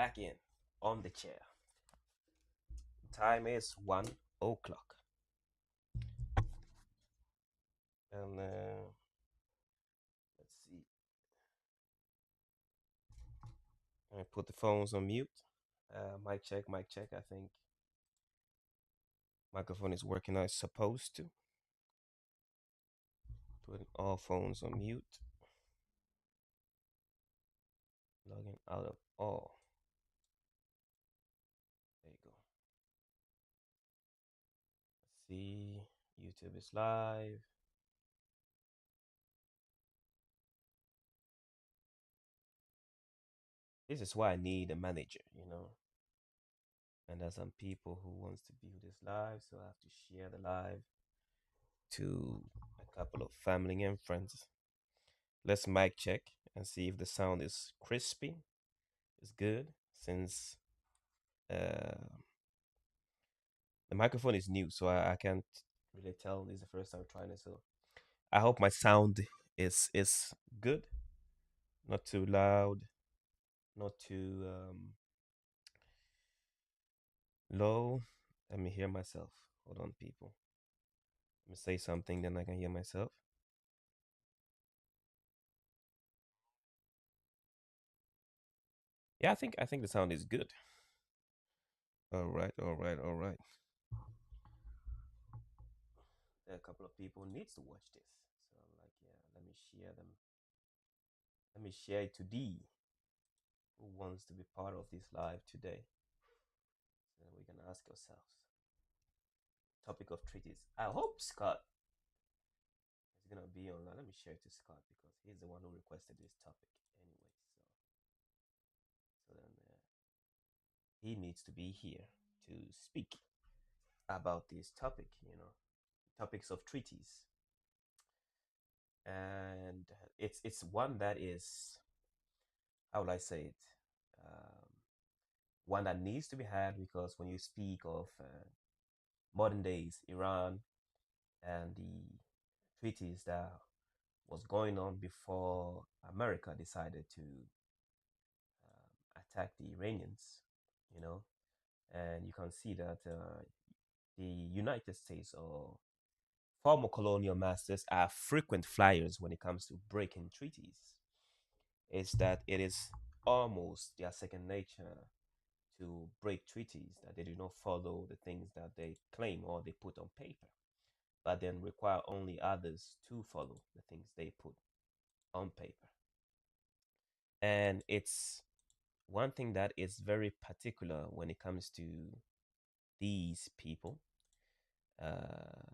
back in on the chair. Time is 1 o'clock. And let's see. I put the phones on mute. Mic check, mic check. I think microphone is working as supposed to. Putting all phones on mute. Logging out of all. There you go. Let's see. YouTube is live. This is why I need a manager. And there's some people who wants to view this live, so I have to share the live to a couple of family and friends. Let's mic check and see if the sound is crispy. It's good since uh, the microphone is new, so I can't really tell. This is the first time trying it, so I hope my sound is good, not too loud, not too low. Let me hear myself. Hold on, people. Let me say something, then I can hear myself. Yeah, I think the sound is good. All right, all right, all right. There are a couple of people needs to watch this, so I'm like, yeah, let me share them. Let me share it to thee who wants to be part of this live today. So we can ask ourselves. Topic of treaties. I hope Scott is gonna be online. Let me share it to Scott because he's the one who requested this topic anyway. So then he needs to be here to speak about this topic. Topics of treaties, and it's one that is, how will I say it? Um, One that needs to be had because when you speak of modern days Iran and the treaties that was going on before America decided to attack the Iranians, you know, and you can see that the United States or former colonial masters are frequent flyers when it comes to breaking treaties. Is that it is almost their second nature to break treaties, that they do not follow the things that they claim or they put on paper, but then require only others to follow the things they put on paper. And it's one thing that is very particular when it comes to these people. Uh,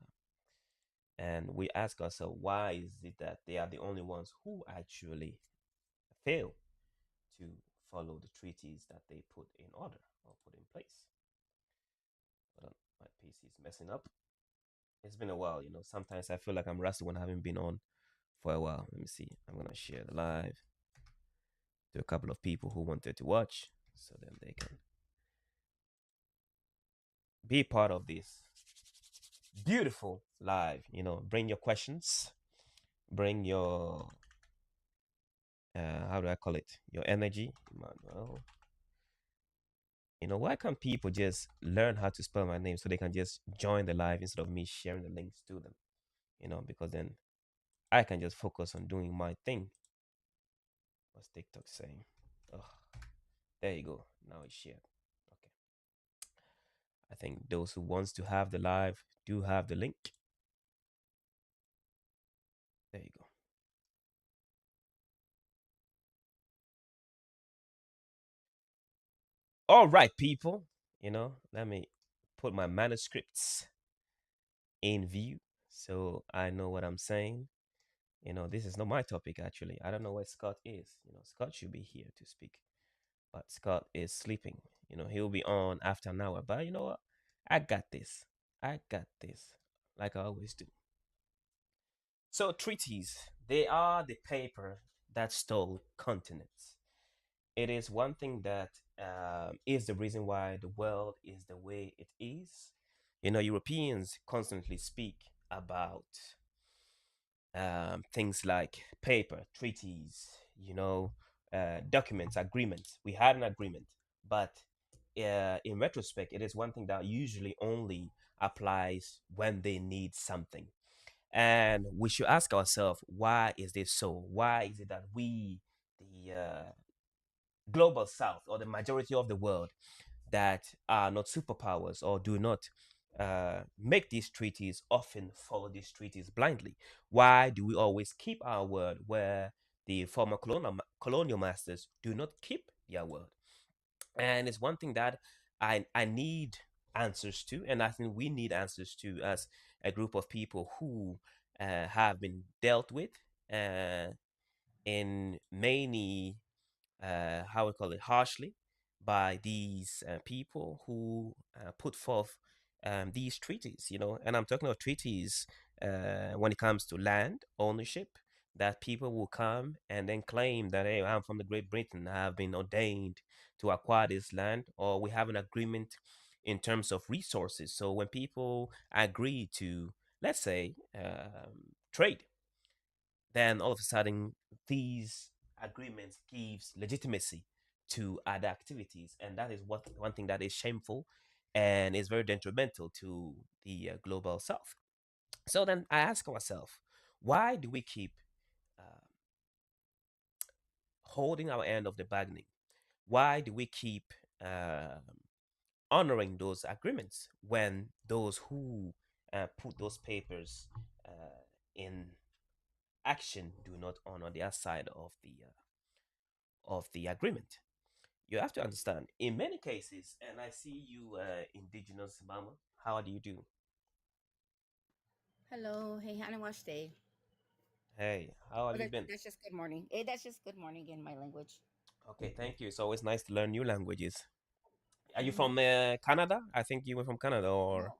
and we ask ourselves, why is it that they are the only ones who actually fail to follow the treaties that they put in order or put in place? Hold on, my PC is messing up. It's been a while. Sometimes I feel like I'm rusty when I haven't been on for a while. Let me see. I'm gonna share the live to a couple of people who wanted to watch, so then they can be part of this beautiful live. Bring your questions, bring your how do I call it? Your energy. Emmanuel. Why can't people just learn how to spell my name so they can just join the live instead of me sharing the links to them? Because then I can just focus on doing my thing. What's TikTok saying? Oh, there you go. Now it's shared. Okay. I think those who wants to have the live do have the link. There you go. All right, people. Let me put my manuscripts in view so I know what I'm saying. This is not my topic actually. I don't know where Scott is. Scott should be here to speak, but Scott is sleeping. He'll be on after an hour. But you know what? I got this. I got this, like I always do. So treaties, they are the paper that stole continents. It is one thing that is the reason why the world is the way it is. Europeans constantly speak about things like paper, treaties, documents, agreements. We had an agreement. but in retrospect, it is one thing that usually only applies when they need something. And we should ask ourselves, why is this so? Why is it that we, the global south, or the majority of the world, that are not superpowers or do not make these treaties, often follow these treaties blindly? Why do we always keep our word where the former colonial masters do not keep their word? And it's one thing that I need answers to, and I think we need answers to, as a group of people who have been dealt with uh, in many, how we call it, harshly, by these people who put forth these treaties, and I'm talking about treaties when it comes to land ownership, that people will come and then claim that, hey, I'm from the Great Britain, I have been ordained to acquire this land, or we have an agreement in terms of resources. So when people agree to, let's say, trade, then all of a sudden these agreements gives legitimacy to other activities, and that is what one thing that is shameful and is very detrimental to the global south. So then I ask myself, why do we keep uh, holding our end of the bargaining? Why do we keep uh, honoring those agreements when those who put those papers in action do not honor their side of the agreement? You have to understand, in many cases, and I see you, indigenous mama. How do you do? Hello, hey, Hanawashte. Hey, how Oh, have you been? that's just good morning. Hey, that's just good morning in my language. Okay, thank you. It's always nice to learn new languages. Are you Mm-hmm. from Canada? I think you were from Canada or No,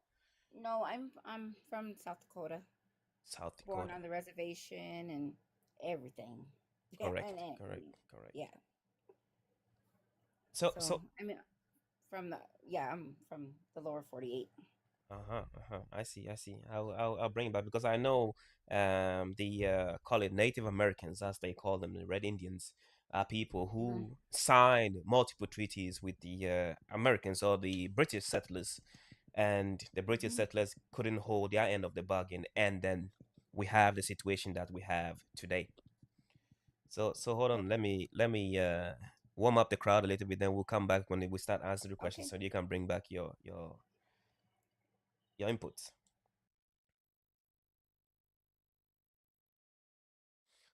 no, I'm from South Dakota, South born Dakota. on the reservation and everything. Yeah, and, Correct, and correct, correct. yeah. So, So so, I mean, from the yeah, I'm from the lower 48. uh-huh, uh-huh. I see, I see. I'll bring it back because I know the call it Native Americans, as they call them, the Red Indians, are people Mm-hmm. who signed multiple treaties with the Americans or the British settlers, and the British Mm-hmm. settlers couldn't hold their end of the bargain, and then we have the situation that we have today. So hold on, Okay. let me warm up the crowd a little bit, then we'll come back when we start answering the questions, Okay. so you can bring back your inputs.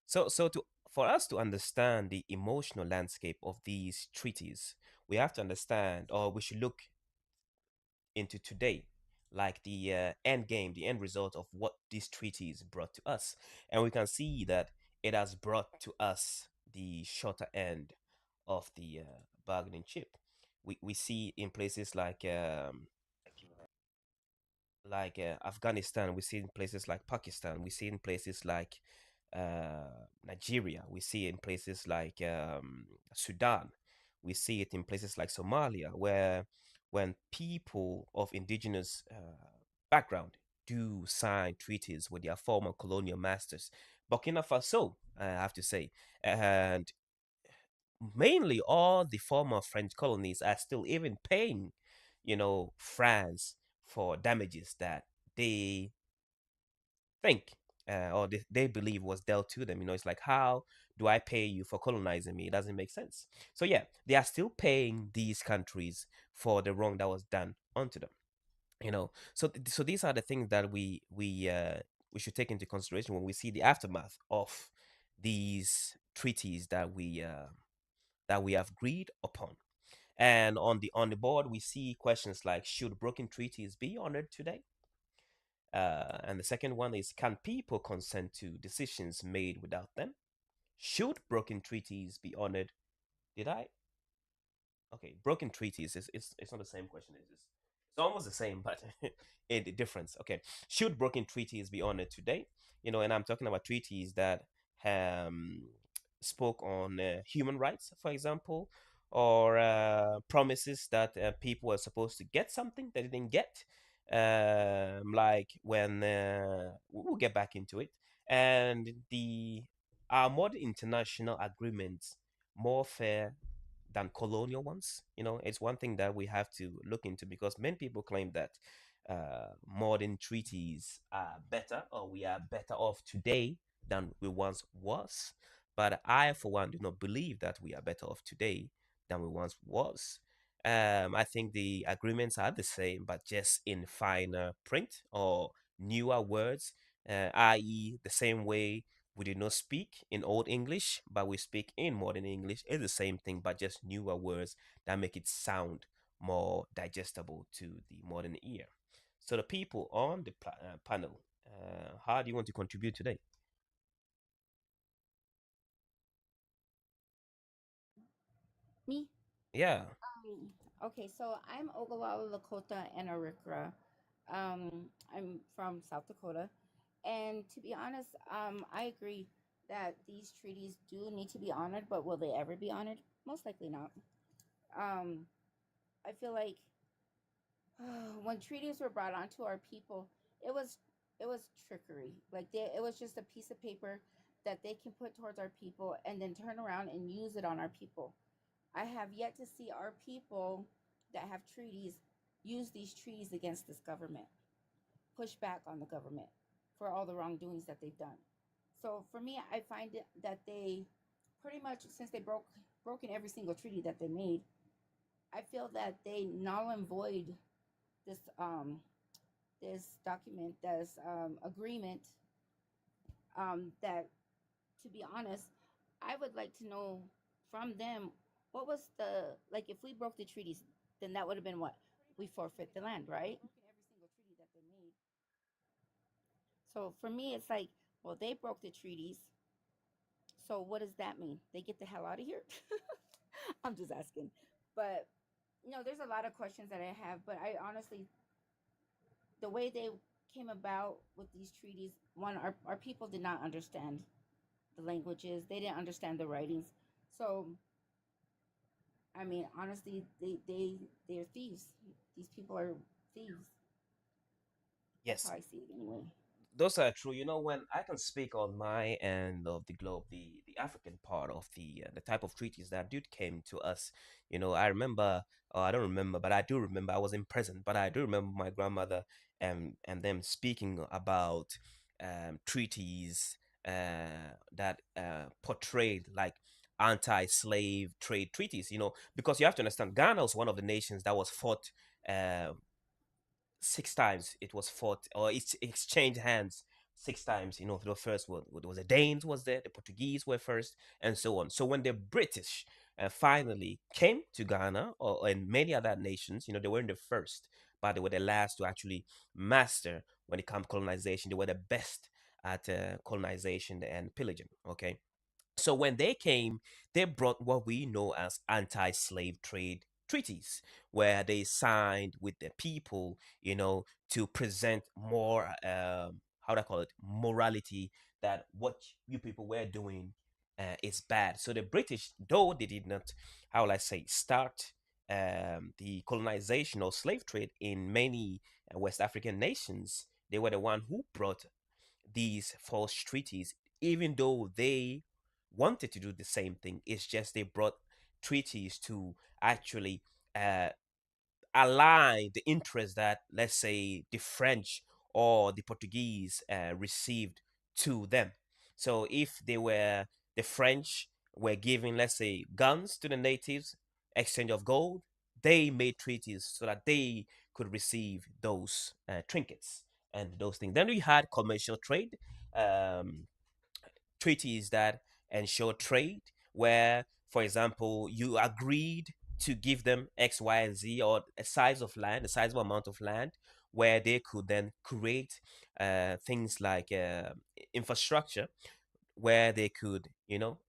So to for us to understand the emotional landscape of these treaties, we have to understand, or we should look into today, like the end game, the end result of what these treaties brought to us. And we can see that it has brought to us the shorter end of the bargaining chip. We see in places like Afghanistan, we see in places like Pakistan, we see in places like Nigeria, we see it in places like Sudan, we see it in places like Somalia, where when people of indigenous background do sign treaties with their former colonial masters. Burkina Faso, I have to say, and mainly all the former French colonies are still even paying, France for damages that they think or they believe was dealt to them. It's like, how do I pay you for colonizing me? It doesn't make sense. So yeah, they are still paying these countries for the wrong that was done onto them. So these are the things that we should take into consideration when we see the aftermath of these treaties that we have agreed upon. And on the board, we see questions like, should broken treaties be honored today? And the second one is, can people consent to decisions made without them? Should broken treaties be honored? Did I? Okay, broken treaties is it's not the same question. It's almost the same, but in the difference. Okay, should broken treaties be honored today? And I'm talking about treaties that um spoke on human rights, for example, or promises that people were supposed to get something they didn't get. Like when we'll get back into it, and the are modern international agreements more fair than colonial ones. It's one thing that we have to look into, because many people claim that modern treaties are better, or we are better off today than we once was. But I, for one, do not believe that we are better off today than we once was. I think the agreements are the same, but just in finer print or newer words, i.e., the same way we did not speak in Old English, but we speak in modern English. It's the same thing, but just newer words that make it sound more digestible to the modern ear. So, the people on the panel, how do you want to contribute today? Me? Yeah. Okay, so I'm Ogallala Lakota and Arikara. I'm from South Dakota. And to be honest, I agree that these treaties do need to be honored, but will they ever be honored? Most likely not. Um, I feel like when treaties were brought onto our people, it was it was trickery. It was just a piece of paper that they can put towards our people and then turn around and use it on our people. I have yet to see our people that have treaties use these treaties against this government, push back on the government for all the wrongdoings that they've done. So for me, I find it that they pretty much, since they broken every single treaty that they made, I feel that they null and void this this document, this agreement. That, to be honest, I would like to know from them what was the, like, if we broke the treaties, then that would have been what, we forfeit the land, right? Every single treaty that they made. So for me, it's like, well, they broke the treaties. So what does that mean? They get the hell out of here? I'm just asking. But there's a lot of questions that I have. But I honestly, the way they came about with these treaties, one, our people did not understand the languages. They didn't understand the writings. So I mean, honestly, they're thieves. These people are thieves. That's how Yes, I see it anyway. those are true. When I can speak on my end of the globe, the African part of the type of treaties that did came to us. I remember, or I don't remember, but I do remember. I was in prison, but I do remember my grandmother and them speaking about treaties that portrayed like anti-slave trade treaties. Because you have to understand, Ghana was one of the nations that was fought. Uh, 6 times it was fought, or it's exchanged hands 6 times. The first one was the Danes was there, the Portuguese were first, and so on. So when the British finally came to Ghana, or and many other nations, they weren't the first, but they were the last to actually master when it comes to colonization. They were the best at colonization and pillaging. Okay, so when they came, they brought what we know as anti-slave trade treaties, where they signed with the people, to present more, how do I call it, morality, that what you people were doing is bad. So the British, though they did not, how will I say, start the colonization or slave trade in many West African nations, they were the one who brought these false treaties, even though they wanted to do the same thing. It's just they brought treaties to actually uh, align the interest that, let's say, the French or the Portuguese received to them. So if they were, the French were giving, let's say, guns to the natives, exchange of gold, they made treaties so that they could receive those trinkets and those things. Then we had commercial trade, um, treaties that ensure trade, where, for example, you agreed to give them X, Y, and Z, or a size of land, a sizable amount of land, where they could then create things like infrastructure, where they could,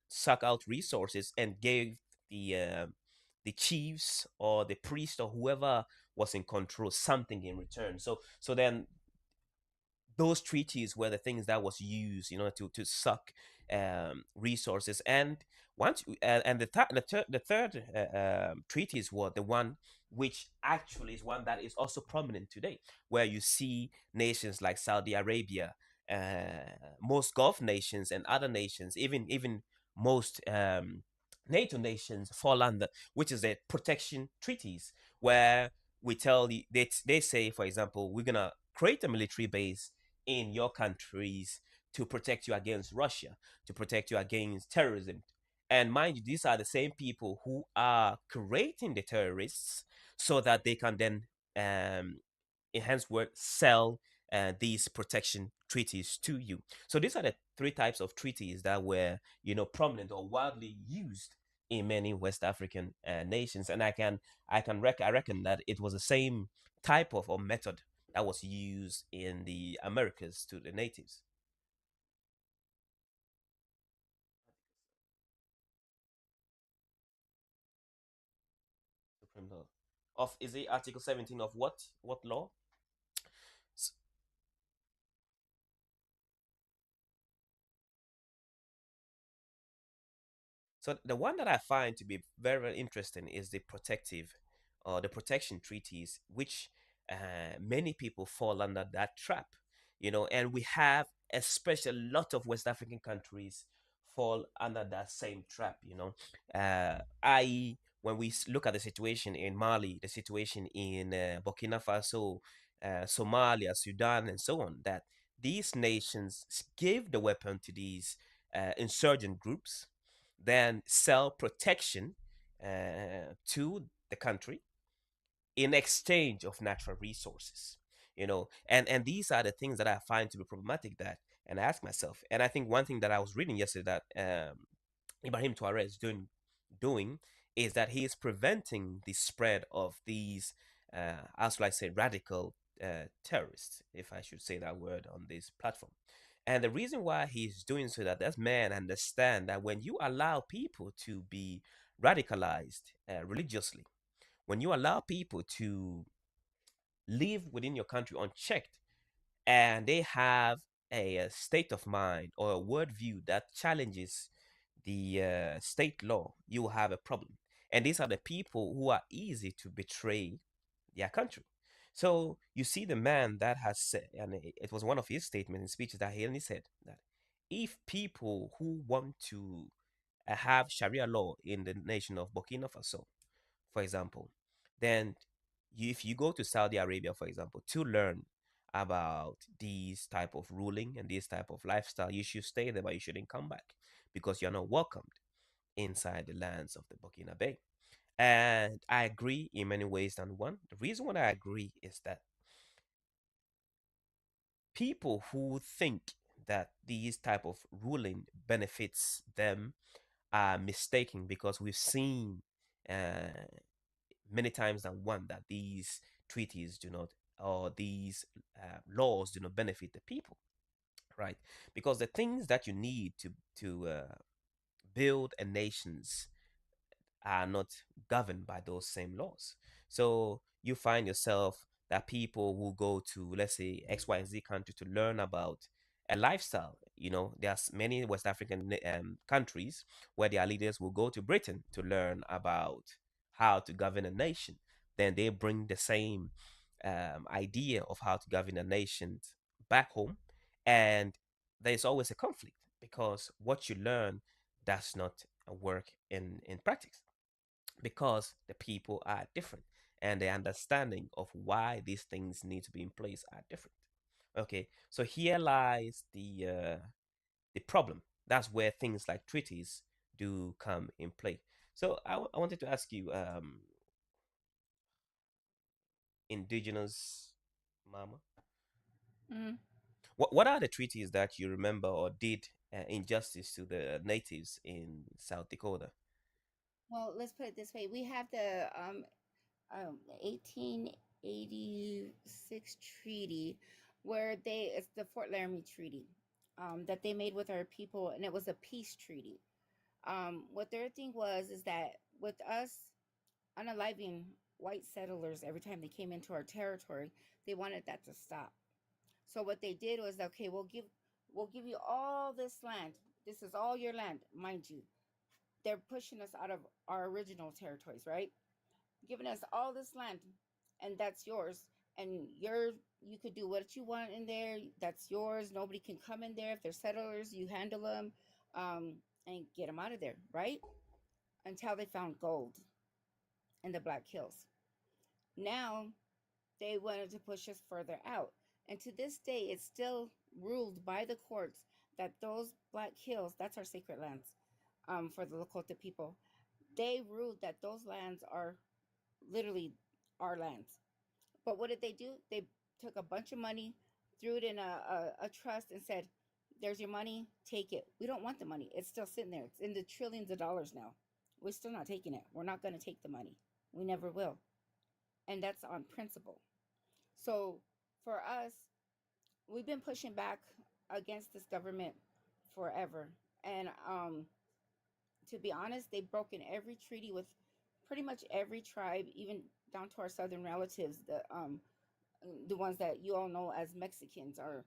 suck out resources and give the chiefs or the priest or whoever was in control something in return. So then those treaties were the things that was used, to suck resources. And once and the third treaties were the one which actually is one that is also prominent today, where you see nations like Saudi Arabia, most Gulf nations and other nations, even most NATO nations fall under, which is the protection treaties, where we tell they say, for example, we're gonna create a military base in your countries to protect you against Russia, to protect you against terrorism. And mind you, these are the same people who are creating the terrorists so that they can then, um, enhance word, sell these protection treaties to you. So these are the three types of treaties that were, prominent or widely used in many West African nations. And I reckon that it was the same type of or method that was used in the Americas to the natives. Supreme Law of, is it Article 17 of what law? So the one that I find to be very, very interesting is the protective or the protection treaties, which many people fall under that trap, and we have especially a lot of West African countries fall under that same trap, i.e., when we look at the situation in Mali, the situation in Burkina Faso, Somalia, Sudan, and so on, that these nations give the weapon to these insurgent groups, then sell protection to the country in exchange of natural resources. And these are the things that I find to be problematic. That, and I ask myself, and I think one thing that I was reading yesterday that Ibrahim Traore is doing is that he is preventing the spread of these, as I say, radical terrorists, if I should say that word on this platform. And the reason why he's doing so, that this man understand that when you allow people to be radicalized religiously, when you allow people to live within your country unchecked, and they have a state of mind or a worldview that challenges the state law, you will have a problem. And these are the people who are easy to betray their country. So you see the man that has said, and it was one of his statements in speeches that he only said that if people who want to have Sharia law in the nation of Burkina Faso, for example, then if you go to Saudi Arabia, for example, to learn about these type of ruling and this type of lifestyle, you should stay there, but you shouldn't come back because you're not welcomed inside the lands of the Burkina Bay. And I agree in many ways than one. The reason why I agree is that people who think that these type of ruling benefits them are mistaken, because we've seen uh, many times than one that these treaties do not, or these laws do not benefit the people, right? Because the things that you need to build a nation's are not governed by those same laws. So you find yourself that people will go to, let's say, X, Y, and Z country to learn about a lifestyle. There's many West African countries where their leaders will go to Britain to learn about how to govern a nation. Then they bring the same idea of how to govern a nation back home, and there's always a conflict because what you learn does not work in practice, because the people are different and the understanding of why these things need to be in place are different. Okay, so here lies the problem. That's where things like treaties do come in play. So I wanted to ask you, indigenous mama, Mm. what are the treaties that you remember or did injustice to the natives in South Dakota? Well, let's put it this way: we have the 1886 treaty, where it's the Fort Laramie Treaty, that they made with our people, and it was a peace treaty. What their thing was is that with us unaliving white settlers every time they came into our territory, they wanted that to stop. So what they did was, okay, we'll give you all this land. This is all your land, mind you. They're pushing us out of our original territories, right? Giving us all this land, and that's yours. And you could do what you want in there. That's yours. Nobody can come in there. If they're settlers, you handle them, and get them out of there, right? until they found gold in the Black Hills. Now they wanted to push us further out. And to this day, it's still ruled by the courts that those Black Hills, that's our sacred lands for the Lakota people, they ruled that those lands are literally our lands. But what did they do? They took a bunch of money, threw it in a trust, and said, "There's your money, take it." We don't want the money. It's still sitting there. It's in the trillions of dollars now. We're still not taking it. We're not going to take the money. We never will. And that's on principle. So for us, we've been pushing back against this government forever. And to be honest, they've broken every treaty with pretty much every tribe, even down to our southern relatives, the ones that you all know as Mexicans or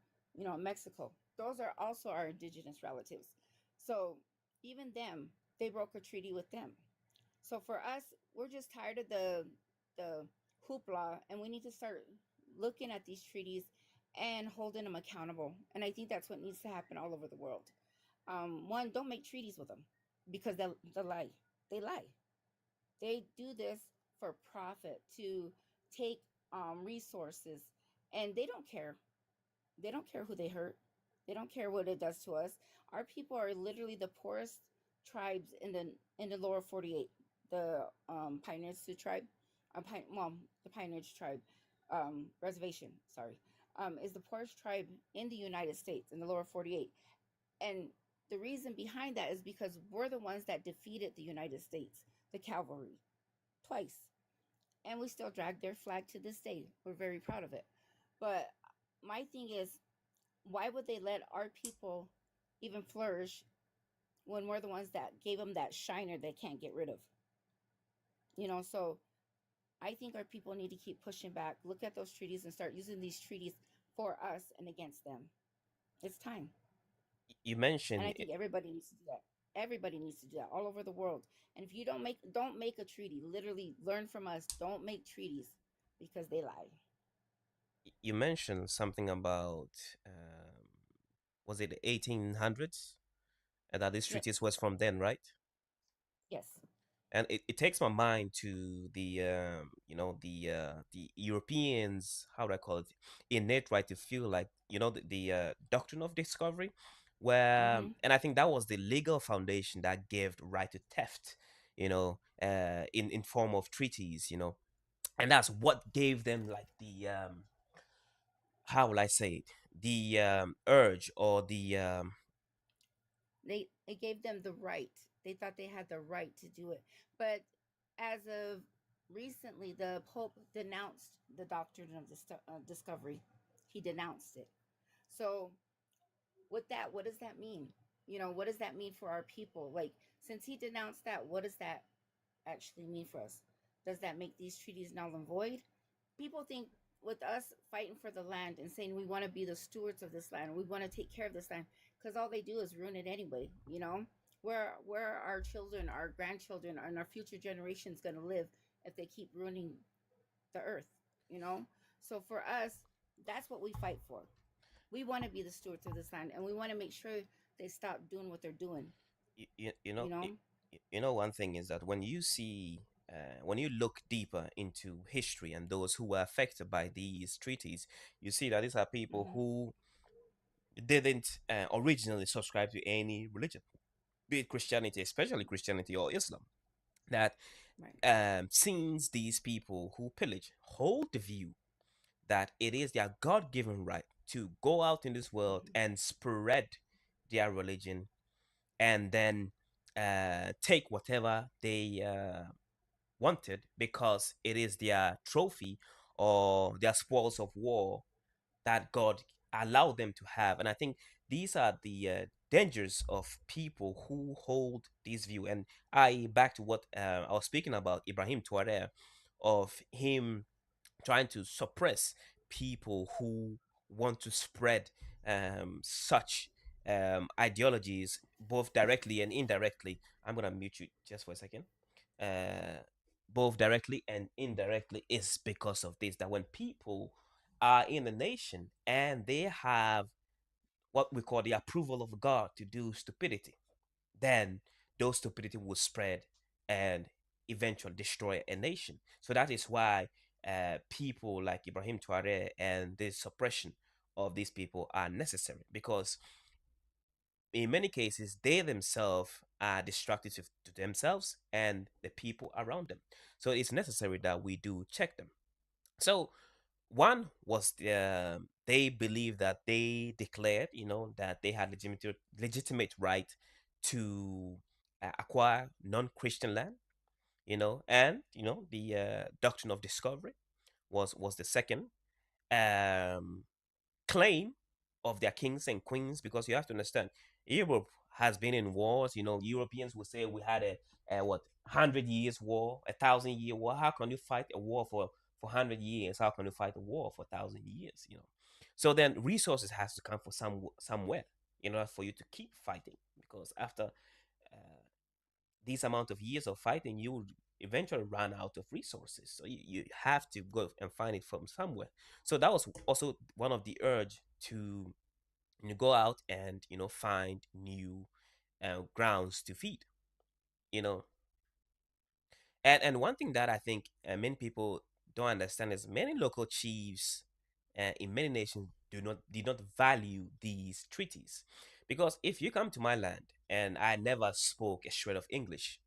Mexico. Those are also our indigenous relatives. So even them, they broke a treaty with them. So for us, we're just tired of the hoopla, and we need to start looking at these treaties and holding them accountable. And I think that's what needs to happen all over the world. One, don't make treaties with them because they lie. They lie. They do this for profit to take resources, and they don't care. They don't care who they hurt. They don't care what it does to us. Our people are literally the poorest tribes in the lower 48. The Pioneer Sioux tribe, well, the Pioneer tribe reservation, sorry, is the poorest tribe in the United States in the lower 48. And the reason behind that is because we're the ones that defeated the United States, the cavalry, twice. And we still drag their flag to this day. We're very proud of it. But my thing is, why would they let our people even flourish when we're the ones that gave them that shiner they can't get rid of? So I think our people need to keep pushing back, look at those treaties, and start using these treaties for us and against them. It's time. You And I mentioned think everybody needs to do that. Everybody needs to do that all over the world. And if you don't make a treaty. Literally learn from us. Don't make treaties because they lie. you mentioned something about was it 1800s, and that this Yes. treatise was from then, right? Yes. And it takes my mind to the the Europeans, how do I call it, innate right to feel like the doctrine of discovery, where Mm-hmm. and I think that was the legal foundation that gave the right to theft, in form of treaties, and that's what gave them like the how will I say it, the urge or the They gave them the right. They thought they had the right to do it. But as of recently, the Pope denounced the doctrine of discovery. He denounced it. So with that, what does that mean? What does that mean for our people? Like, since he denounced that, what does that actually mean for us? Does that make these treaties null and void? People think with us fighting for the land and saying we want to be the stewards of this land, we want to take care of this land, because all they do is ruin it anyway. Where are our children, our grandchildren, and our future generations going to live if they keep ruining the earth? You know. So for us, that's what we fight for. We want to be the stewards of this land, and we want to make sure they stop doing what they're doing. You know. one thing is that when you see when you look deeper into history and those who were affected by these treaties, you see that these are people Hmm. who didn't originally subscribe to any religion, be it Christianity, especially Christianity or Islam. That Right. since these people who pillage hold the view that it is their God given right to go out in this world Hmm. and spread their religion, and then take whatever they wanted because it is their trophy or their spoils of war that God allowed them to have. And I think these are the dangers of people who hold this view. And back to what I was speaking about, Ibrahim Touare, of him trying to suppress people who want to spread such ideologies, both directly and indirectly. I'm going to mute you just for a second. Uh, Both directly and indirectly is because of this, that when people are in a nation and they have what we call the approval of God to do stupidity, then those stupidity will spread and eventually destroy a nation. So that is why people like Ibrahim Traore and the suppression of these people are necessary, because in many cases they themselves are destructive to themselves and the people around them. So it's necessary that we do check them. So one was they believe that they declared, that they had legitimate right to acquire non-Christian land, and the doctrine of discovery was the second um, claim of their kings and queens, because you have to understand, Europe has been in wars. Europeans will say we had a what 100 years war, 1,000 year war. How can you fight a war for 100 years? How can you fight a war for 1,000 years? So then resources has to come from somewhere in order for you to keep fighting, because after this amount of years of fighting, you will eventually run out of resources. So you have to go and find it from somewhere. So that was also one of the urge to go out and find new grounds to feed. You know, and one thing that I think many people don't understand is many local chiefs in many nations did not value these treaties, because if you come to my land and I never spoke a shred of English,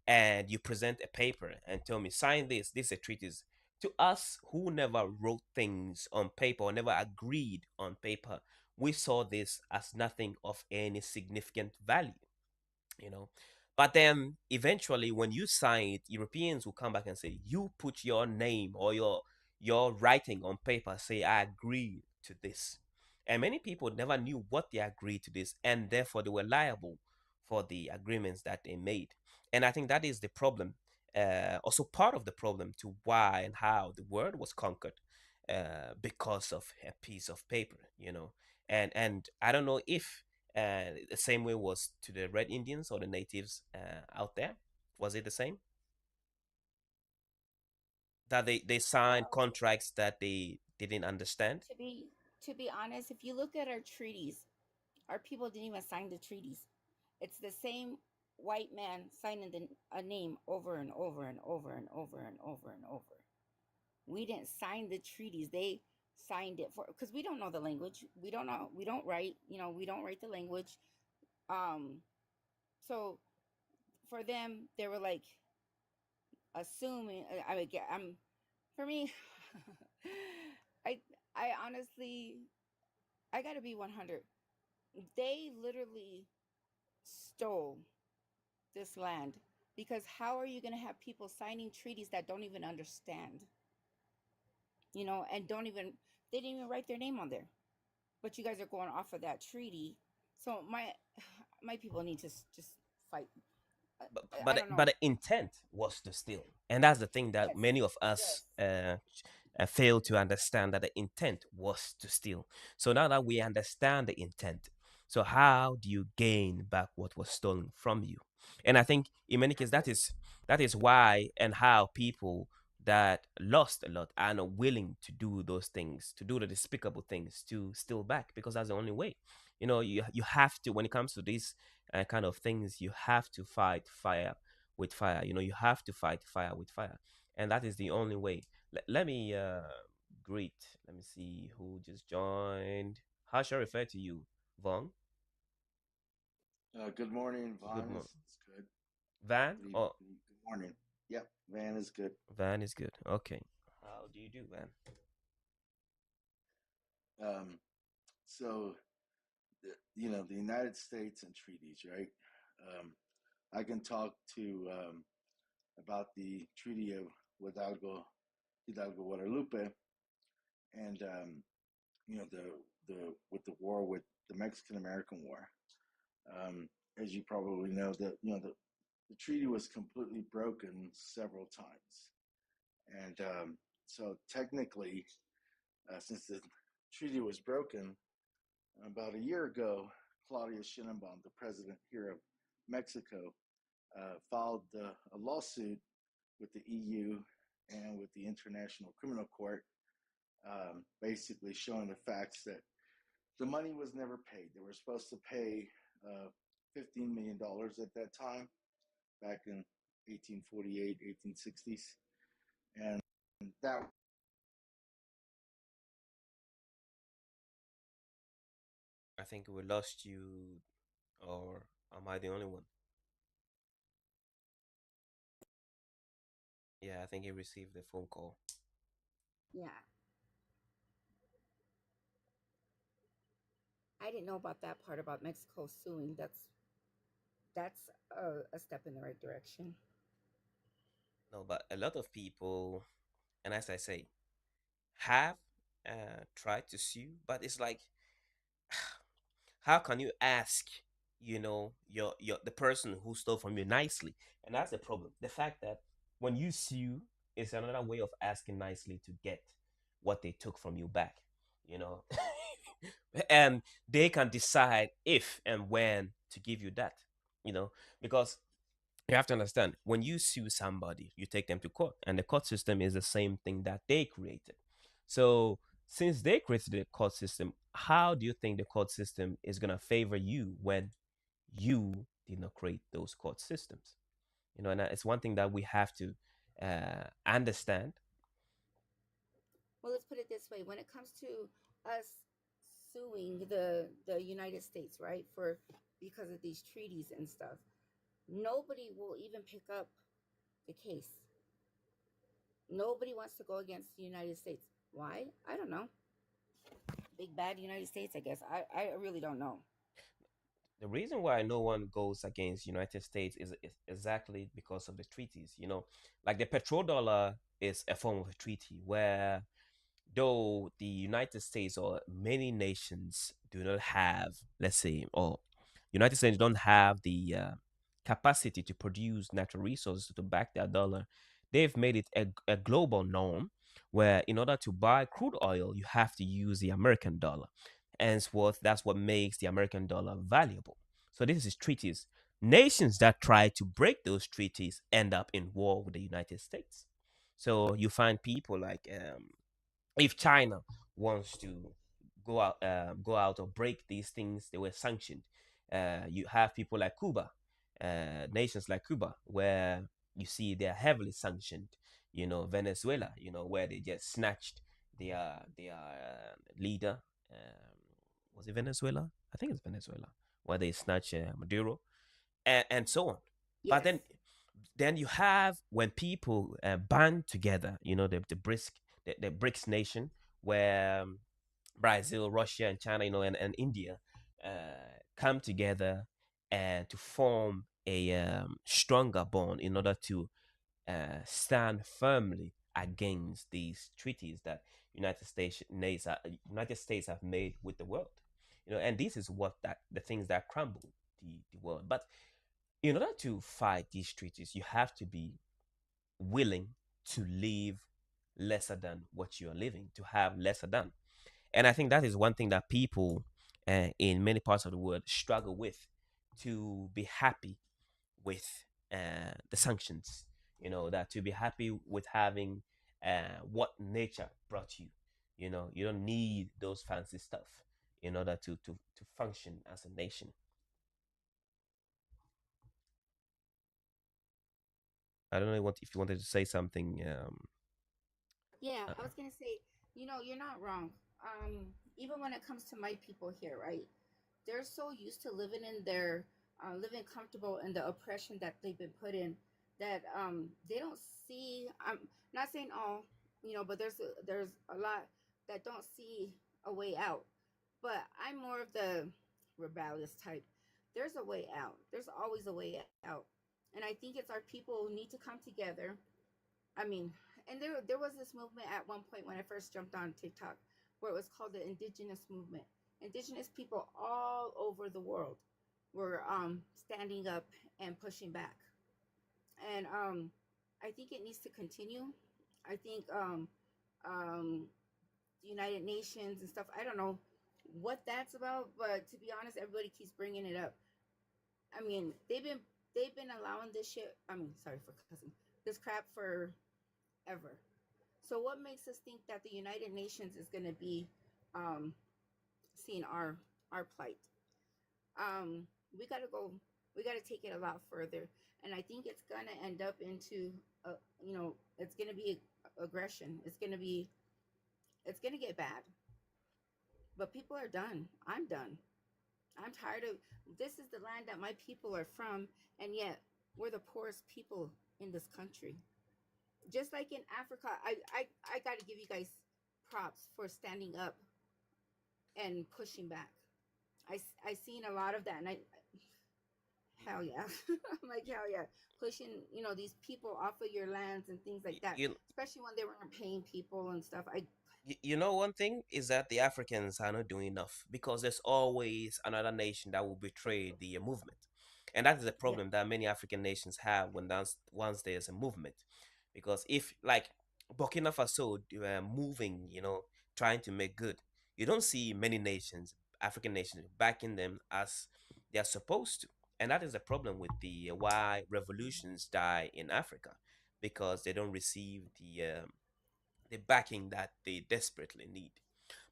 and you present a paper and tell me sign this is a treatise, to us who never wrote things on paper or never agreed on paper, we saw this as nothing of any significant value you know but then eventually when you sign it, Europeans will come back and say you put your name or your writing on paper, say I agree to this. And many people never knew what they agreed to this, and therefore they were liable for the agreements that they made. And I think that is the problem, also part of the problem to why and how the world was conquered, because of a piece of paper. And I don't know if the same way was to the Red Indians or the natives out there. Was it the same? That they signed Well, contracts that they didn't understand? to be to be honest, if you look at our treaties, our people didn't even sign the treaties. It's the same white man signing a name over and over and over and over and over and over. We didn't sign the treaties. They signed it for because we don't know the language. We don't know. We don't write. We don't write the language. Um, so for them, they were like assuming. I would get. I'm for me. I I honestly I gotta be 100. They literally stole this land because how are you gonna have people signing treaties that don't even understand? And don't even they didn't even write their name on there. But you guys are going off of that treaty. So my people need to just fight. but I but don't but know. the intent was to steal, and that's the thing that Yes, many of us yes, fail to understand, that the intent was to steal. So now that we understand the intent, so how do you gain back what was stolen from you? And I think in many cases exactly. that is why and how people that lost a lot are not willing to do those things, to do the despicable things, to steal back, because that's the only way. You have to, when it comes to these kind of things, you have to fight fire with fire. You have to fight fire with fire, and that is the only way. Let me greet. Let me see who just joined. How shall I refer to you, Vaughn? Good morning, Good Vaughn. morning. Is good. Van? Oh, Good morning. Yep, Van is good. Van is good. Okay. How do you do, Van? Um, so, the United States and treaties, right? Um, I can talk to about the Treaty of Hidalgo Guadalupe, and the with the war with the Mexican American War. As you probably know, the treaty was completely broken several times, and so technically, since the treaty was broken about a year ago, Claudia Sheinbaum, the president here of Mexico, filed a lawsuit with the EU and with the International Criminal Court, basically showing the facts that the money was never paid. They were supposed to pay $15 million at that time, back in 1848, 1860s, and that I think we lost you, or am I the only one? Yeah, I think he received the phone call. Yeah, I didn't know about that part about Mexico suing. That's a step in the right direction. No, but a lot of people, and as I say, have tried to sue, but it's like, how can you ask, your the person who stole from you nicely? And that's the problem. The fact that when you sue is another way of asking nicely to get what they took from you back, you know. And they can decide if and when to give you that, you know, because you have to understand, when you sue somebody, you take them to court, and the court system is the same thing that they created. So since they created the court system, how do you think the court system is going to favor you when you did not create those court systems? And it's one thing that we have to understand. Well, let's put it this way: when it comes to us suing the United States, right, for because of these treaties and stuff, nobody will even pick up the case. Nobody wants to go against the United States. Why? I don't know. Big bad United States, I guess. I really don't know. The reason why no one goes against United States is exactly because of the treaties. Like the petrodollar is a form of a treaty where, though the United States or many nations do not have, let's say, or United States don't have the capacity to produce natural resources to back their dollar, they've made it a global norm where, in order to buy crude oil, you have to use the American dollar. And that's what makes the American dollar valuable. So this is treaties. Nations that try to break those treaties end up in war with the United States. So you find people like, if China wants to go out or break these things, they were sanctioned. You have people like Cuba, nations like Cuba, where you see they're heavily sanctioned. Venezuela, where they just snatched their leader. Was it Venezuela? I think it's Venezuela, where they snatched Maduro, and so on. But Yes. then you have when people band together, the BRICS nation, where Brazil, Russia, and China, and India come together and to form a stronger bond in order to stand firmly against these treaties that United States have made with the world. And this is what that the things that crumble the world. But in order to fight these treaties, you have to be willing to live lesser than what you are living, to have lesser than. And I think that is one thing that people in many parts of the world struggle with, to be happy with the sanctions, that to be happy with having what nature brought you. You don't need those fancy stuff in order to function as a nation. I don't know if you wanted to say something. Yeah, Uh, I was gonna say, you're not wrong. Even when it comes to my people here, right? They're so used to living in their living comfortable in the oppression that they've been put in that they don't see. I'm not saying all, but there's a lot that don't see a way out. But I'm more of the rebellious type. There's a way out. There's always a way out, and I think it's our people who need to come together. I mean, and there was this movement at one point when I first jumped on TikTok where it was called the Indigenous movement. Indigenous people all over the world were standing up and pushing back, and I think it needs to continue. I think um, the United Nations and stuff. I don't know what that's about, but to be honest, everybody keeps bringing it up. I mean, they've been allowing this shit. I mean, sorry for cussing. This crap for ever. So what makes us think that the United Nations is going to be um, seeing our plight? We got to go. We got to take it a lot further, and I think it's gonna end up into, you know, it's gonna be aggression. It's gonna get bad. But people are done. I'm done. I'm tired of, this is the land that my people are from, and yet we're the poorest people in this country. Just like in Africa, I got to give you guys props for standing up and pushing back. I seen a lot of that, and I, hell yeah, I'm like, hell yeah, pushing, you know, these people off of your lands and things like that, You, especially when they weren't paying people and stuff. I you know, one thing is that the Africans are not doing enough because there's always another nation that will betray the movement. And that is a Yeah, problem that many African nations have when once there's a movement. Because if, like, Burkina Faso moving, trying to make good, you don't see many nations, African nations, backing them as they are supposed to. And that is the problem with the why revolutions die in Africa, because they don't receive the backing that they desperately need.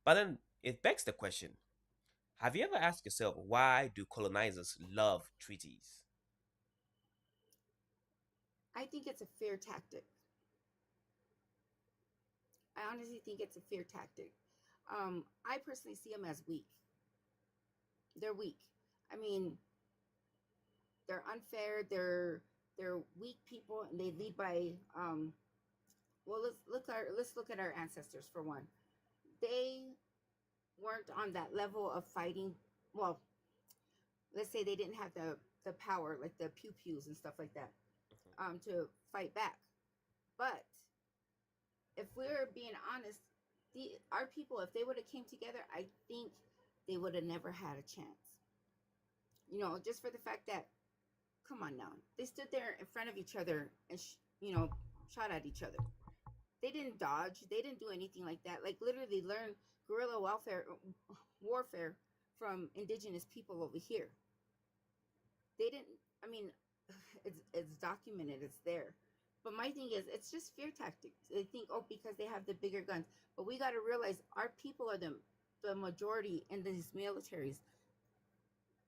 But then it begs the question, have you ever asked yourself, why do colonizers love treaties? I think it's a fear tactic. I honestly think it's a fear tactic. I personally see them as weak. They're weak. I mean, they're unfair. They're weak people, and they lead by. Well, let's look at our ancestors for one. They weren't on that level of fighting. Well, let's say they didn't have the power, like the pew pews and stuff like that, to fight back. But if we're being honest, the our people, if they would have came together, I think they would have never had a chance. You know, just for the fact that, come on now, they stood there in front of each other and you know, shot at each other. They didn't dodge. They didn't do anything like that. Like literally learn guerrilla warfare from indigenous people over here. They didn't. I mean, it's documented. It's there. But my thing is, it's just fear tactics. They think, oh, because they have the bigger guns. But we got to realize our people are the majority in these militaries.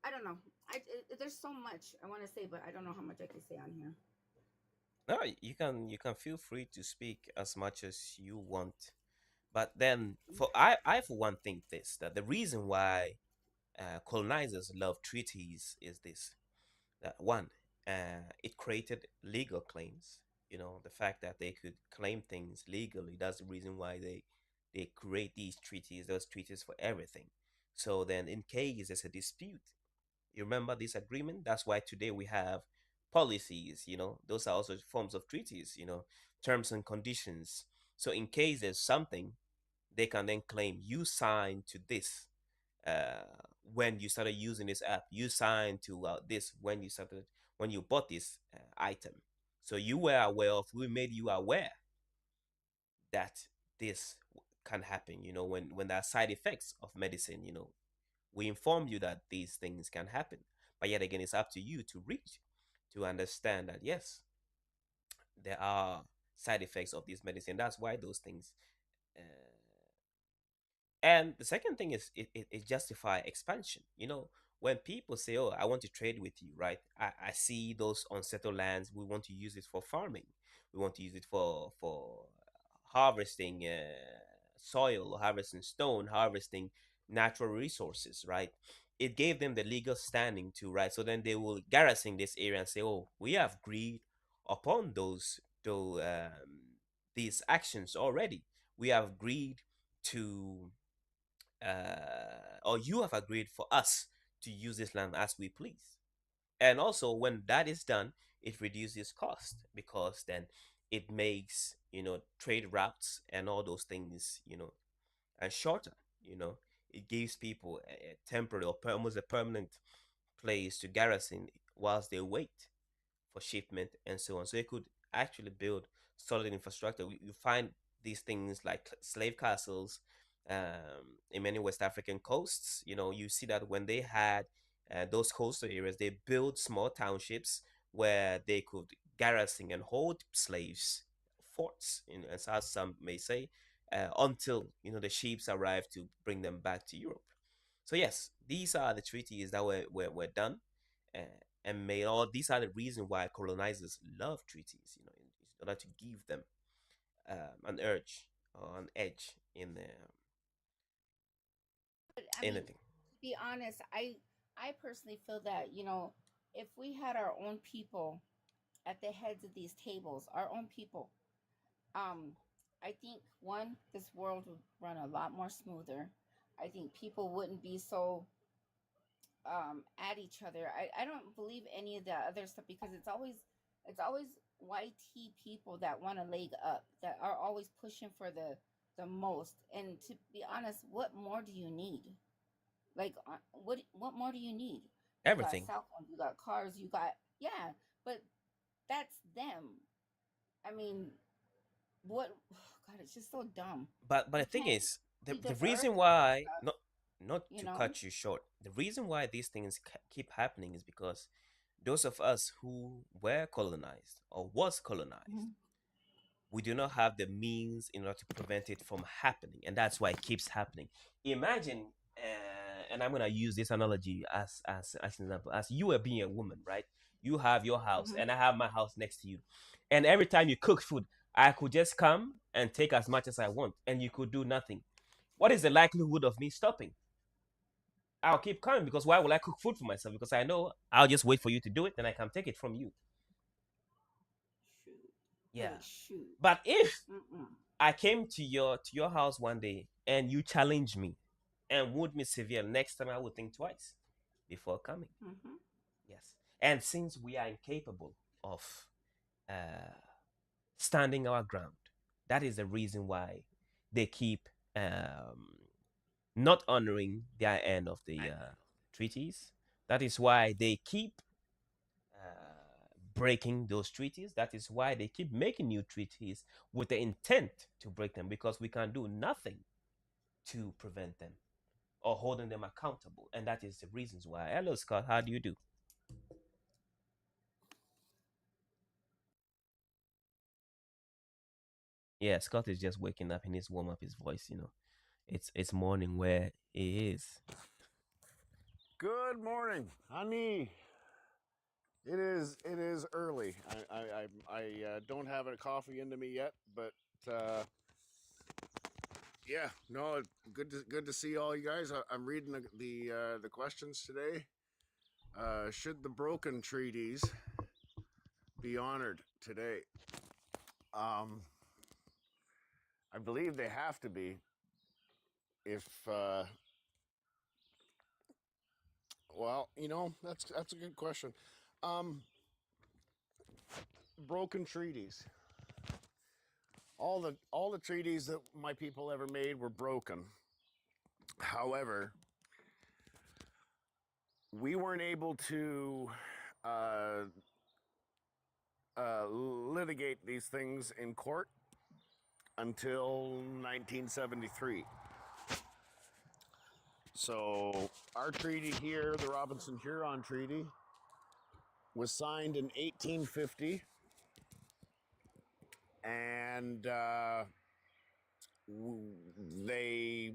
I don't know. There's so much I want to say, but I don't know how much I can say on here. No, you can feel free to speak as much as you want. But then, I for one think this, that the reason why colonizers love treaties is this: that one, it created legal claims. The fact that they could claim things legally, that's the reason why they create these treaties, those treaties for everything. So then, in case there's a dispute, you remember this agreement? That's why today we have policies, those are also forms of treaties, terms and conditions. So in case there's something, they can then claim you signed to this uh, when you started using this app. You signed to this when you bought this item. So you were aware of, we made you aware that this can happen, when there are side effects of medicine, we inform you that these things can happen. But yet again, it's up to you to reach, to understand that yes, there are side effects of this medicine. That's why those things. Uh, and the second thing is, it justify expansion. When people say, "Oh, I want to trade with you," right? I see those unsettled lands. We want to use it for farming. We want to use it for harvesting soil, harvesting stone, harvesting natural resources, right? It gave them the legal standing to, right? So then they will garrison this area and say, "Oh, we have agreed upon these actions already. We have agreed to, or you have agreed for us to use this land as we please." And also, when that is done, it reduces cost, because then it makes, trade routes and all those things, and shorter. you know it gives people a temporary or almost a permanent place to garrison whilst they wait for shipment and so on. So they could actually build solid infrastructure. You find these things like slave castles in many West African coasts. You see that when they had those coastal areas, they built small townships where they could garrison and hold slaves, forts, as some may say, until the ships arrived to bring them back to Europe. So yes, these are the treaties that were done. Uh, and made all these are the reason why colonizers love treaties, in order to give them an urge or an edge in But I mean, anything. to be honest, I personally feel that, if we had our own people at the heads of these tables, our own people, um, I think one, this world would run a lot more smoother. I think people wouldn't be so at each other. I don't believe any of the other stuff because it's always YT people that want to leg up, that are always pushing for the most. And to be honest, what more do you need? Like, what more do you need? You got Everything. cell phones, you got cars, you got, yeah, but that's them. I mean, what? God, it's just so dumb. But We the thing can't is, see the this earth reason and why, stuff, not you to know. cut you short, the reason why these things keep happening is because those of us who were colonized or was colonized, Hmm. we do not have the means in order to prevent it from happening, and that's why it keeps happening. Imagine, and I'm gonna use this analogy as an example. As you are being a woman, right? You have your house, Hmm. and I have my house next to you, and every time you cook food, I could just come and take as much as I want, and you could do nothing. What is the likelihood of me stopping? I'll keep coming because why will I cook food for myself? Because I know I'll just wait for you to do it, then I can take it from you. Shoot, Yeah. like shoot. But if Mm-mm. I came to your house one day and you challenged me and wound me severe, next time I would think twice before coming. Hmm. Yes. And since we are incapable of uh, standing our ground, that is the reason why they keep not honoring their end of the treaties. That is why they keep breaking those treaties. That is why they keep making new treaties with the intent to break them because we can do nothing to prevent them or holding them accountable. And that is the reasons why. Hello, Scott. How do you do? Yeah, Scott is just waking up. He needs to warm up his voice. It's morning where he is. Good morning, honey. It is early. I don't have a coffee into me yet, but uh, yeah, no, good to see all you guys. I'm reading the questions today. Should the broken treaties be honored today? Um, I believe they have to be. If well, that's a good question. Um, Broken treaties. All the treaties that my people ever made were broken. However, we weren't able to uh, litigate these things in court until 1973. So our treaty here, the Robinson Huron Treaty, was signed in 1850, and they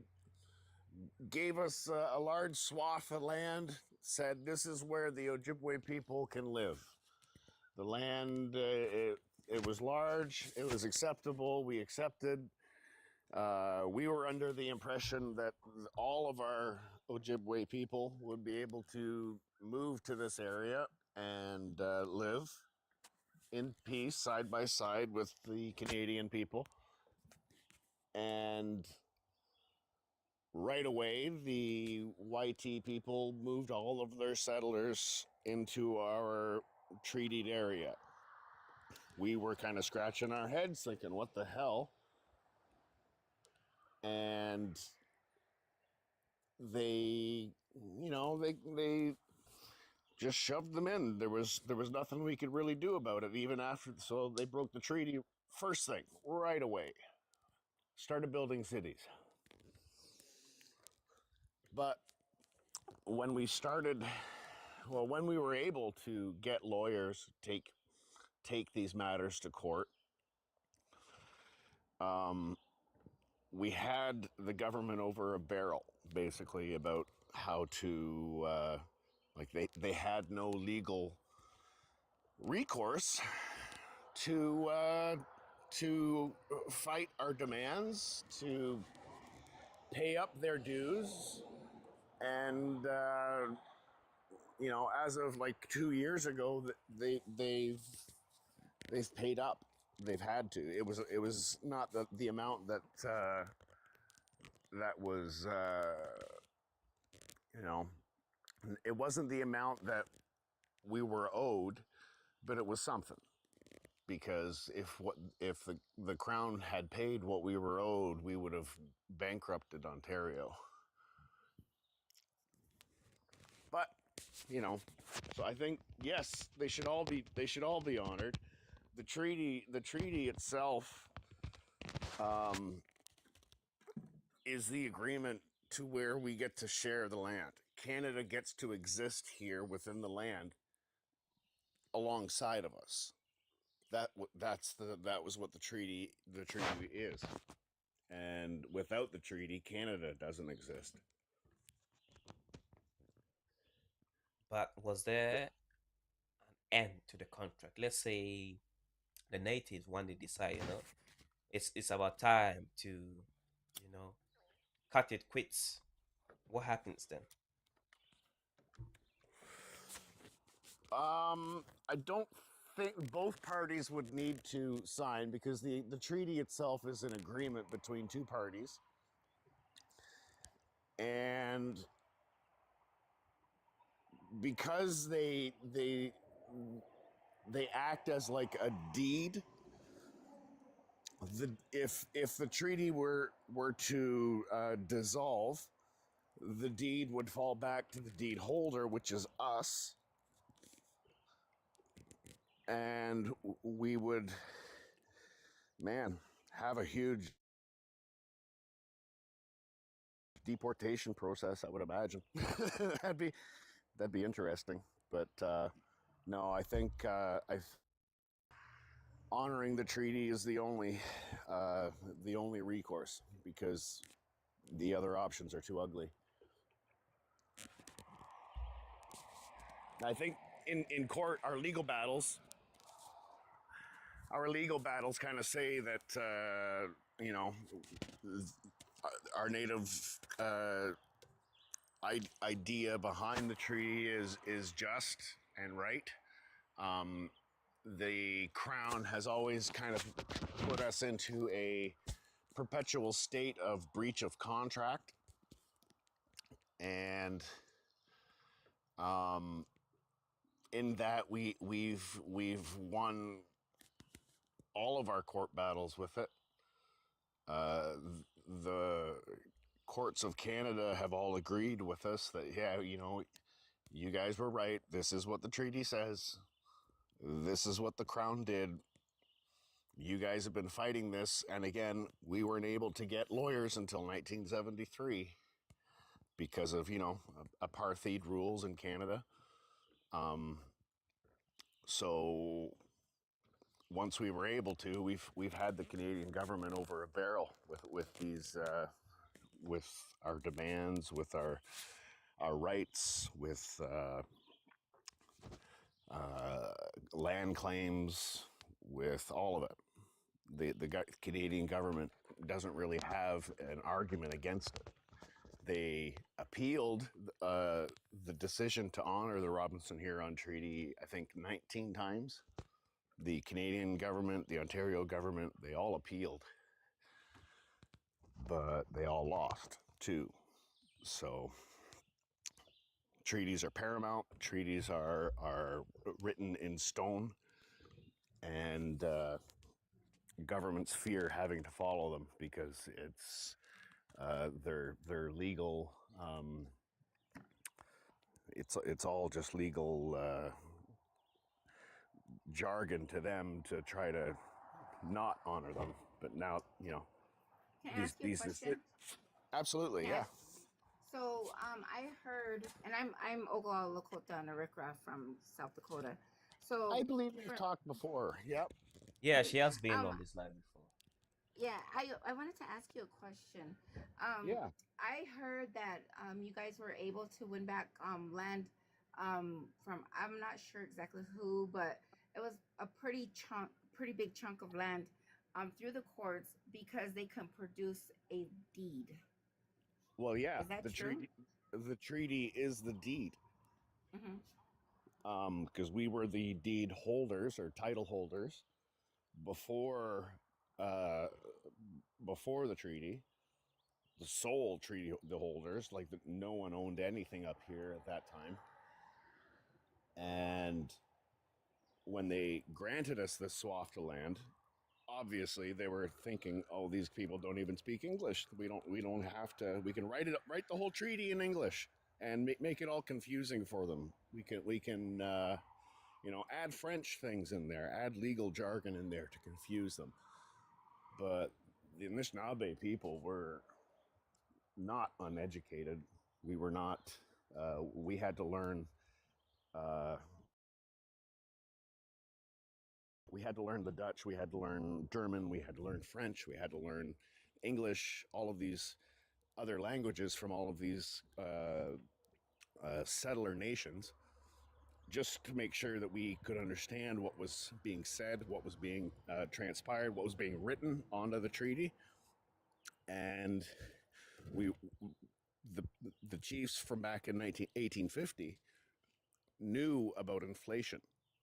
gave us a large swath of land. Said this is where the Ojibwe people can live. The land, it was large, it was acceptable, we accepted. We were under the impression that all of our Ojibwe people would be able to move to this area and live in peace side by side with the Canadian people. And right away, the YT people moved all of their settlers into our treated area. We were kind of scratching our heads thinking, what the hell? And they, they just shoved them in. There was nothing we could really do about it even after. So they broke the treaty first thing right away. Started building cities. But when we started, well, when we were able to get lawyers take these matters to court, um, we had the government over a barrel basically about how to Like they had no legal recourse to fight our demands, to pay up their dues, and as of like 2 years ago, they've paid up. They've had to. It was not the amount that was you know it wasn't the amount that we were owed, but it was something. Because if the crown had paid what we were owed, we would have bankrupted Ontario. But so I think yes, they should all be honored. The treaty itself um, is the agreement to where we get to share the land. Canada gets to exist here within the land alongside of us. That was what the treaty is. And without the treaty, Canada doesn't exist. But was there an end to the contract? Let's say the natives one day decide, it's about time to, cut it quits. What happens then? I don't think both parties would need to sign because the treaty itself is an agreement between two parties. And because they act as like a deed, if the treaty were to dissolve, the deed would fall back to the deed holder, which is us, and we would, man, have a huge deportation process, I would imagine. that'd be interesting. But no, I think honoring the treaty is the only recourse, because the other options are too ugly. I think in court, our legal battles kind of say that our native idea behind the treaty is just and right. The crown has always kind of put us into a perpetual state of breach of contract, and in that we've won all of our court battles with it. The courts of Canada have all agreed with us that, yeah, you guys were right. This is what the treaty says. This is what the crown did. You guys have been fighting this. And again, we weren't able to get lawyers until 1973 because of, apartheid rules in Canada. So once we were able to, we've had the Canadian government over a barrel with these with our demands, with our rights, with land claims, with all of it. The Canadian government doesn't really have an argument against it. They appealed the decision to honor the Robinson-Huron Treaty, I think, 19 times. The Canadian government, the Ontario government, they all appealed, but they all lost too. So treaties are paramount. Treaties are written in stone, and governments fear having to follow them because it's they're legal. It's all just legal jargon to them to try to not honor them. But now, Can I ask you a question? absolutely, Can I yeah. ask, so I heard, and I'm Oglala Lakota and Arikra from South Dakota. So I believe we've talked before. Yep. Yeah, great. she has been Um, on this line before. yeah, I wanted to ask you a question. Yeah. I heard that you guys were able to win back land from I'm not sure exactly who, but it was a pretty big chunk of land through the courts because they can produce a deed. Well, yeah, Is that true? the treaty is the deed. Mm-hmm. Because we were the deed holders or title holders before uh, before the treaty, the sole treaty the holders, like no one owned anything up here at that time. And when they granted us this swath of land, obviously they were thinking, "Oh, these people don't even speak English. We don't have to. We can write the whole treaty in English and make it all confusing for them. We can add French things in there, add legal jargon in there to confuse them." But the Anishinaabe people were not uneducated. We were not. We had to learn. Uh, we had to learn the Dutch. We had to learn German. We had to learn French. We had to learn English. All of these other languages from all of these settler nations, just to make sure that we could understand what was being said, what was being transpired, what was being written onto the treaty, and we the the chiefs from back in 1850 knew about inflation.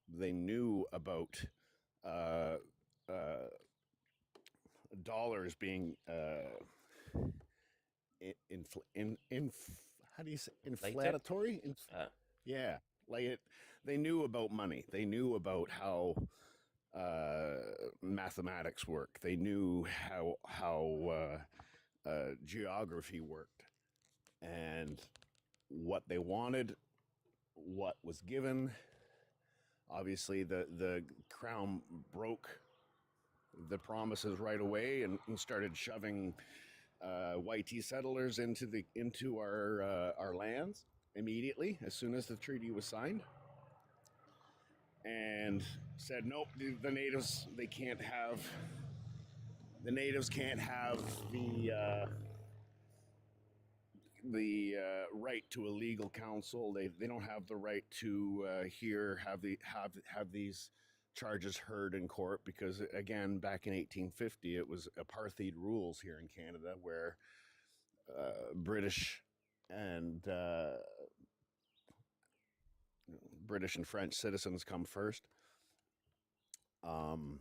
They knew about uh, uh, dollars being how do you say Inflated. inflammatory? Uh, Yeah, like it. They knew about money. They knew about how mathematics work. They knew how geography worked, and what they wanted, what was given. Obviously, the crown broke the promises right away and started shoving white settlers into our lands immediately as soon as the treaty was signed, and said nope, the natives they can't have the natives can't have the right to a legal counsel. They don't have the right to have these charges heard in court because again back in 1850 it was apartheid rules here in Canada where British and British and French citizens come first. Um,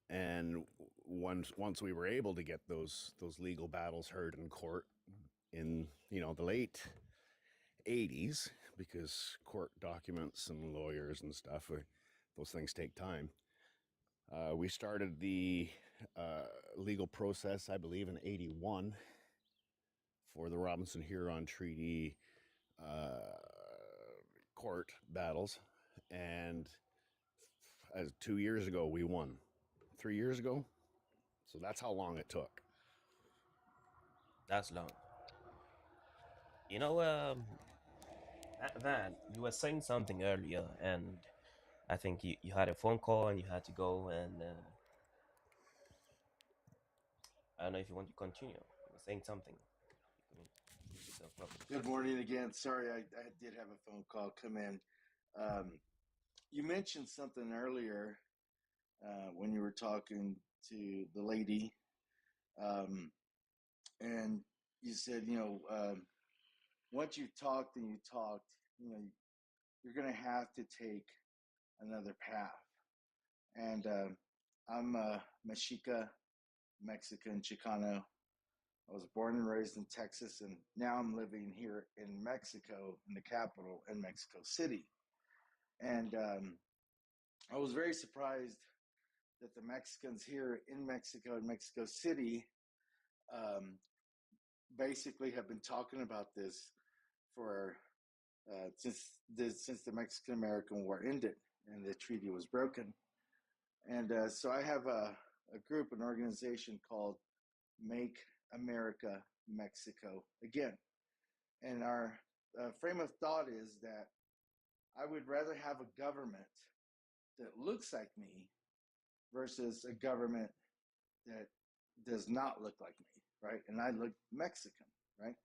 and once we were able to get those legal battles heard in court in the late 80s, because court documents and lawyers and stuff, those things take time. We started the legal process, I believe, in 81 for the Robinson Huron Treaty uh, court battles. And as 2 years ago, we won. 3 years ago. So that's how long it took. that's long. You know, Van, you were saying something earlier, and I think you had a phone call and you had to go. And I don't know if you want to continue. You were saying something. You can mute yourself properly. Good morning again. Sorry, I did have a phone call come in. You mentioned something earlier when you were talking to the lady, um, and you said, once you talked and you talked, you're going to have to take another path. And I'm a Mexica, Mexican, Chicano. I was born and raised in Texas, and now I'm living here in Mexico, in the capital, in Mexico City. And I was very surprised that the Mexicans here in Mexico, in Mexico City, um, basically have been talking about this for since the Mexican American War ended and the treaty was broken. And so I have a group, an organization called Make America Mexico Again. And our frame of thought is that I would rather have a government that looks like me versus a government that does not look like me, right? And I look Mexican, right?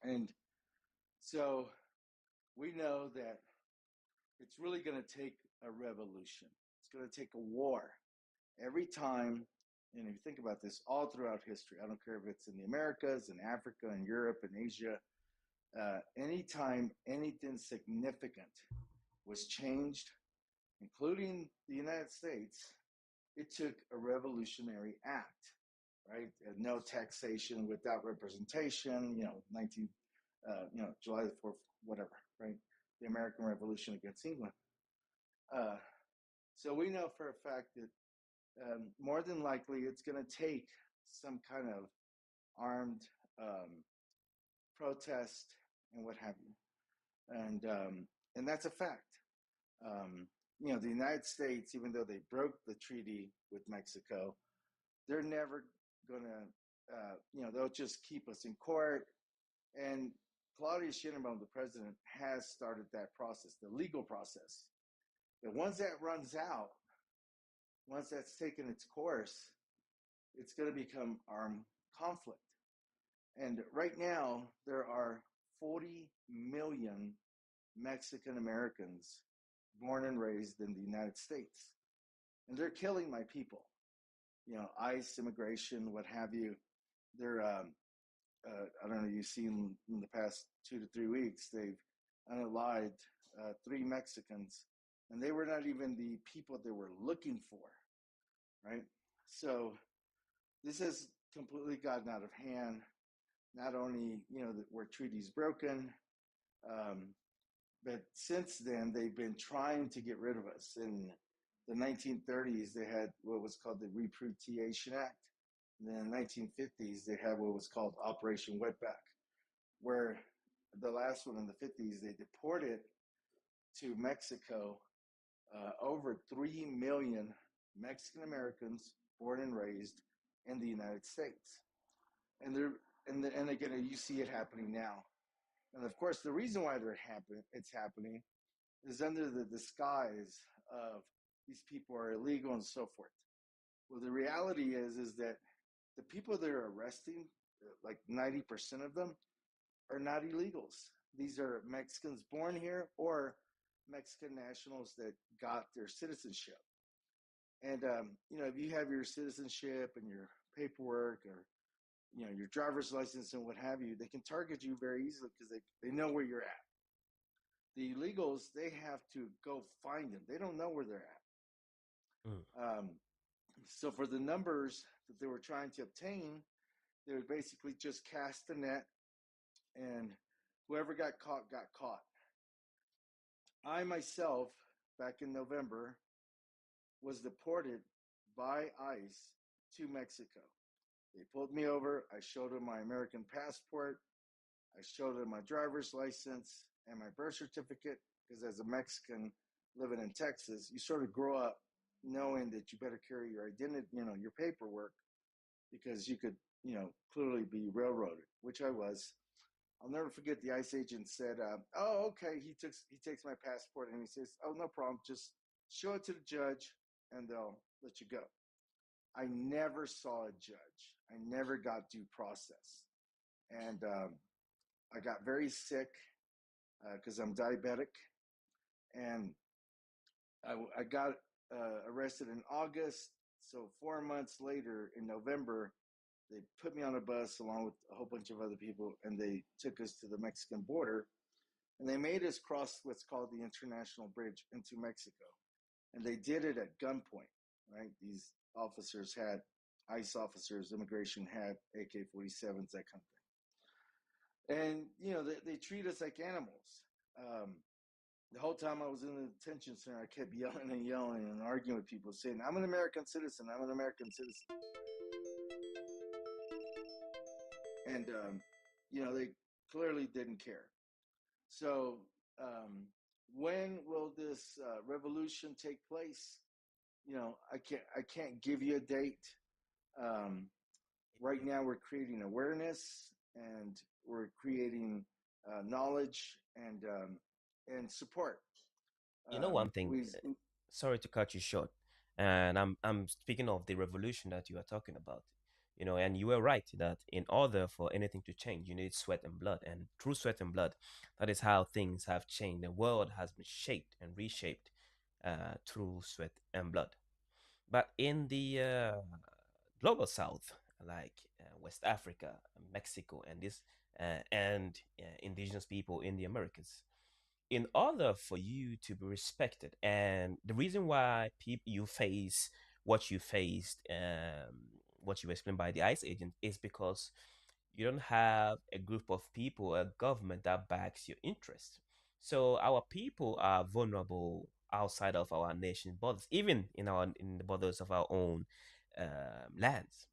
And so we know that it's really going to take a revolution. It's going to take a war every time. And if you think about this, all throughout history, I don't care if it's in the Americas, in Africa, in Europe, in Asia, anytime anything significant was changed, including the United States, it took a revolutionary act, right? No taxation without representation, 19, July the 4th, whatever, right? The American Revolution against England. Uh, so we know for a fact that more than likely it's going to take some kind of armed protest and what have you, and that's a fact. The United States, even though they broke the treaty with Mexico, they're never gonna, they'll just keep us in court. And Claudia Sheinbaum, the president, has started that process, the legal process. But once that runs out, once that's taken its course, it's going to become armed conflict. And right now, there are 40 million Mexican Americans born and raised in the United States. And they're killing my people. ICE, immigration, what have you. They're, I don't know, you've seen in the past 2 to 3 weeks, they've unalived 3 Mexicans, and they were not even the people they were looking for, right? So this has completely gotten out of hand. Not only, were treaties broken, um, but since then they've been trying to get rid of us. In the 1930s, they had what was called the Repatriation Act. And then in the 1950s, they had what was called Operation Wetback, where the last one in the 50s, they deported to Mexico over 3 million Mexican Americans born and raised in the United States. And they're and again, you see it happening now. And of course, the reason why it's happening is under the disguise of these people are illegal and so forth. Well, the reality is that the people they're arresting, like 90% of them, are not illegals. These are Mexicans born here or Mexican nationals that got their citizenship. And if you have your citizenship and your paperwork, or your driver's license and what have you, they can target you very easily because they know where you're at. The illegals, they have to go find them. They don't know where they're Mm. at. So for the numbers that they were trying to obtain, they would basically just cast the net, and whoever got caught got caught. I myself, back in November, was deported by ICE to Mexico. They pulled me over. I showed them my American passport. I showed them my driver's license and my birth certificate, because as a Mexican living in Texas, you sort of grow up knowing that you better carry your identity, your paperwork, because you could, clearly be railroaded, which I was. I'll never forget the ICE agent said, "Oh, okay." He takes my passport and he says, "Oh, no problem. Just show it to the judge, and they'll let you go." I never saw a judge. I never got due process, and I got very sick because I'm diabetic, and I got arrested in August. So 4 months later, in November, they put me on a bus along with a whole bunch of other people, and they took us to the Mexican border, and they made us cross what's called the International Bridge into Mexico, and they did it at gunpoint. Right? These officers had ICE officers, immigration had AK-47s, that kind of thing, and they treat us like animals. Um, the whole time I was in the detention center, I kept yelling and yelling and arguing with people, saying, "I'm an American citizen. I'm an American citizen." And they clearly didn't care. So, when will this revolution take place? I can't give you a date. Um, right now, we're creating awareness, and we're creating knowledge and support. You know one thing. We Sorry to cut you short, and I'm speaking of the revolution that you are talking about. And you were right that in order for anything to change, you need sweat and blood. And through sweat and blood, that is how things have changed. The world has been shaped and reshaped through sweat and blood. But in the global south, like West Africa, Mexico, and indigenous people in the Americas, in order for you to be respected, and the reason why you face what you faced, what you explained by the ICE agent, is because you don't have a group of people, a government that backs your interests. So our people are vulnerable outside of our nation borders, even in the borders of our own lands.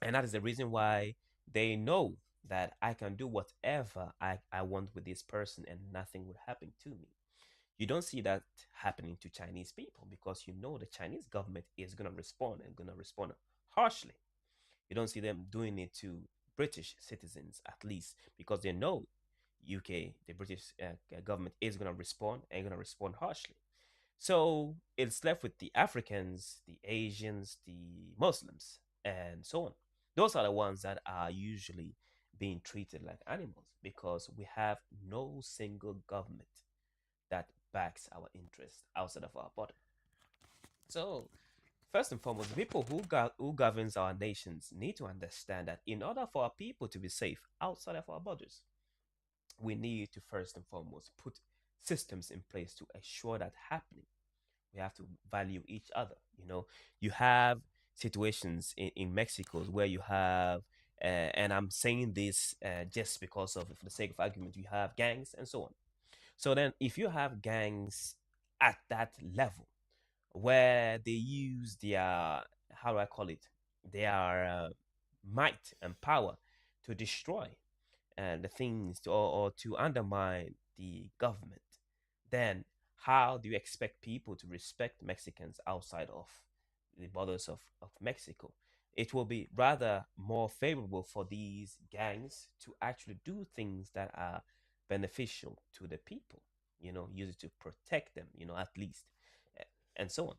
And that is the reason why they know that I can do whatever I want with this person and nothing would happen to me. You don't see that happening to Chinese people because you know the Chinese government is going to respond and going to respond harshly. You don't see them doing it to British citizens, at least, because they know UK, the British government, is going to respond and going to respond harshly. So it's left with the Africans, the Asians, the Muslims, and so on. Those are the ones that are usually being treated like animals because we have no single government that backs our interests outside of our border. So, first and foremost, the people who governs our nations need to understand that in order for our people to be safe outside of our borders, we need to first and foremost put systems in place to assure that happening. We have to value each other. You have situations in Mexico where you have, and I'm saying this just because of, for the sake of argument, you have gangs and so on. So then, if you have gangs at that level where they use their, how do I call it, their might and power to destroy the things or to undermine the government, then how do you expect people to respect Mexicans outside of the borders of Mexico? It will be rather more favorable for these gangs to actually do things that are beneficial to the people, use it to protect them, at least, eh, and so on.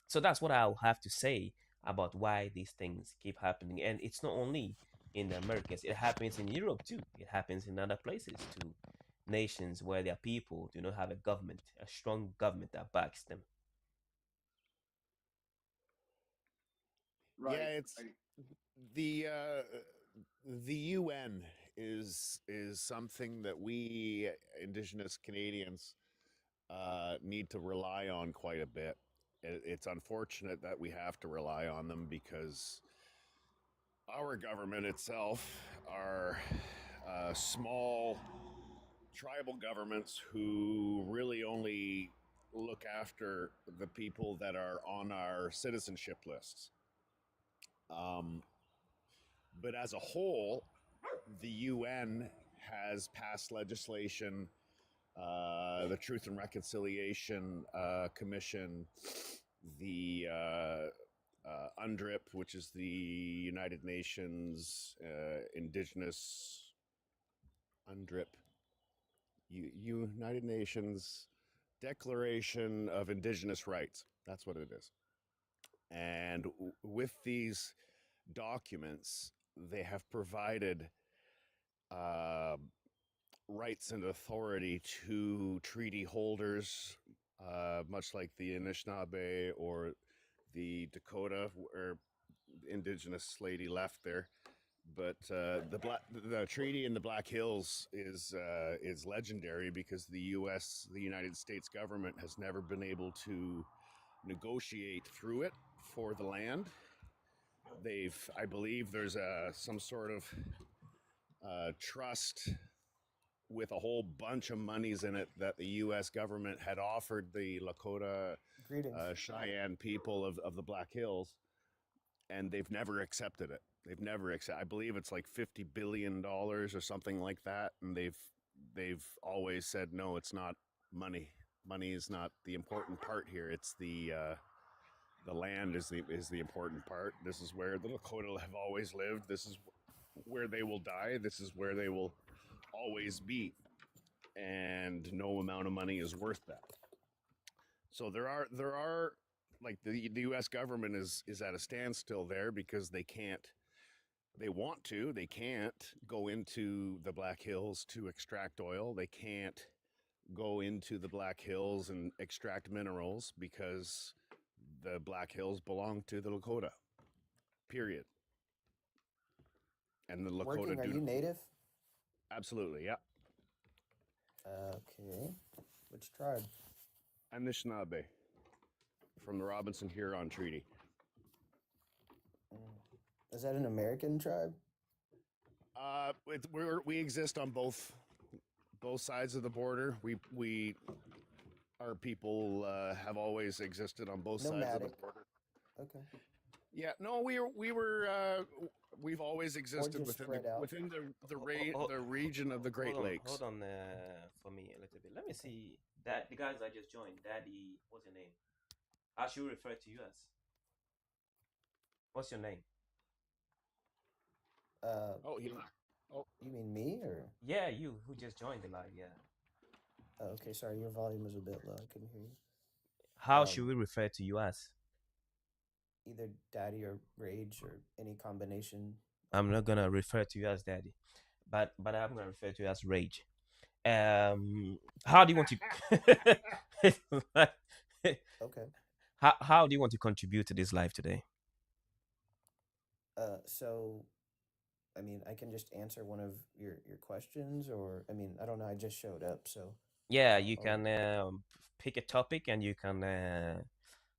So that's what I'll have to say about why these things keep happening. And it's not only in the Americas, it happens in Europe too. It happens in other places too. Nations where their people do not have a government, a strong government that backs them. Yeah, Right, it's right. the UN is something that we Indigenous Canadians need to rely on quite a bit. It's unfortunate that we have to rely on them because our government itself are small tribal governments who really only look after the people that are on our citizenship lists. Um, but as a whole, the UN has passed legislation, the Truth and Reconciliation Commission, the UNDRIP, which is the United Nations Indigenous UNDRIP, United Nations Declaration of Indigenous Rights. That's what it is. And with these documents, they have provided uh, rights and authority to treaty holders, much like the Anishinaabe or the Dakota, where indigenous lady left there. But the treaty in the Black Hills is legendary because the United States government, has never been able to negotiate through it for the land. I believe, there's some sort of trust with a whole bunch of monies in it that the U.S. government had offered the Lakota, Greetings. Cheyenne people of the Black Hills, and they've never accepted it. They've never accepted. I believe it's like $50 billion or something like that, and they've always said no. It's not money. Money is not the important part here. It's the land is the important part. This is where the Lakota have always lived. This is where they will die. This is where they will always be, and no amount of money is worth that. So there are like the U.S. government is at a standstill there because they can't They want to. They can't go into the Black Hills to extract oil. They can't go into the Black Hills and extract minerals because the Black Hills belong to the Lakota. Period. And the Lakota Working, are do you native? absolutely, yeah. Okay. Which tribe? Anishinaabe from the Robinson Huron Treaty. Is that an American tribe? We exist on both sides of the border. We our people have always existed on both sides of the Nomadic. border. Okay. Yeah, no, we've always existed just spread out. within Oh, the region of the Great Lakes. Hold on for me a little bit. Let me see that the guys I just joined. Daddy, what's your name? I should refer to you as. What's your name? Oh, he left. Oh, You mean me or? Yeah, you who just joined the live. Yeah. Oh, okay, sorry, your volume was a bit low. I couldn't hear you. How should we refer to you as? Either daddy or rage or any combination. I'm not gonna refer to you as Daddy, but I'm gonna refer to you as Rage. How do you want to? Okay. How do you want to contribute to this live today? So, I mean, I can just answer one of your questions, or I mean, I don't know. I just showed up, so Yeah, you I'll, can pick a topic and you can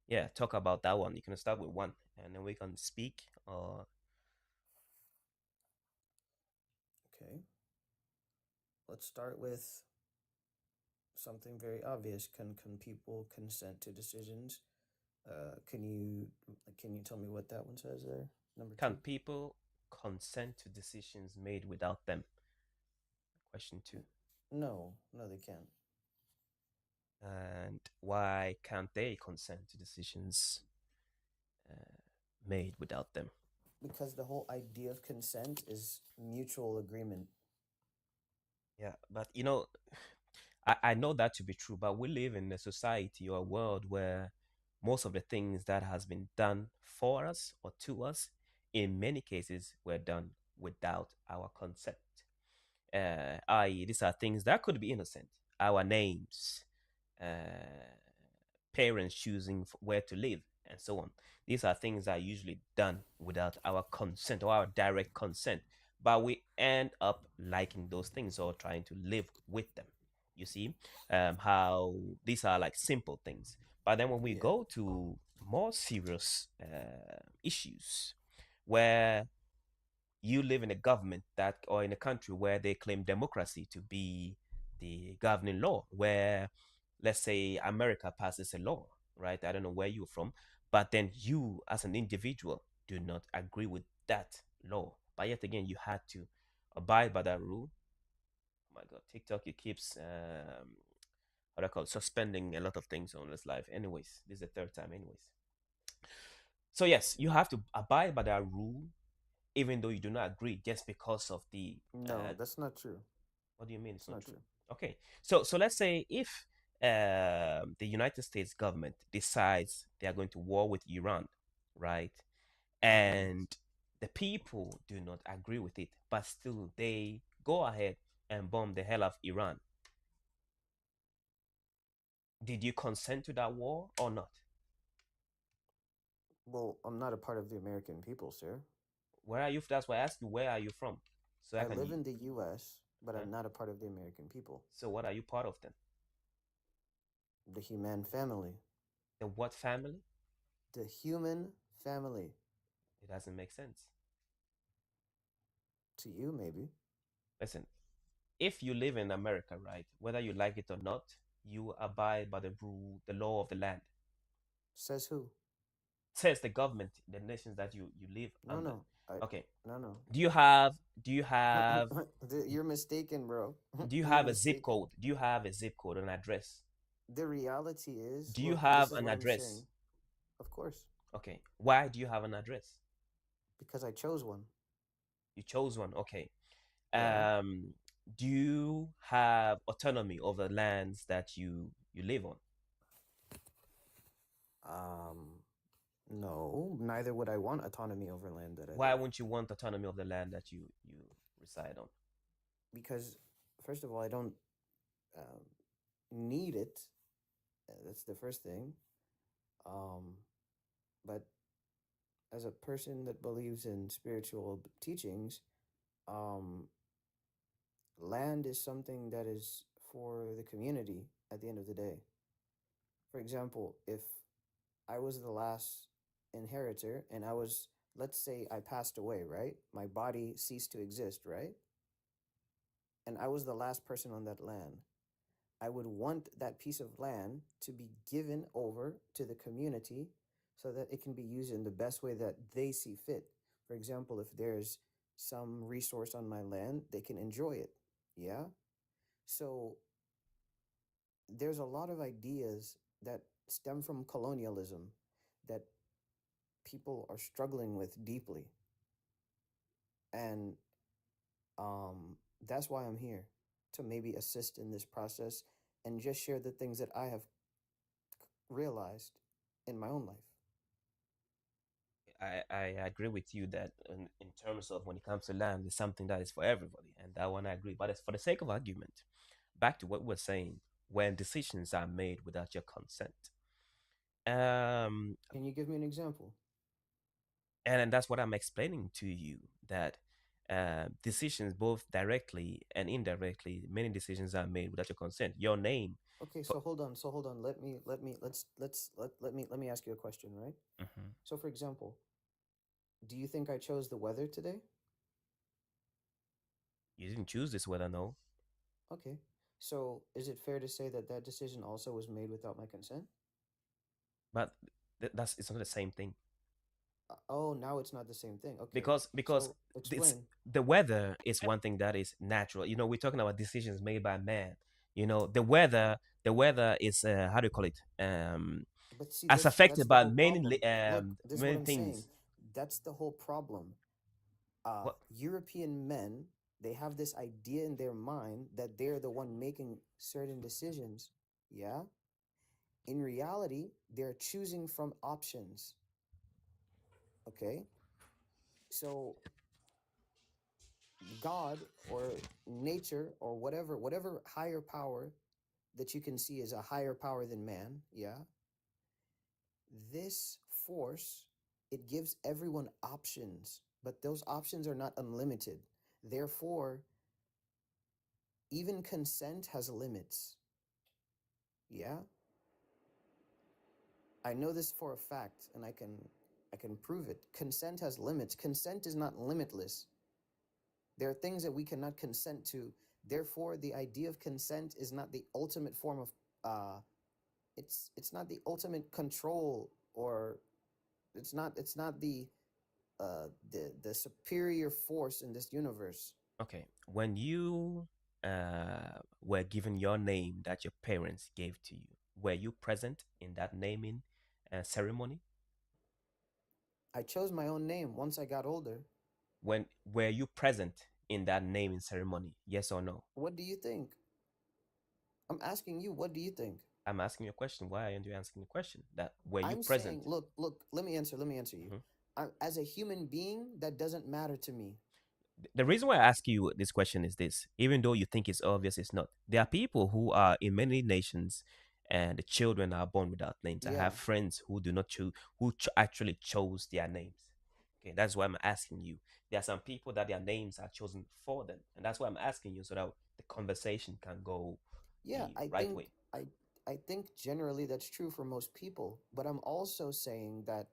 yeah, talk about that one. You can start with one, and then we can speak. Or okay. Let's start with something very obvious. Can people consent to decisions? Can you tell me what that one says there? Number can 2. people consent to decisions made without them? Question 2. No, they can't. And why can't they consent to decisions made without them? Because the whole idea of consent is mutual agreement. Yeah, but I know that to be true, but we live in a society or a world where most of the things that has been done for us or to us, in many cases, were done without our consent. I.e., these are things that could be innocent. Our names, parents choosing where to live, and so on. These are things that are usually done without our consent or our direct consent, but we end up liking those things or trying to live with them. You see, how these are like simple things, but then when we Yeah. go to more serious issues, where you live in a government that or in a country where they claim democracy to be the governing law, where let's say America passes a law, right? I don't know where you're from, but then you as an individual do not agree with that law, but yet again you had to abide by that rule. Oh my god, TikTok, it keeps what I call it, suspending a lot of things on this life. Anyways, this is the third time anyways. So yes, you have to abide by that rule even though you do not agree, just because of the No, that's not true. what do you mean it's not Not true? true. Okay, so let's say if the United States government decides they are going to war with Iran, right? And the people do not agree with it, but still they go ahead and bomb the hell out of Iran. Did you consent to that war or not? Well, I'm not a part of the American people, sir. Where are you? That's why I asked you, where are you from? So I can live in the U.S., but huh? I'm not a part of the American people. So what are you part of then? The human family. The what family? The human family. It doesn't make sense. To you, maybe. Listen, if you live in America, right, whether you like it or not, you abide by the rule, the law of the land. Says who? Says the government, the nations that you live No, under. no. Okay. No. Do you have You're mistaken, bro. do you You're have a zip mistaken. code? Do you have a zip code, an address? The reality is, Do you look, have this is an what I'm address? saying. Of course, Okay. Why do you have an address? because I chose one. You chose one. Okay. Yeah. Do you have autonomy over the lands that you live on? No, neither would I want autonomy over land that I Why live. wouldn't you want autonomy of the land that you reside on? Because, first of all, I don't um, need it. That's the first thing. Um, but as a person that believes in spiritual teachings, um, land is something that is for the community at the end of the day. For example, if I was the last inheritor and let's say I passed away, right? My body ceased to exist, right? And I was the last person on that land. I would want that piece of land to be given over to the community so that it can be used in the best way that they see fit. For example, if there's some resource on my land, they can enjoy it. Yeah. So there's a lot of ideas that stem from colonialism that people are struggling with deeply. And that's why I'm here, to maybe assist in this process and just share the things that I have realized in my own life. I agree with you that in terms of when it comes to land, it's something that is for everybody, and that one I agree. But it's for the sake of argument, back to what we're saying, when decisions are made without your consent, um, Can you give me an example? and that's what I'm explaining to you that decisions, both directly and indirectly, many decisions are made without your consent. Your name, Okay, for, so hold on. So hold on. Let me ask you a question, right? Mhm. So for example, do you think I chose the weather today? You didn't choose this weather, no, Okay. So is it fair to say that that decision also was made without my consent? but that's it's not the same thing. Oh, now it's not the same thing. Okay. Because So this explain. the weather is one thing that is natural. We're talking about decisions made by man. The weather is how do you call it, But see, as that's affected the by whole problem. Look, this is what many I'm saying. things. That's the whole problem. What? European men, they have this idea in their mind that they're the one making certain decisions. Yeah. In reality, they're choosing from options. Okay. So God or nature or whatever higher power that you can see as a higher power than man, yeah, this force, it gives everyone options, but those options are not unlimited. Therefore, even consent has limits. Yeah. I know this for a fact, and I can prove it. Consent has limits. Consent is not limitless. There are things that we cannot consent to. Therefore, the idea of consent is not the ultimate form of uh it's not the ultimate control, or it's not the superior force in this universe. Okay, when you were given your name that your parents gave to you, were you present in that naming ceremony? I chose my own name once I got older. When were you present in that naming ceremony? Yes or no? What do you think? I'm asking you, what do you think? I'm asking you a question. Why aren't you answering the question? That were you I'm present? saying, look, let me answer you. Mhm. As a human being, that doesn't matter to me. The reason why I ask you this question is this: even though you think it's obvious, it's not. There are people who are in many nations, and the children are born without names. I Yeah. have friends who do not choose, actually chose their names. Okay, that's why I'm asking you. There are some people that their names are chosen for them, and that's why I'm asking you so that the conversation can go Yeah, the I right think way. I think generally that's true for most people, but I'm also saying that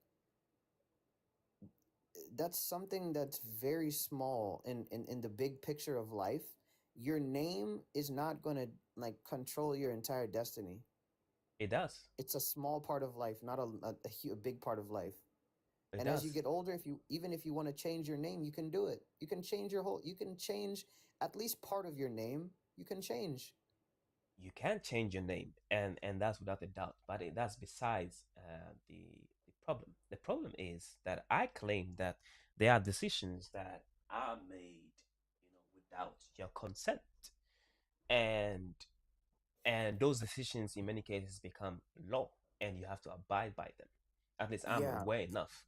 that's something that's very small in the big picture of life. Your name is not going to like control your entire destiny. It does. It's a small part of life, not a big part of life. It And as you does. get older, if you want to change your name, you can do it. You can change at least part of your name. You can change. You can change your name, and that's without a doubt. But that's besides the problem. The problem is that I claim that there are decisions that are made, without your consent, and those decisions in many cases become law, and you have to abide by them. At least I'm Yeah, aware enough.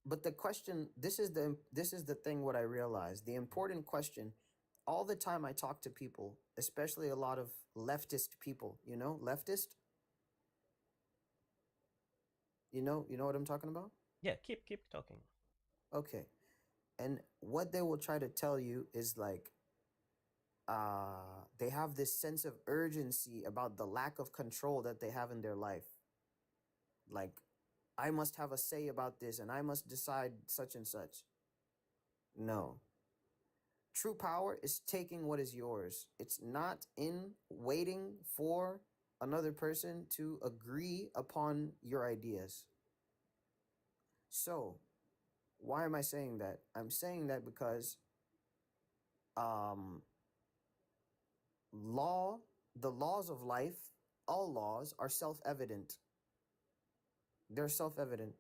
but the question, this is the thing, what I realized, the important question, all the time I talk to people, especially a lot of leftist people, leftist, you know what I'm talking about? Yeah, keep talking. Okay. And what they will try to tell you is like, they have this sense of urgency about the lack of control that they have in their life. Like, I must have a say about this and I must decide such and such. No. True power is taking what is yours. It's not in waiting for another person to agree upon your ideas. So, why am I saying that? I'm saying that because um law the laws of life, all laws are self-evident. They're self-evident.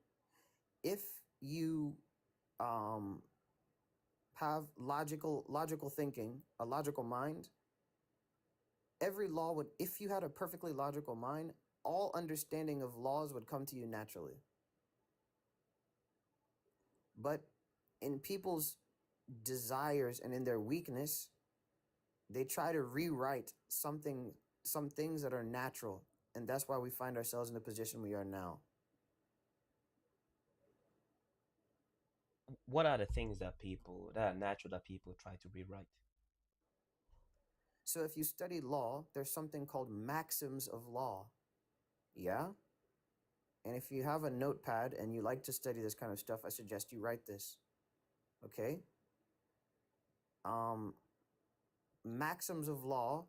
If you um have logical thinking, a logical mind, every law would, if you had a perfectly logical mind, all understanding of laws would come to you naturally. But in people's desires and in their weakness, they try to rewrite some things that are natural, and that's why we find ourselves in the position we are now. What are the things that are natural that people try to rewrite? So if you study law, there's something called maxims of law. Yeah? And if you have a notepad and you like to study this kind of stuff, I suggest you write this. Okay? Um, Maxims of law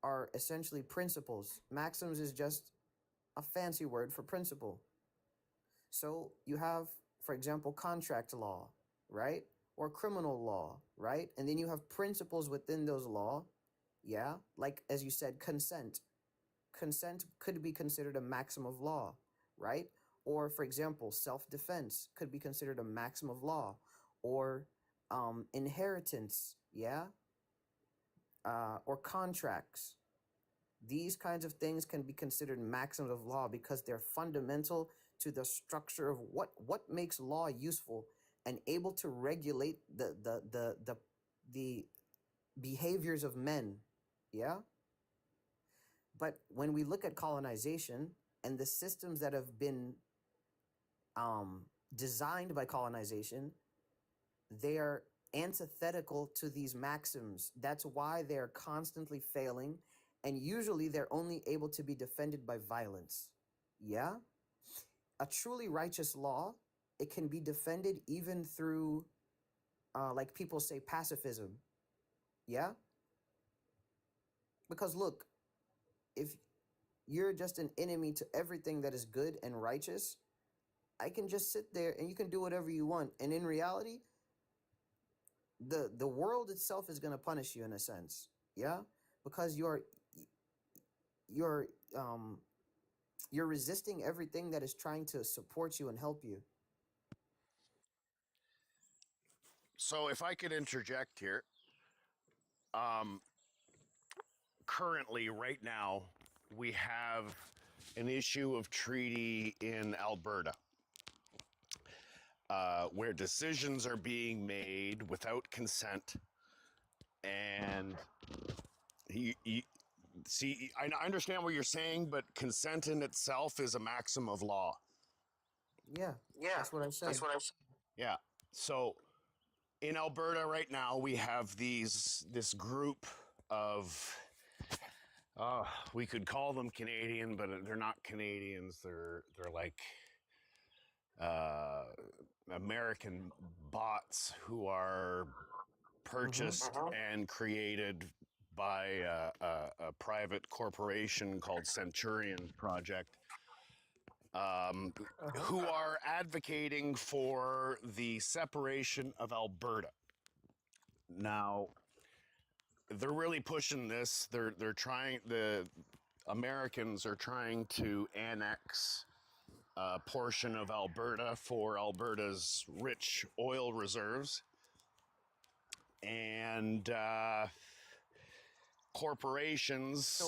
are essentially principles. Maxims is just a fancy word for principle. So you have, for example, contract law, right? Or criminal law, right? And then you have principles within those law. Yeah? Like, as you said, consent. Consent could be considered a maxim of law, right? Or, for example, self-defense could be considered a maxim of law. Or inheritance, yeah? Or contracts. These kinds of things can be considered maxims of law because they're fundamental to the structure of what makes law useful and able to regulate the behaviors of men. Yeah? But when we look at colonization and the systems that have been um, designed by colonization, they are antithetical to these maxims. That's why they're constantly failing, and usually they're only able to be defended by violence. Yeah? A truly righteous law, it can be defended even through, like people say, pacifism. Yeah? Because look, if you're just an enemy to everything that is good and righteous, I can just sit there and you can do whatever you want. And in reality, the world itself is going to punish you in a sense. Yeah? Because you're um you're resisting everything that is trying to support you and help you. So, if I could interject here, um, currently, right now, we have an issue of treaty in Alberta, where decisions are being made without consent. And he see, I understand what you're saying, but consent in itself is a maxim of law. Yeah, Yeah, that's what I that's said. what I said. Yeah. So in Alberta right now, we have this group of we could call them Canadian, but they're not Canadians. They're like uh, American bots who are Mm-hmm. purchased and created by a private corporation called Centurion Project, Uh-huh. who are advocating for the separation of Alberta. Now, they're really pushing this. They're trying, the Americans are trying to annex a portion of Alberta for Alberta's rich oil reserves. And So corporations.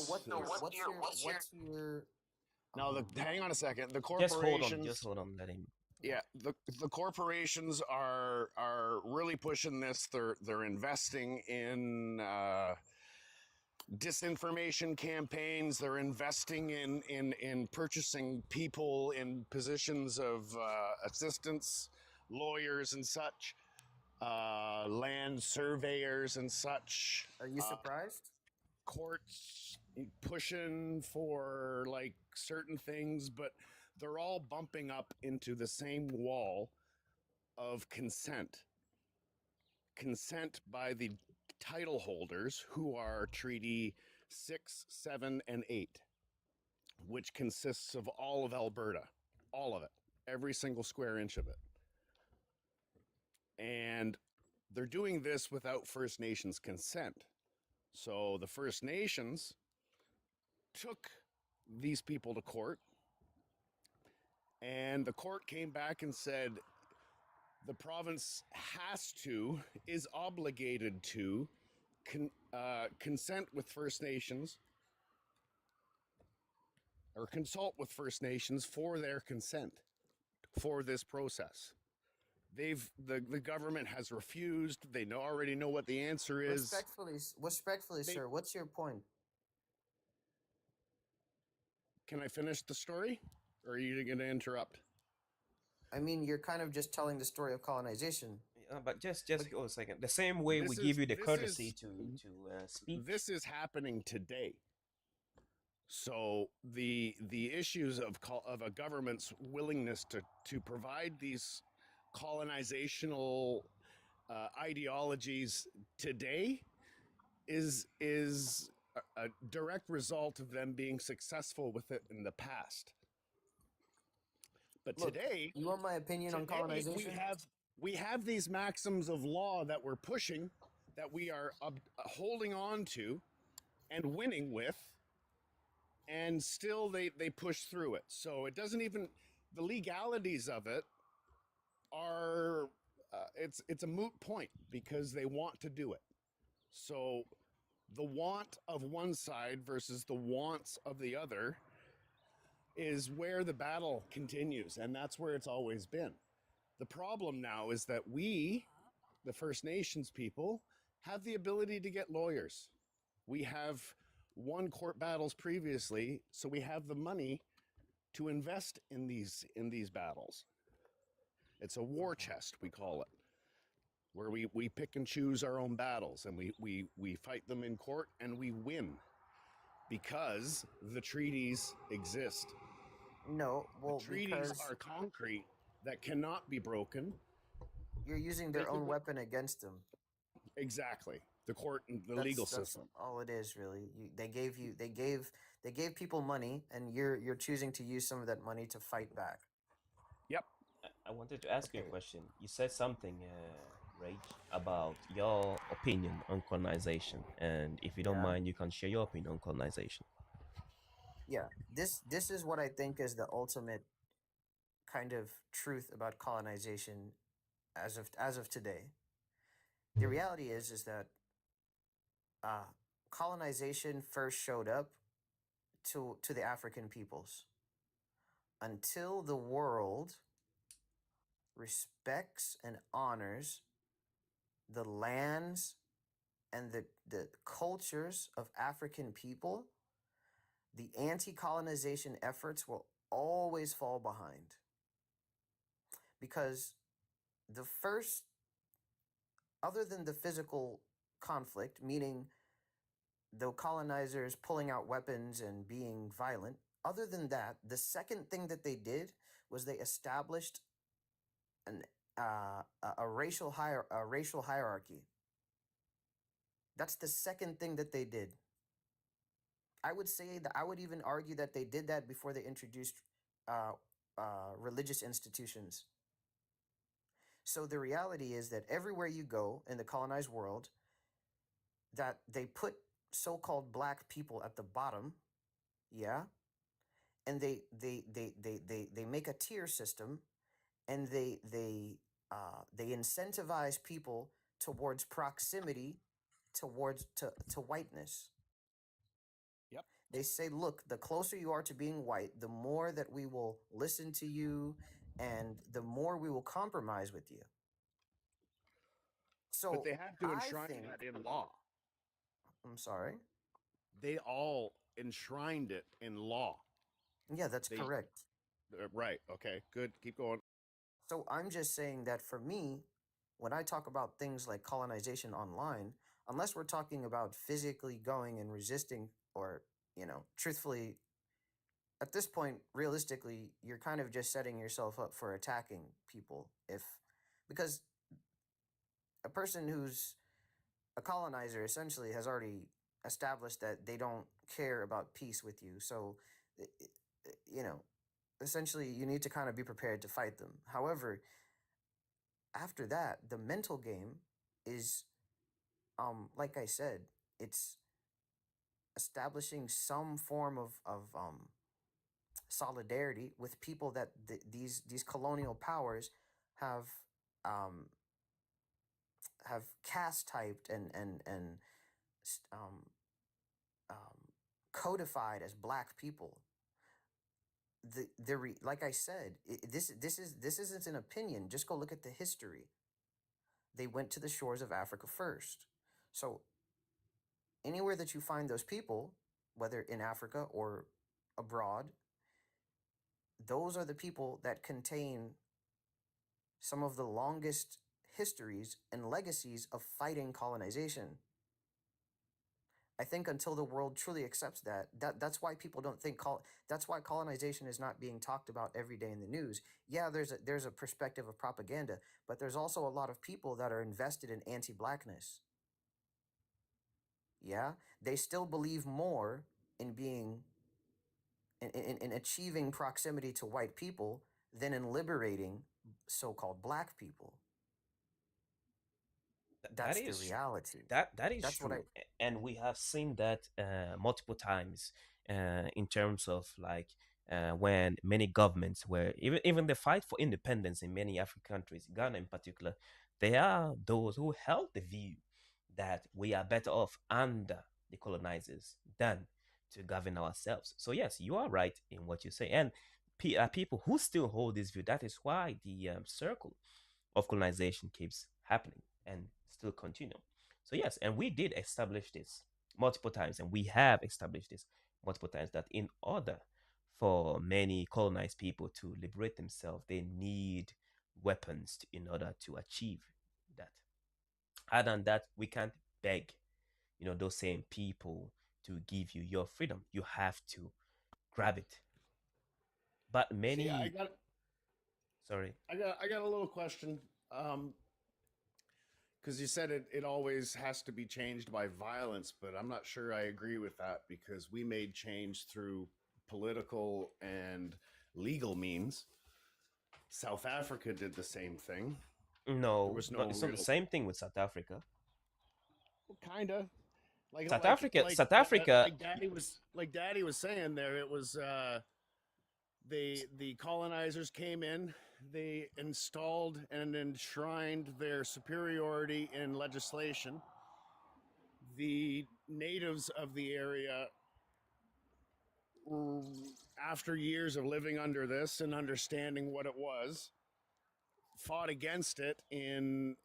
what's your Now, hang on a second. The Just hold on. Just corporations, hold on. Let him. yeah, the corporations are really pushing this. They're investing in disinformation campaigns. They're investing in purchasing people in positions of assistance, lawyers and such, land surveyors and such. Are you surprised? Courts pushing for like certain things, but they're all bumping up into the same wall of consent by the title holders, who are Treaty 6, 7, and 8, which consists of all of Alberta, all of it, every single square inch of it. And they're doing this without First Nations consent. So the First Nations took these people to court, and the court came back and said the province is obligated to consent with First Nations, or consult with First Nations for their consent for this process. The government has refused. They already know what the answer is. Respectfully, sir, what's your point? Can I finish the story, or are you going to interrupt? I mean, you're kind of just telling the story of colonization. But just hold a second. The same way we give you the courtesy to speak. This is happening today. So the issues of a government's willingness to provide these colonizational ideologies today is a direct result of them being successful with it in the past. But look, today, you want my opinion on colonization? We have these maxims of law that we're pushing, that we are holding on to and winning with, and still they push through it. So it doesn't even, the legalities of it are, it's a moot point because they want to do it. So the want of one side versus the wants of the other is where the battle continues, and that's where it's always been. The problem now is that we, the First Nations people, have the ability to get lawyers. We have won court battles previously, so we have the money to invest in these battles. It's a war chest, we call it, where we pick and choose our own battles, and we fight them in court, and we win because the treaties exist. No, well, the treaties are concrete that cannot be broken. You're using their own weapon against them. Exactly. The court and the legal system. That's all it is, really. They gave people money, and you're choosing to use some of that money to fight back. Yep. I wanted to ask you a question. You said something, Rage, about your opinion on colonization, and if you don't mind, you can share your opinion on colonization. Yeah, this is what I think is the ultimate kind of truth about colonization as of today. The reality is that colonization first showed up to the African peoples. Until the world respects and honors the lands and the cultures of African people, the anti-colonization efforts will always fall behind. Because the first, other than the physical conflict, meaning the colonizers pulling out weapons and being violent, other than that, the second thing that they did was they established a racial hierarchy. That's the second thing that they did. I would say that I would even argue that they did that before they introduced religious institutions. So the reality is that everywhere you go in the colonized world, that they put so-called black people at the bottom, and they make a tier system, and they incentivize people towards proximity to whiteness. Yep. They say, look, the closer you are to being white, the more that we will listen to you and the more we will compromise with you. But So they have to I enshrine think, that in law. I'm sorry. They all enshrined it in law. Yeah, that's They correct. right. Okay. Good. Keep going. So I'm just saying that for me, when I talk about things like colonization online, unless we're talking about physically going and resisting, or, truthfully, at this point, realistically, you're kind of just setting yourself up for attacking people. Because a person who's a colonizer essentially has already established that they don't care about peace with you. So, you know, essentially, you need to kind of be prepared to fight them. However, after that, the mental game is, like I said, it's establishing some form of solidarity with people that these colonial powers have um, have caste typed and um, um, codified as black people. Like I said, this isn't an opinion. Just go look at the history. They went to the shores of Africa first. So anywhere that you find those people, whether in Africa or abroad, those are the people that contain some of the longest histories and legacies of fighting colonization. I think until the world truly accepts that's why people don't think that's why colonization is not being talked about every day in the news. Yeah, there's a perspective of propaganda, but there's also a lot of people that are invested in anti-blackness. Yeah, they still believe more in being in achieving proximity to white people than in liberating so-called black people. That That's the is reality. that is That's what I true, and we have seen that multiple times in terms of like when many governments were even the fight for independence in many African countries, Ghana in particular, there are those who held the view that we are better off under the colonizers than to govern ourselves. So yes, you are right in what you say, and people who still hold this view. That is why the circle of colonization keeps happening and still continue. So yes, and we did establish this multiple times, and we have established this multiple times that in order for many colonized people to liberate themselves, they need weapons in order to achieve that. Other than that, we can't beg, those same people to give you your freedom. You have to grab it. But See, many, sorry, I got a little question. Um, because you said it always has to be changed by violence, but I'm not sure I agree with that because we made change through political and legal means. South Africa did the same thing. There no, was no, no it's not the real same thing with South Africa. kind of like South Africa, South Africa, like Daddy was saying there. It was the colonizers came in, they installed and enshrined their superiority in legislation. The natives of the area, after years of living under this and understanding what it was, fought against it in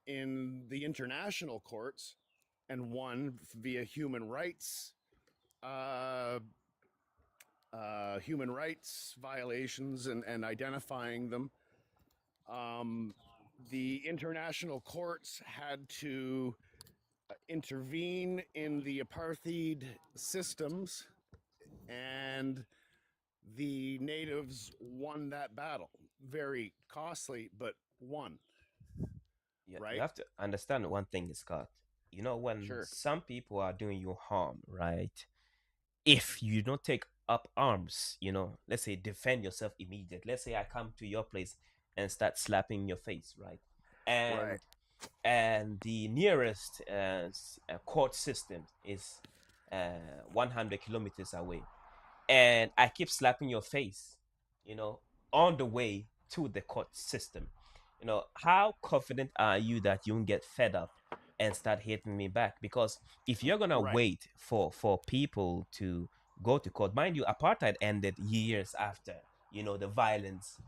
the international courts and won via uh, human rights violations and identifying them. Um, the international courts had to intervene in the apartheid systems, and the natives won that battle. Very costly, but won, you right? have to understand one thing, Scott. When Sure. some people are doing you harm, right? If you don't take up arms, let's say defend yourself immediately. Let's say I come to your place and start slapping your face, right? Right. And the nearest court system is 100 kilometers away, and I keep slapping your face, you know, on the way to the court system. How confident are you that you won't get fed up and start hitting me back? Because if you're gonna Right. wait for people to go to court. Mind you, apartheid ended years after, the violence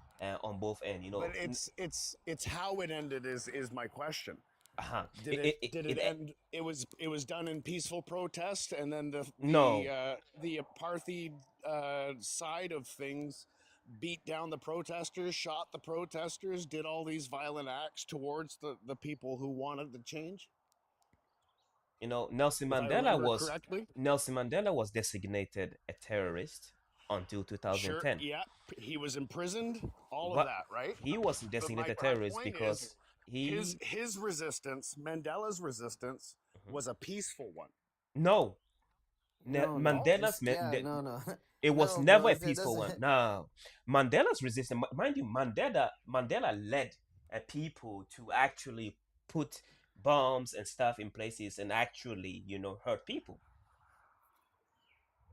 on both ends. But it's how it ended is my question. Uh-huh. Did it end? It was done in peaceful protest, and then No, the apartheid side of things beat down the protesters, shot the protesters, did all these violent acts towards the people who wanted the change. Nelson If I Mandela remember was correctly, designated a terrorist until sure, 2010. yeah, he was imprisoned, all of What that, right? he wasn't But my designated my terrorist point is, because his he his resistance, Mandela's resistance, Mhm. was a peaceful one. No, No, no, No, this, yeah, no, no, it was no, never bro. a That peaceful one. doesn't. No, Mandela's resistance, mind you, Mandela led people to actually put bombs and stuff in places and actually, hurt people.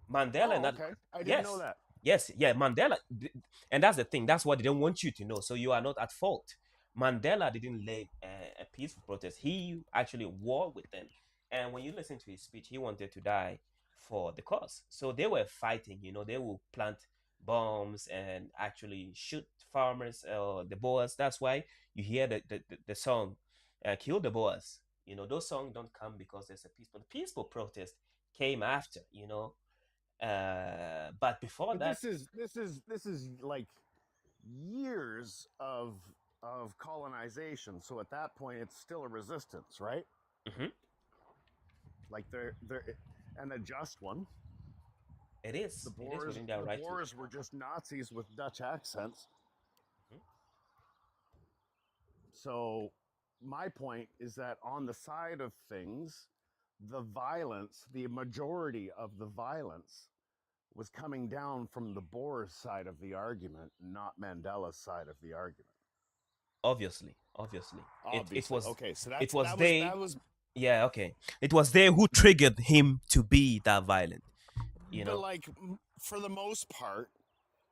Mandela Oh, not okay. I didn't know yes, that. yes, yeah, and that's the thing. That's what they don't want you to know. So you are not at fault. Mandela didn't lead a peaceful protest. He actually war with them. And when you listen to his speech, he wanted to die for the cause. So they were fighting. They will plant bombs and actually shoot farmers, the Boers. That's why you hear the song, "Kill the Boers." Those songs don't come because there's a peaceful protest came after. But before But that, this is like years of colonization. So at that point, it's still a resistance, right? mhm, Like they're and a just one. it is. It is within their The right to. Boers were just Nazis with Dutch accents. Mhm. So my point is that on the side of things, the violence, the majority of the violence was coming down from the Boers side of the argument, not Mandela's side of the argument. Obviously, it Obviously. was Okay, so it that's was that was they. that was Yeah, okay. It was they who triggered him to be that violent. You but know. like for the most part,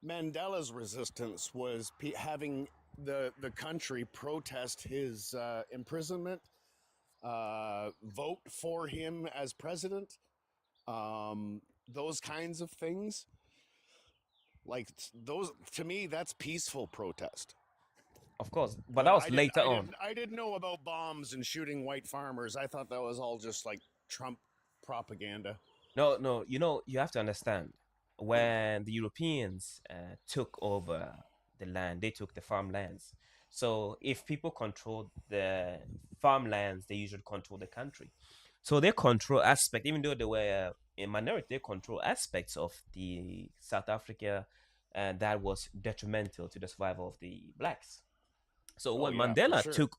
Mandela's resistance was having the country protest his imprisonment, vote for him as president, those kinds of things. Like those to me, that's peaceful protest. Of course, but that But was later on. I didn't know about bombs and shooting white farmers. I thought that was all just like Trump propaganda. No, no. You have to understand when the Europeans took over the land, they took the farmlands. So if people control the farmlands, they usually control the country. So they control aspect, even though they were a minority, they control aspects of the South Africa, and that was detrimental to the survival of the blacks. So Oh when yeah, for Mandela sure. took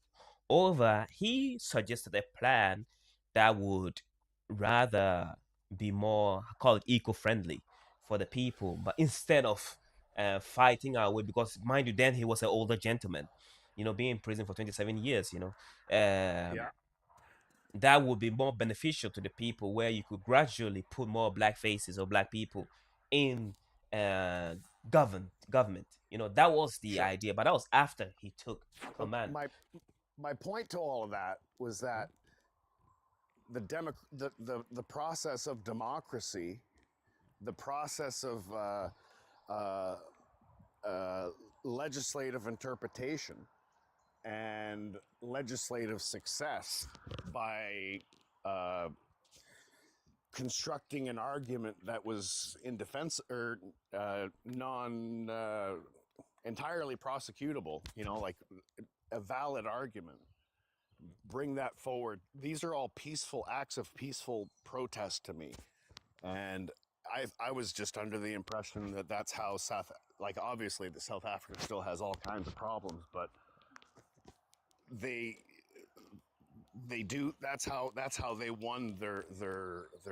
over, he suggested a plan that would rather be more, call it eco-friendly for the people, but instead of fighting our way, because mind you, then he was an older gentleman, being in prison for 27 years, Yeah, that would be more beneficial to the people, where you could gradually put more black faces or black people in uh, government. That was the sure. idea, but that was after he took But command. my point to all of that was Mhm. that the process of democracy, the process of uh, uh, legislative interpretation and legislative success by uh, constructing an argument that was in defense or non entirely prosecutable, like a valid argument, bring that forward. These are all peaceful acts of peaceful protest to me. And I was just under the impression that that's how like obviously the South Africa still has all kinds of problems, but they they do that's how they won their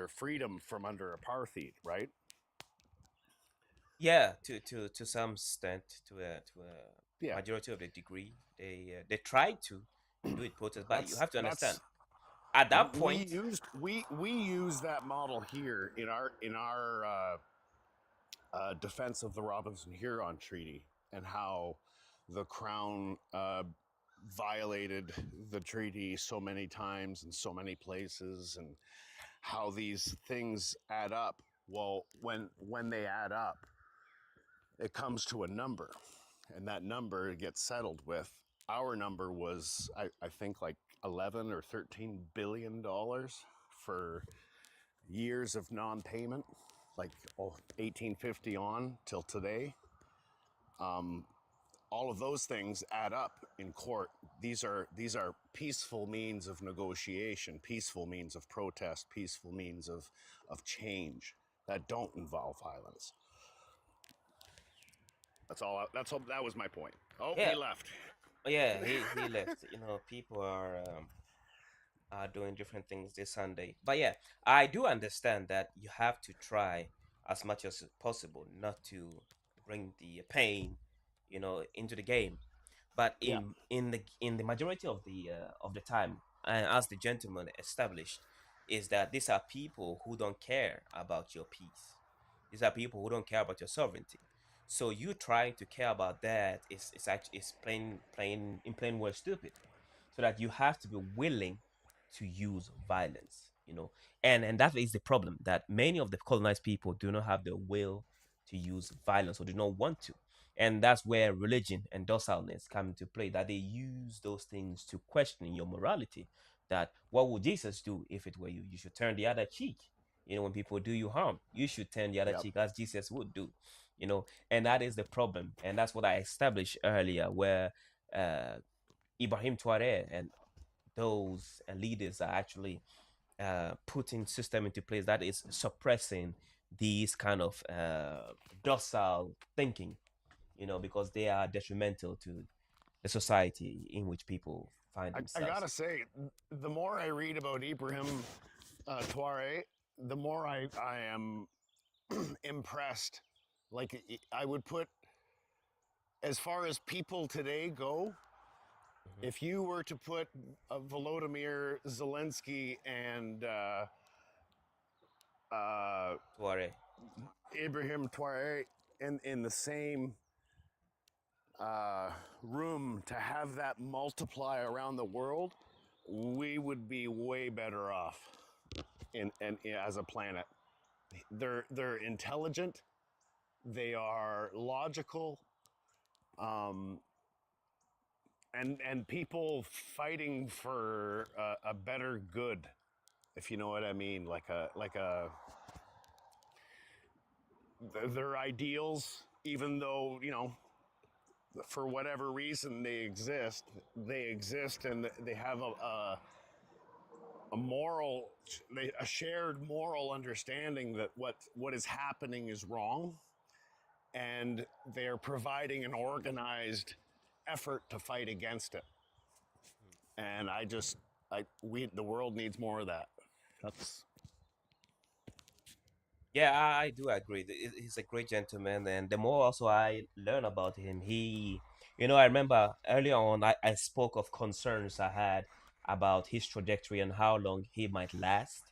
freedom from under apartheid, right? Yeah, to some extent, to a Yeah, majority of the degree, they tried to do it protest, but you that's have to understand that's at that we point. used we use that model here in our defense of the Robinson Huron Treaty, and how the Crown violated the treaty so many times in so many places, and how these things add up. Well, when they add up, it comes to a number, and that number gets settled with. Our number was, I think, like 11 or 13 billion dollars for years of non-payment, like 1850 on till today. Um, all of those things add up in court. These are peaceful means of negotiation, peaceful means of protest, peaceful means of change that don't involve violence. That's all. That was my point. Oh, he Yeah, left. yeah, he left. People are doing different things this Sunday. But yeah, I do understand that you have to try as much as possible not to bring the pain, into the game. But Yeah. in the majority of the time, and as the gentleman established, is that these are people who don't care about your peace. These are people who don't care about your sovereignty. So you trying to care about that is actually is plain words stupid. So that you have to be willing to use violence, and that is the problem, that many of the colonized people do not have the will to use violence or do not want to. And that's where religion and docileness come into play, that they use those things to question your morality. That what would Jesus do if it were you? You should turn the other cheek. When people do you harm, you should turn the other Yep. cheek as Jesus would do. And that is the problem. And that's what I established earlier, where uh, Ibrahim Touareg and those leaders are actually putting system into place that is suppressing these kind of docile thinking, because they are detrimental to the society in which people find I themselves. gotta say, the more I read about Ibrahim Touareg, the more I am impressed. Like I would put, as far as people today go, Hmm. if you were to put Volodymyr Zelensky and uh, Touareg. Ibrahim Traore in the same uh, room to have that multiply around the world, we would be way better off in as a planet. They're intelligent, they are logical, um, and people fighting for a better good, if you know what I mean, like a their ideals, even though for whatever reason they exist, and they have a moral, a shared moral understanding that what is happening is wrong, and they're providing an organized effort to fight against it. And the world needs more of that. That's Yeah, I do agree. He's a great gentleman, and the more also I learn about him, I remember earlier on I spoke of concerns I had about his trajectory and how long he might last.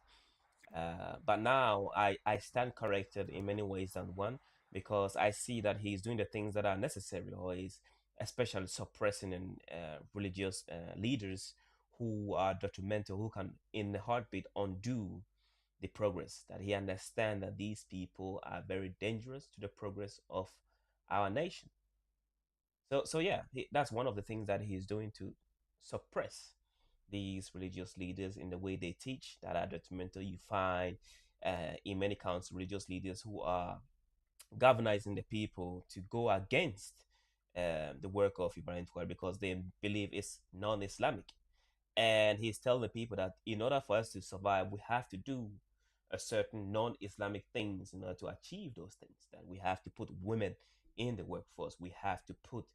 But now I stand corrected in many ways than one, because I see that he's doing the things that are necessary, or is especially suppressing religious leaders who are detrimental, who can in a heartbeat undo the progress. That he understands that these people are very dangerous to the progress of our nation. So yeah, that's one of the things that he's doing to suppress these religious leaders in the way they teach that are detrimental. You find in many counts religious leaders who are galvanizing the people to go against the work of Ibrahim Tuareg because they believe it's non-Islamic. And he's telling the people that in order for us to survive, we have to do a certain non-Islamic things in order to achieve those things. That we have to put women in the workforce. We have to put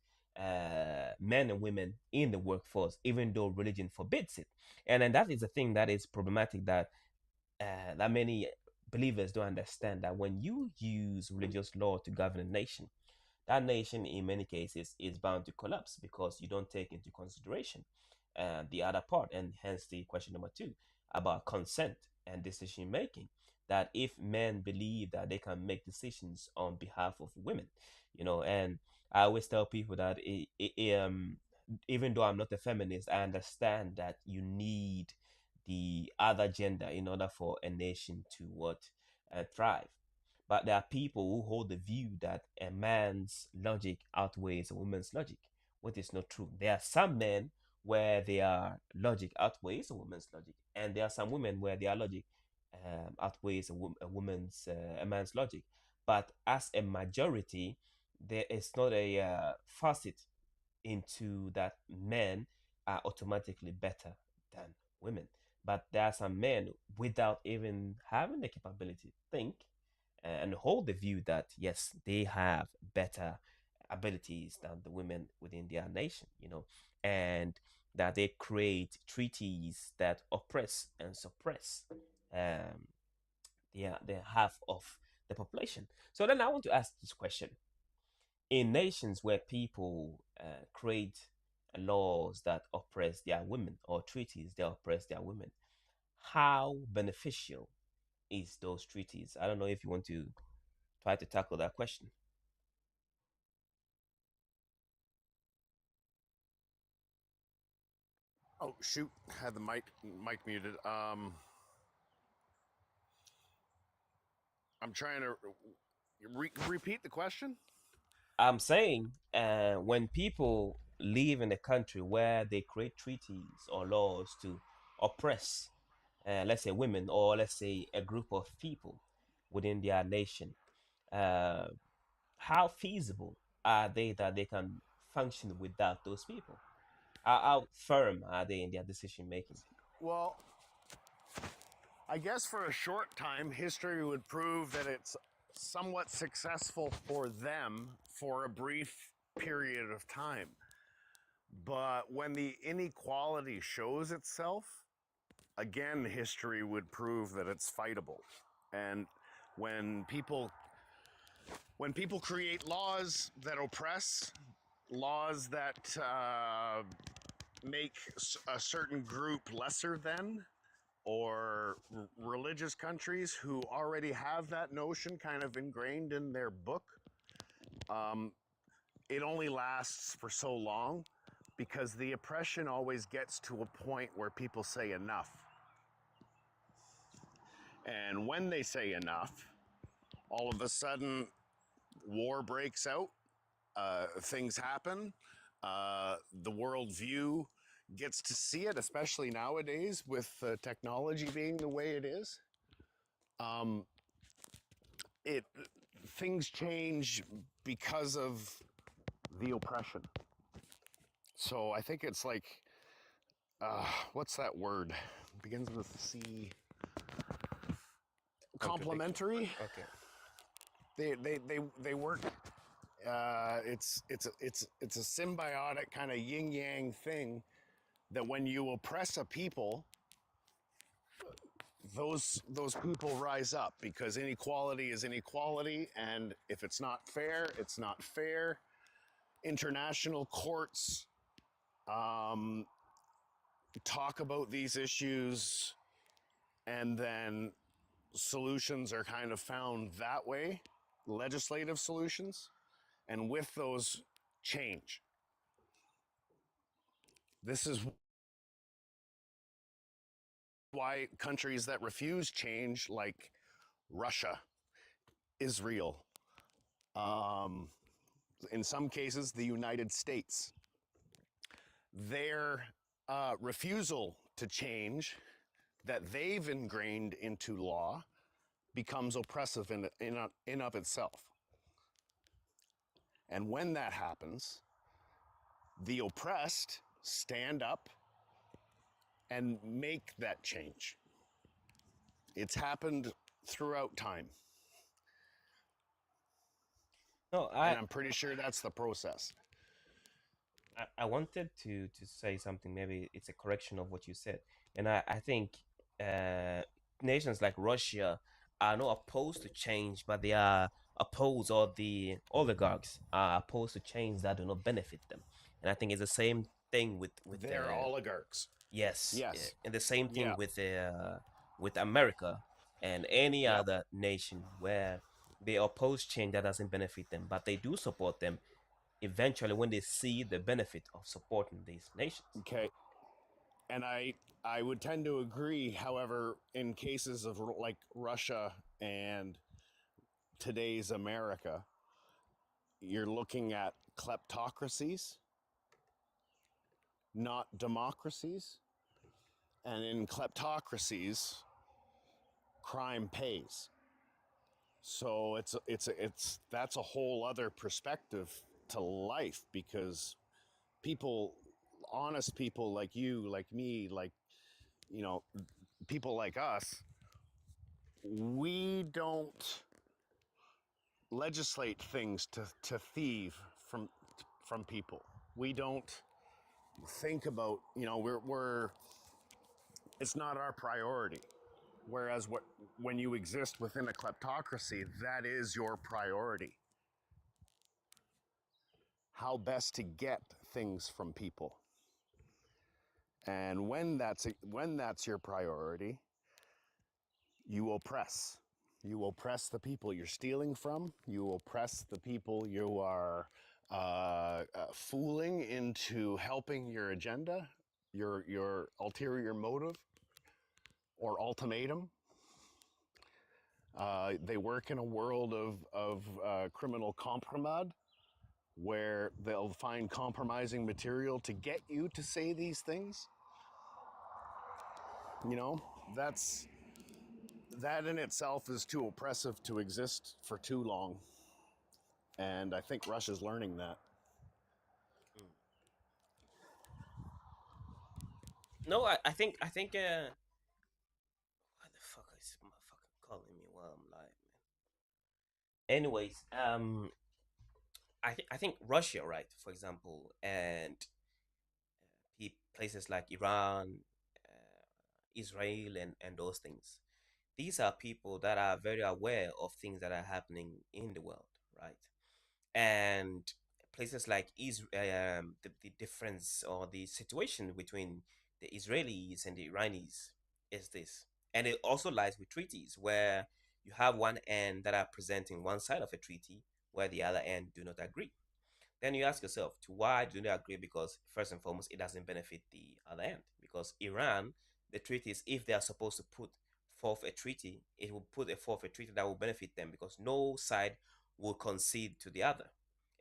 men and women in the workforce, even though religion forbids it. And then that is the thing that is problematic, that many believers don't understand, that when you use religious law to govern a nation, that nation in many cases is bound to collapse because you don't take into consideration the other part. And hence the question number two about consent and decision making, that if men believe that they can make decisions on behalf of women, and I always tell people that even though I'm not a feminist, I understand that you need the other gender in order for a nation to thrive. But there are people who hold the view that a man's logic outweighs a woman's logic, which is not true. There are some men where their logic outweighs a woman's logic, and there are some women where their logic outweighs a man's logic. But as a majority, there is not a facet into that men are automatically better than women. But there are some men without even having the capability to think and hold the view that yes, they have better abilities than the women within their nation, and that they create treaties that oppress and suppress um, the half of the population. So then I want to ask this question: in nations where people create laws that oppress their women or treaties that oppress their women, how beneficial is those treaties? I don't know if you want to try to tackle that question. Oh shoot, had the mic muted. I'm trying to repeat the question. I'm saying when people live in a country where they create treaties or laws to oppress, let's say women, or let's say a group of people within their nation, uh, how feasible are they that they can function without those people? How firm are they in their decision making? Well, I guess for a short time, history would prove that it's somewhat successful for them for a brief period of time. But when the inequality shows itself, again, history would prove that it's fightable. And when people when people create laws that oppress, laws that make a certain group lesser than, or religious countries who already have that notion kind of ingrained in their book, um, it only lasts for so long because the oppression always gets to a point where people say enough. And when they say enough, all of a sudden war breaks out, things happen, the worldview gets to see it, especially nowadays with technology being the way it is. Um, it Things change because of the oppression. So I think it's like, what's that word? It begins with C. Contradiction. Complementary. Okay. They work. It's a symbiotic kind of yin yang thing that when you oppress a people, those people rise up because inequality is inequality, and if it's not fair, it's not fair. International courts um, talk about these issues, and then solutions are kind of found that way, legislative solutions, and with those change. This is why countries that refuse change, like Russia, Israel, um, in some cases, the United States, their refusal to change that they've ingrained into law becomes oppressive in of itself. And when that happens, the oppressed stand up and make that change. It's happened throughout time. No, And I'm pretty sure that's the process. I wanted to say something. Maybe it's a correction of what you said, and I think uh, nations like Russia are not opposed to change, but they are opposed, or the oligarchs are opposed to change that do not benefit them. And I think it's the same thing with They're oligarchs. yes, Yes. and the same thing Yeah. with America and any Yep. other nation where they oppose change that doesn't benefit them, but they do support them eventually when they see the benefit of supporting these nations. Okay. And I would tend to agree. However, in cases of like Russia and today's America, you're looking at kleptocracies, not democracies. And in kleptocracies, crime pays. So it's that's a whole other perspective to life, because people, honest people like you, like me, like, you know, people like us, we don't legislate things to thieve from people. We don't think about, you know, we're it's not our priority. Whereas when you exist within a kleptocracy, that is your priority. How best to get things from people. And when that's your priority, you oppress. You oppress the people you're stealing from. You oppress the people you are fooling into helping your agenda, your ulterior motive or ultimatum. They work in a world of criminal compromise, where they'll find compromising material to get you to say these things. You know, that in itself is too oppressive to exist for too long. And I think Russia's learning that. Mm. No, I think what the fuck is motherfucker calling me while I'm live, man? Anyways, I think Russia, right, for example, and places like Iran, Israel, and those things. These are people that are very aware of things that are happening in the world, right? And places like Israel, the difference or the situation between the Israelis and the Iranis is this. And it also lies with treaties where you have one end that are presenting one side of a treaty where the other end do not agree. Then you ask yourself, to why do they agree? Because first and foremost, it doesn't benefit the other end. Because Iran, the treaties, if they are supposed to put forth a treaty, it will put forth a treaty that will benefit them, because no side will concede to the other,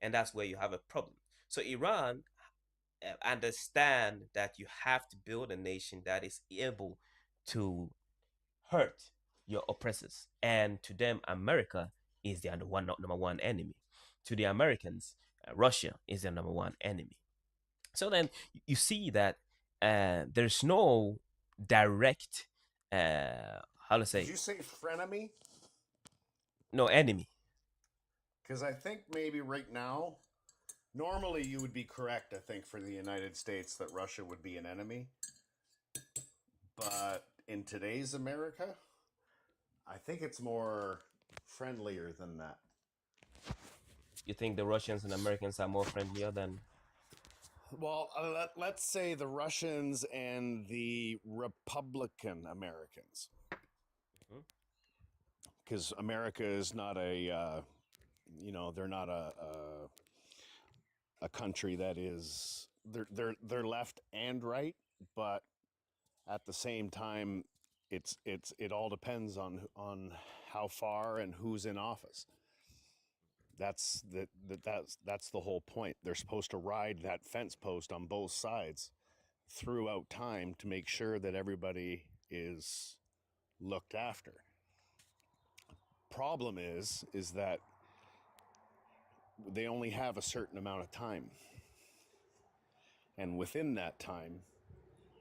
and that's where you have a problem. So Iran understand that you have to build a nation that is able to hurt your oppressors, and to them, America is their number one enemy. To the Americans, Russia is their number one enemy. So then you see that there's no direct, how to Did say, you say frenemy? no enemy. Because I think maybe right now, normally you would be correct, I think, for the United States that Russia would be an enemy. But in today's America, I think it's more friendlier than that. You think the Russians and Americans are more friendlier than? Well, let's say the Russians and the Republican Americans, Mhm. because America is not a, they're not a country that is they're left and right, but at the same time, it all depends on how far and who's in office. That's the whole point. They're supposed to ride that fence post on both sides throughout time to make sure that everybody is looked after. Problem is that they only have a certain amount of time, and within that time,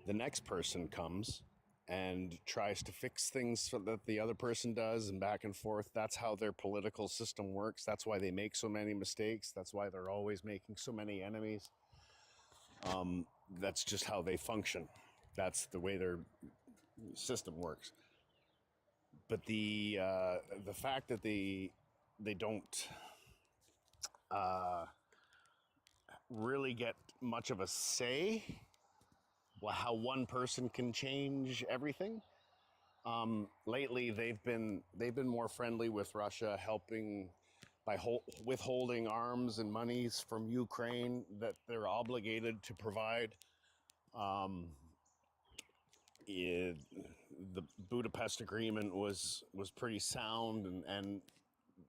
the next person comes and tries to fix things so that the other person does, and back and forth. That's how their political system works. That's why they make so many mistakes. That's why they're always making so many enemies. That's just how they function. That's the way their system works. But the fact that they don't uh, really get much of a say, how one person can change everything. Lately, they've been more friendly with Russia, helping by withholding arms and monies from Ukraine that they're obligated to provide. Um, the Budapest Agreement was pretty sound, and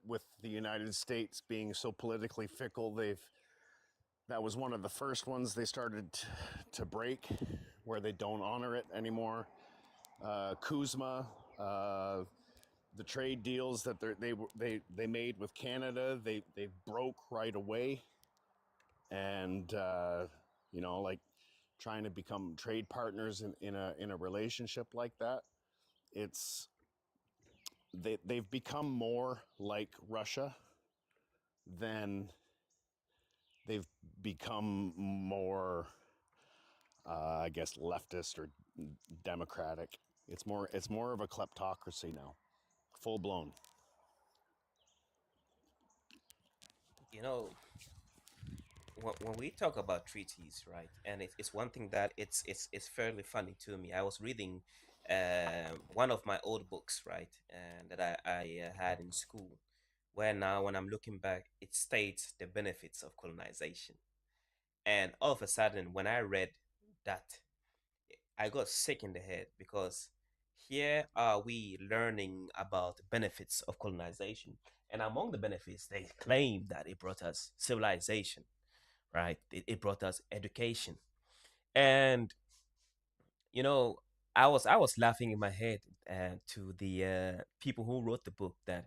with the United States being so politically fickle, that was one of the first ones they started to break, where they don't honor it anymore. Kuzma, the trade deals that they made with Canada, they broke right away, and like trying to become trade partners in a relationship like that, it's they've become more like Russia than they've become more, I guess, leftist or democratic. It's more of a kleptocracy now, full blown. You know, when we talk about treaties, right? And it's one thing that it's fairly funny to me. I was reading one of my old books, right, and that I had in school, where now when I'm looking back, it states the benefits of colonization. And all of a sudden, when I read that, I got sick in the head because here are we learning about the benefits of colonization. And among the benefits, they claim that it brought us civilization, right? It brought us education. And you know, I was laughing in my head to the people who wrote the book that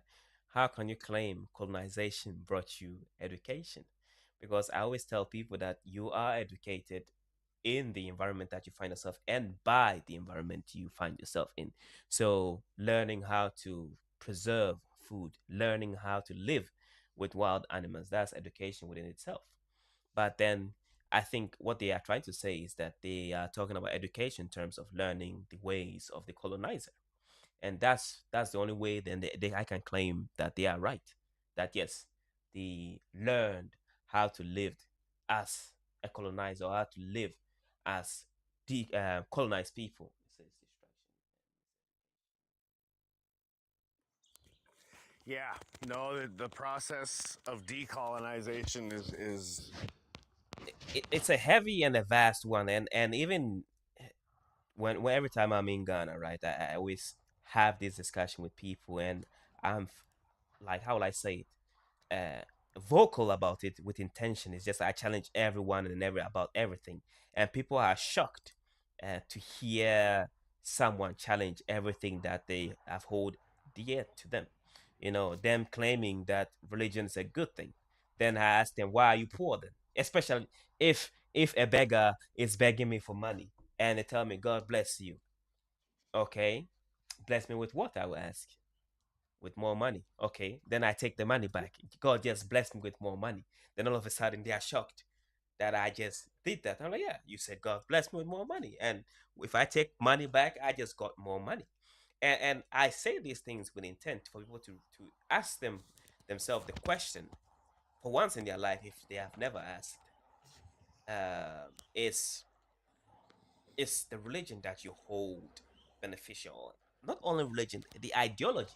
how can you claim colonization brought you education? Because I always tell people that you are educated in the environment that you find yourself and by the environment you find yourself in. So learning how to preserve food, learning how to live with wild animals, that's education within itself. But then I think what they are trying to say is that they are talking about education in terms of learning the ways of the colonizer. And that's the only way then I can claim that they are right. That yes, they learned how to live as a colonizer, or how to live as the colonized people. It says Yeah, the process of decolonization is it's a heavy and a vast one, and even when every time I'm in Ghana, right, I always have this discussion with people, and I'm like, how will I say it? Vocal about it with intention. It's just I challenge everyone and every about everything, and people are shocked to hear someone challenge everything that they have hold dear to them. You know, them claiming that religion is a good thing. Then I ask them, why are you poor then? Especially if a beggar is begging me for money and they tell me, God bless you. Okay, bless me with what? I will ask. With more money. Okay, then I take the money back. God just blessed me with more money. Then all of a sudden they are shocked that I just did that. I'm like, yeah, you said God bless me with more money. And if I take money back, I just got more money. And I say these things with intent for people to ask themselves the question for once in their life if they have never asked. Is the religion that you hold beneficial? Not only religion, the ideology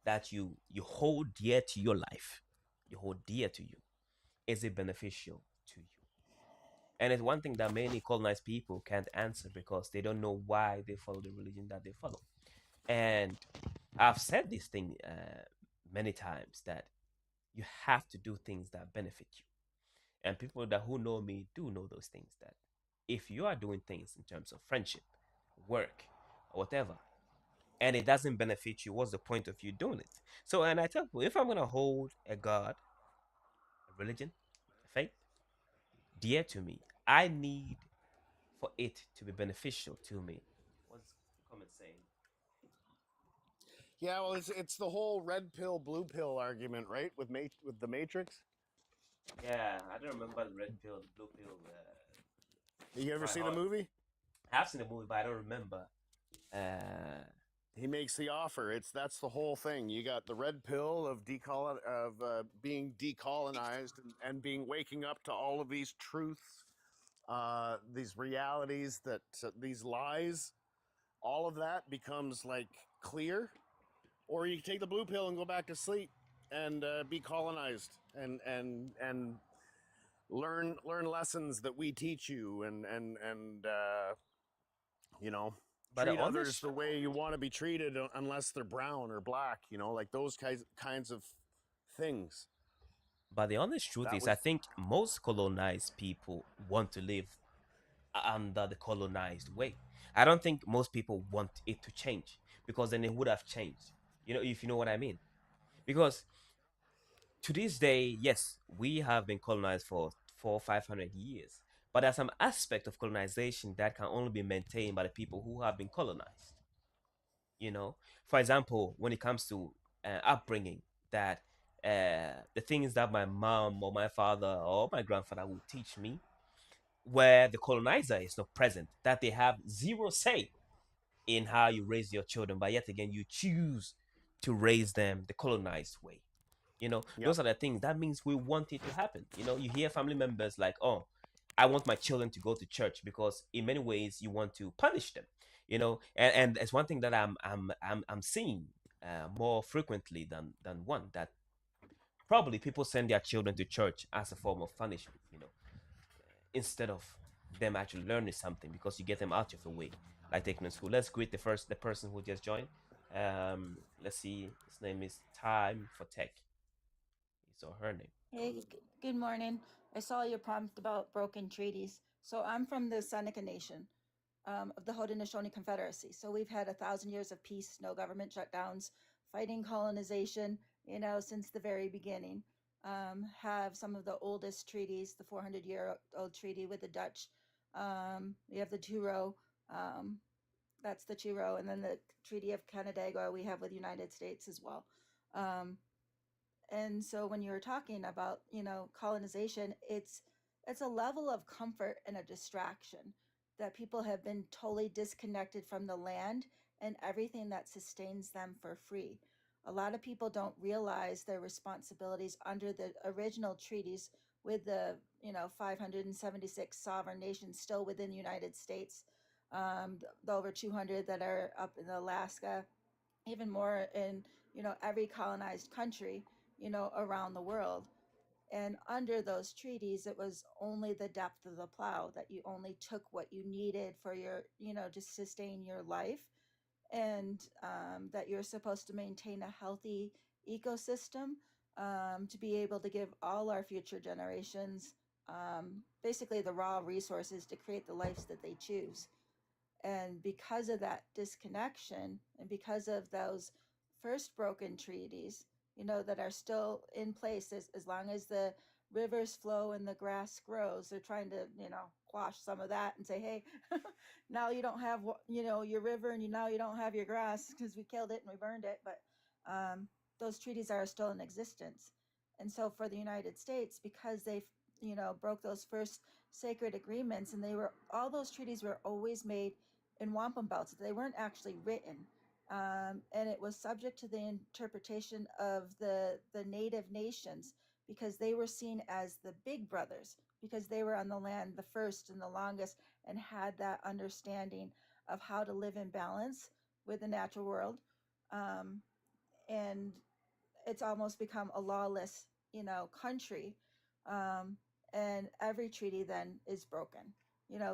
that you hold dear to your life, you hold dear to you, is it beneficial to you? And it's one thing that many colonized people can't answer because they don't know why they follow the religion that they follow. And I've said this thing many times that you have to do things that benefit you. And people that who know me do know those things, that if you are doing things in terms of friendship, work, or whatever, and it doesn't benefit you, what's the point of you doing it? So, and I tell people, if I'm gonna hold a God, a religion, a faith dear to me, I need for it to be beneficial to me. What's the comment saying? yeah. Well, it's the whole red pill, blue pill argument, right? With the Matrix. Yeah, I don't remember the red pill, the blue pill. You ever My see the heart. movie? I've seen the movie, but I don't remember. Uh, He makes the offer. That's the whole thing. You got the red pill of being decolonized and being waking up to all of these truths, these realities, that these lies. All of that becomes like clear, or you take the blue pill and go back to sleep and be colonized and learn lessons that we teach you and you know but the treat others honest, the way you want to be treated unless they're brown or black, like those kinds of things. But the honest truth That is, I was think most colonized people want to live under the colonized way. I don't think most people want it to change, because then it would have changed. If you know what I mean. Because to this day, yes, we have been colonized for 400, 500 years, but there's some aspect of colonization that can only be maintained by the people who have been colonized. You know, for example, when it comes to upbringing, that the things that my mom or my father or my grandfather would teach me, where the colonizer is not present, that they have zero say in how you raise your children, but yet again, you choose to raise them the colonized way. yep. Those are the things that means we want it to happen. You hear family members like, oh, I want my children to go to church, because in many ways you want to punish them. And it's one thing that I'm seeing more frequently than one, that probably people send their children to church as a form of punishment, instead of them actually learning something, because you get them out of the way, like taking them to school. Let's greet the person who just joined. Let's see, his name is Time for Tech. So her name. Hey, good morning. I saw your prompt about broken treaties. So I'm from the Seneca Nation of the Haudenosaunee Confederacy. So we've had 1,000 years of peace, no government shutdowns, fighting colonization, since the very beginning. Have some of the oldest treaties, the 400-year-old treaty with the Dutch. We have the Turo, that's the Turo, and then the Treaty of Canandaigua we have with the United States as well. Um, and so when you were talking about colonization, it's a level of comfort and a distraction that people have been totally disconnected from the land and everything that sustains them for free. A lot of people don't realize their responsibilities under the original treaties with the 576 sovereign nations still within the United States, the over 200 that are up in Alaska, even more in every colonized country around the world. And under those treaties, it was only the depth of the plow, that you only took what you needed for your to sustain your life, and that you're supposed to maintain a healthy ecosystem, to be able to give all our future generations basically the raw resources to create the lives that they choose. And because of that disconnection, and because of those first broken treaties, that are still in place, as long as the rivers flow and the grass grows, they're trying to, quash some of that and say, hey, now you don't have, your river, and now you don't have your grass because we killed it and we burned it. But those treaties are still in existence. And so for the United States, because they, broke those first sacred agreements, and all those treaties were always made in wampum belts. They weren't actually written. And it was subject to the interpretation of the native nations, because they were seen as the big brothers, because they were on the land the first and the longest, and had that understanding of how to live in balance with the natural world. And it's almost become a lawless, country. Um, and every treaty then is broken,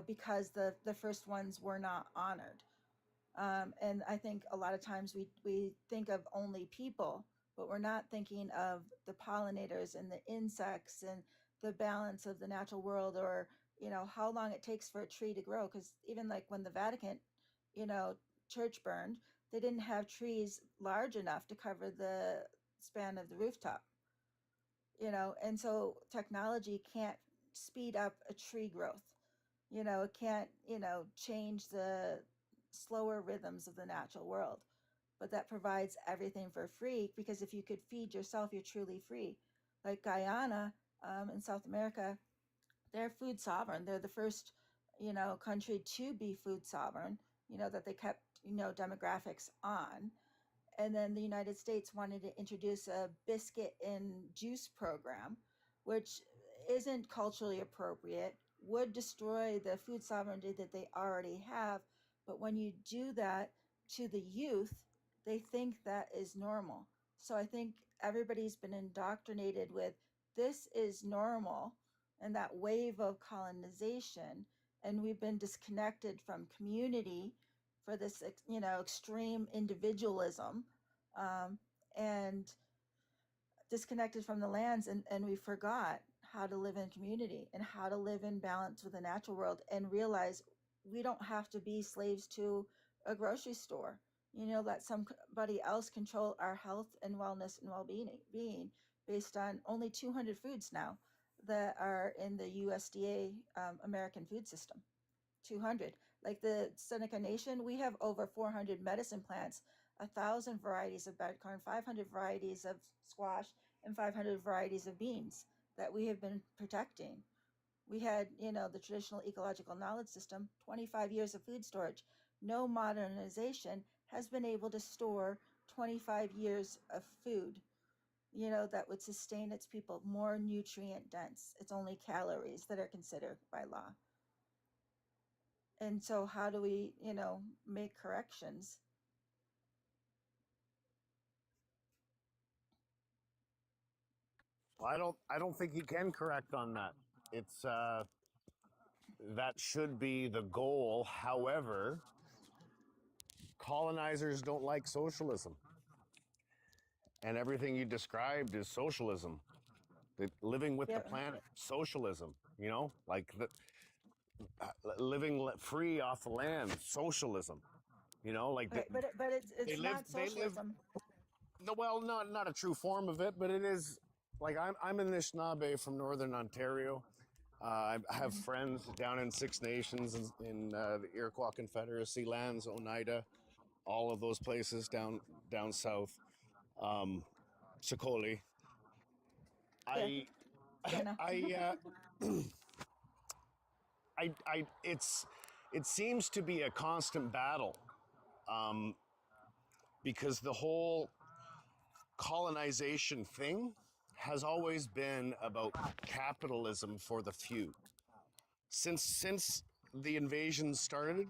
because the first ones were not honored. And I think a lot of times we think of only people, but we're not thinking of the pollinators and the insects and the balance of the natural world, or how long it takes for a tree to grow. Because even like when the Vatican, you know, church burned, they didn't have trees large enough to cover the span of the rooftop. And so technology can't speed up a tree growth. It can't, change the slower rhythms of the natural world, but that provides everything for free, because if you could feed yourself, you're truly free. Like Guyana, in South America, they're food sovereign. They're the first, country to be food sovereign, that they kept, demographics on. And then the United States wanted to introduce a biscuit and juice program, which isn't culturally appropriate, would destroy the food sovereignty that they already have. But when you do that to the youth, they think that is normal. So I think everybody's been indoctrinated with this is normal, and that wave of colonization, and we've been disconnected from community for this, extreme individualism. And disconnected from the lands, and we forgot how to live in community and how to live in balance with the natural world, and realize we don't have to be slaves to a grocery store. Let somebody else control our health and wellness and well-being based on only 200 foods now that are in the USDA American food system. 200. Like the Seneca Nation, we have over 400 medicine plants, 1,000 varieties of bed corn, 500 varieties of squash, and 500 varieties of beans that we have been protecting. We had, the traditional ecological knowledge system, 25 years of food storage. No modernization has been able to store 25 years of food, that would sustain its people, more nutrient dense. It's only calories that are considered by law. And so how do we, make corrections? I don't think you can correct on that. It's that should be the goal. However, colonizers don't like socialism, and everything you described is socialism. Living with the Yeah, planet, socialism. Like living free off the land, socialism. Like but they it's live. not They live. socialism. No, well, not a true form of it, but it is. Like I'm an Anishinaabe from Northern Ontario. I have Mhm. friends down in Six Nations in the Iroquois Confederacy lands, Oneida, all of those places down south. Um, Sakoli. Yeah, I yeah, no. I it seems to be a constant battle, um, because the whole colonization thing has always been about capitalism for the few. Since the invasion started,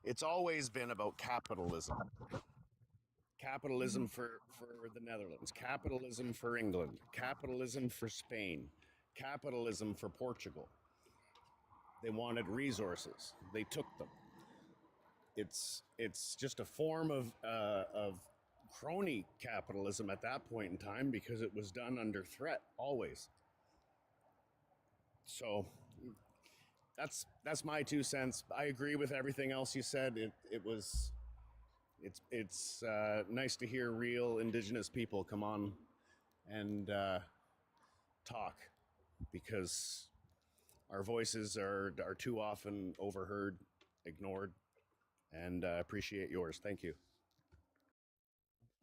it's always been about capitalism. Capitalism Mhm. for the Netherlands, capitalism for England, capitalism for Spain, capitalism for Portugal. They wanted resources. They took them. It's just a form of crony capitalism at that point in time because it was done under threat always. So that's my 2 cents. I agree with everything else you said. It's nice to hear real Indigenous people come on and talk, because our voices are too often overheard, ignored, and appreciate yours. Thank you.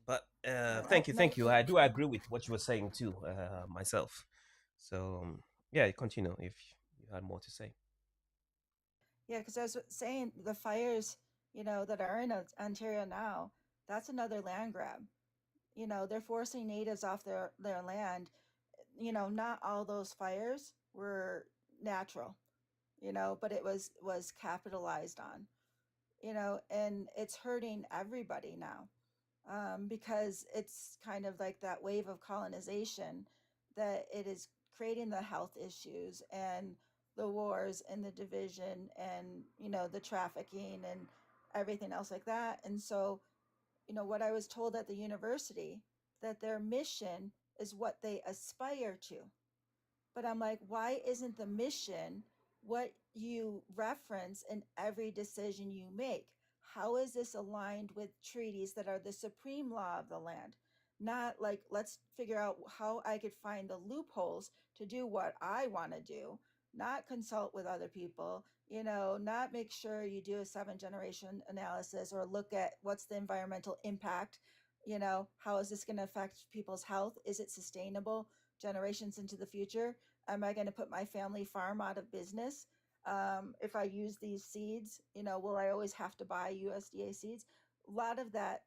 But I, thank nice. you. I do agree with what you were saying too, myself. So yeah, continue if you had more to say. Yeah, because I was saying the fires, that are in Ontario now, that's another land grab. They're forcing natives off their land. Not all those fires were natural, but it was capitalized on, and it's hurting everybody now, because it's kind of like that wave of colonization that it is creating the health issues and the wars and the division and the trafficking and everything else like that. And so, what I was told at the university, that their mission is what they aspire to. But I'm like, why isn't the mission what you reference in every decision you make? How is this aligned with treaties that are the supreme law of the land? Not like, let's figure out how I could find the loopholes to do what I want to do, not consult with other people, not make sure you do a 7 generation analysis or look at what's the environmental impact, how is this going to affect people's health? Is it sustainable generations into the future? Am I going to put my family farm out of business? If I use these seeds, will I always have to buy USDA seeds? A lot of that,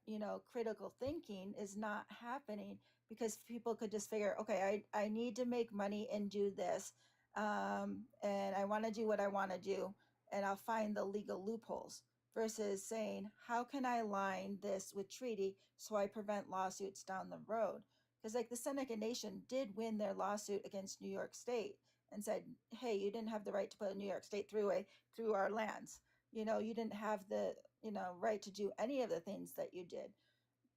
critical thinking is not happening because people could just figure, okay, I need to make money and do this. And I want to do what I want to do, and I'll find the legal loopholes versus saying, how can I align this with treaty so I prevent lawsuits down the road? Because like the Seneca Nation did win their lawsuit against New York State and said, hey, you didn't have the right to put a New York State thruway through our lands. You didn't have the right to do any of the things that you did.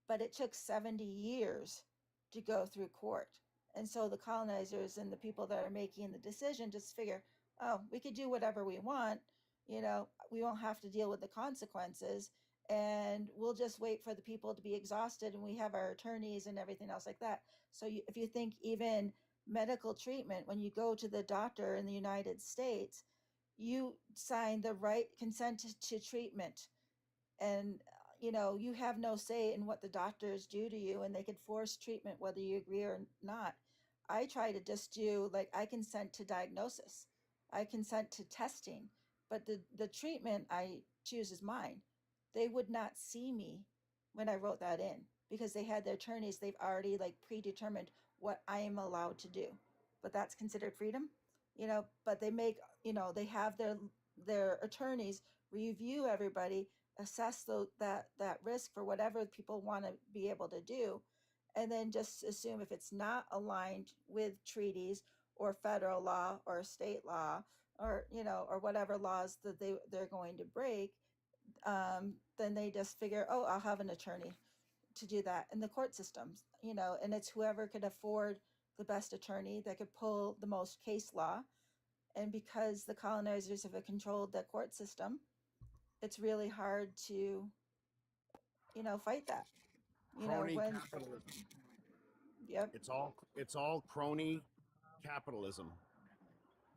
But it took 70 years to go through court. And so the colonizers and the people that are making the decision just figure, oh, we could do whatever we want. We won't have to deal with the consequences, and we'll just wait for the people to be exhausted, and we have our attorneys and everything else like that. So if you think even medical treatment, when you go to the doctor in the United States, you sign the right consent to treatment, and you have no say in what the doctors do to you, and they could force treatment whether you agree or not. I try to just do, like, I consent to diagnosis, I consent to testing, but the treatment I choose is mine. They would not see me when I wrote that in, because they had their attorneys, they've already like predetermined what I am allowed to do. But that's considered freedom. But they have their attorneys review everybody, assess that risk for whatever people want to be able to do, and then just assume if it's not aligned with treaties or federal law or state law, or whatever laws that they're going to break, then they just figure, oh, I'll have an attorney to do that in the court systems, and it's whoever could afford the best attorney that could pull the most case law. And because the colonizers have controlled the court system, it's really hard to fight that. Crony When capitalism. Yep. It's all crony capitalism.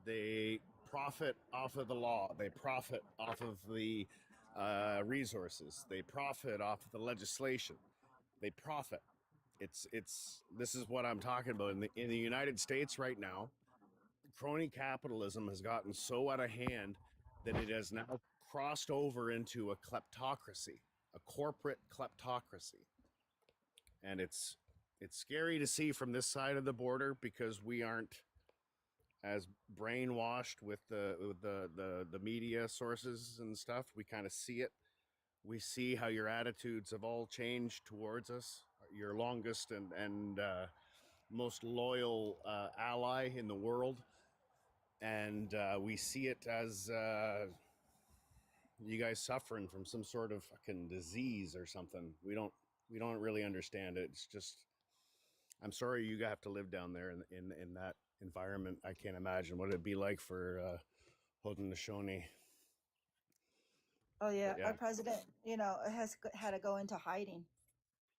They profit off of the law. They profit off of the resources. They profit off of the legislation. They profit. It's this is what I'm talking about in the United States right now. Crony capitalism has gotten so out of hand that it has now crossed over into a kleptocracy, a corporate kleptocracy. And it's scary to see from this side of the border because we aren't as brainwashed with the media sources and stuff. We kind of see it. We see how your attitudes have all changed towards us. Your longest and most loyal ally in the world, and we see it as you guys suffering from some sort of fucking disease or something. We don't really understand it. It's just, I'm sorry you have to live down there in that environment. I can't imagine what it'd be like for Haudenosaunee. Oh yeah, But yeah, our president, has had to go into hiding,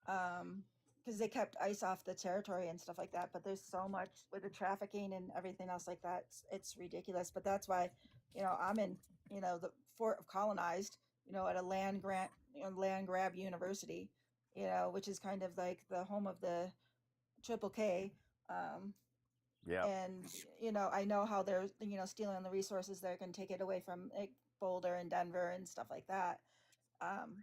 because they kept ICE off the territory and stuff like that. But there's so much with the trafficking and everything else like that. It's ridiculous. But that's why, I'm in, the Fort of Colonized, at a land grab university, which is kind of like the home of the Triple K. yeah. And I know how they're stealing the resources. They're going to take it away from, like, Boulder and Denver and stuff like that. um,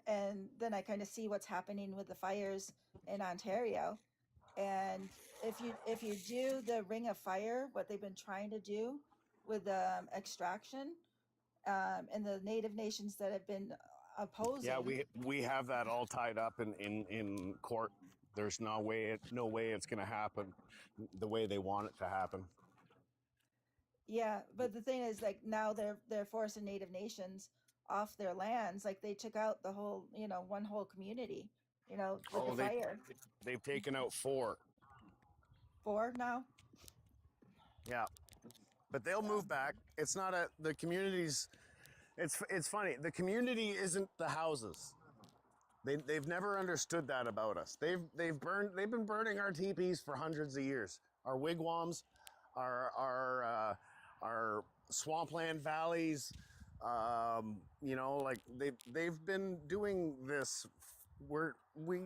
and then I kind of see what's happening with the fires in Ontario. And if you do the Ring of Fire, what they've been trying to do with extraction, and the Native nations that have been Yeah, opposing. we have that all tied up in court. There's no way it's going to happen the way they want it to happen. Yeah, but the thing is, like, now they're forcing Native nations off their lands. Like, they took out the whole, one whole community, with the Oh, fire. they've taken out 4. Four now. Yeah, but they'll Yeah. move back. It's not the communities. It's funny. The community isn't the houses. They've never understood that about us. They've been burning our teepees for hundreds of years. Our wigwams, our swampland valleys. Like they've been doing this. We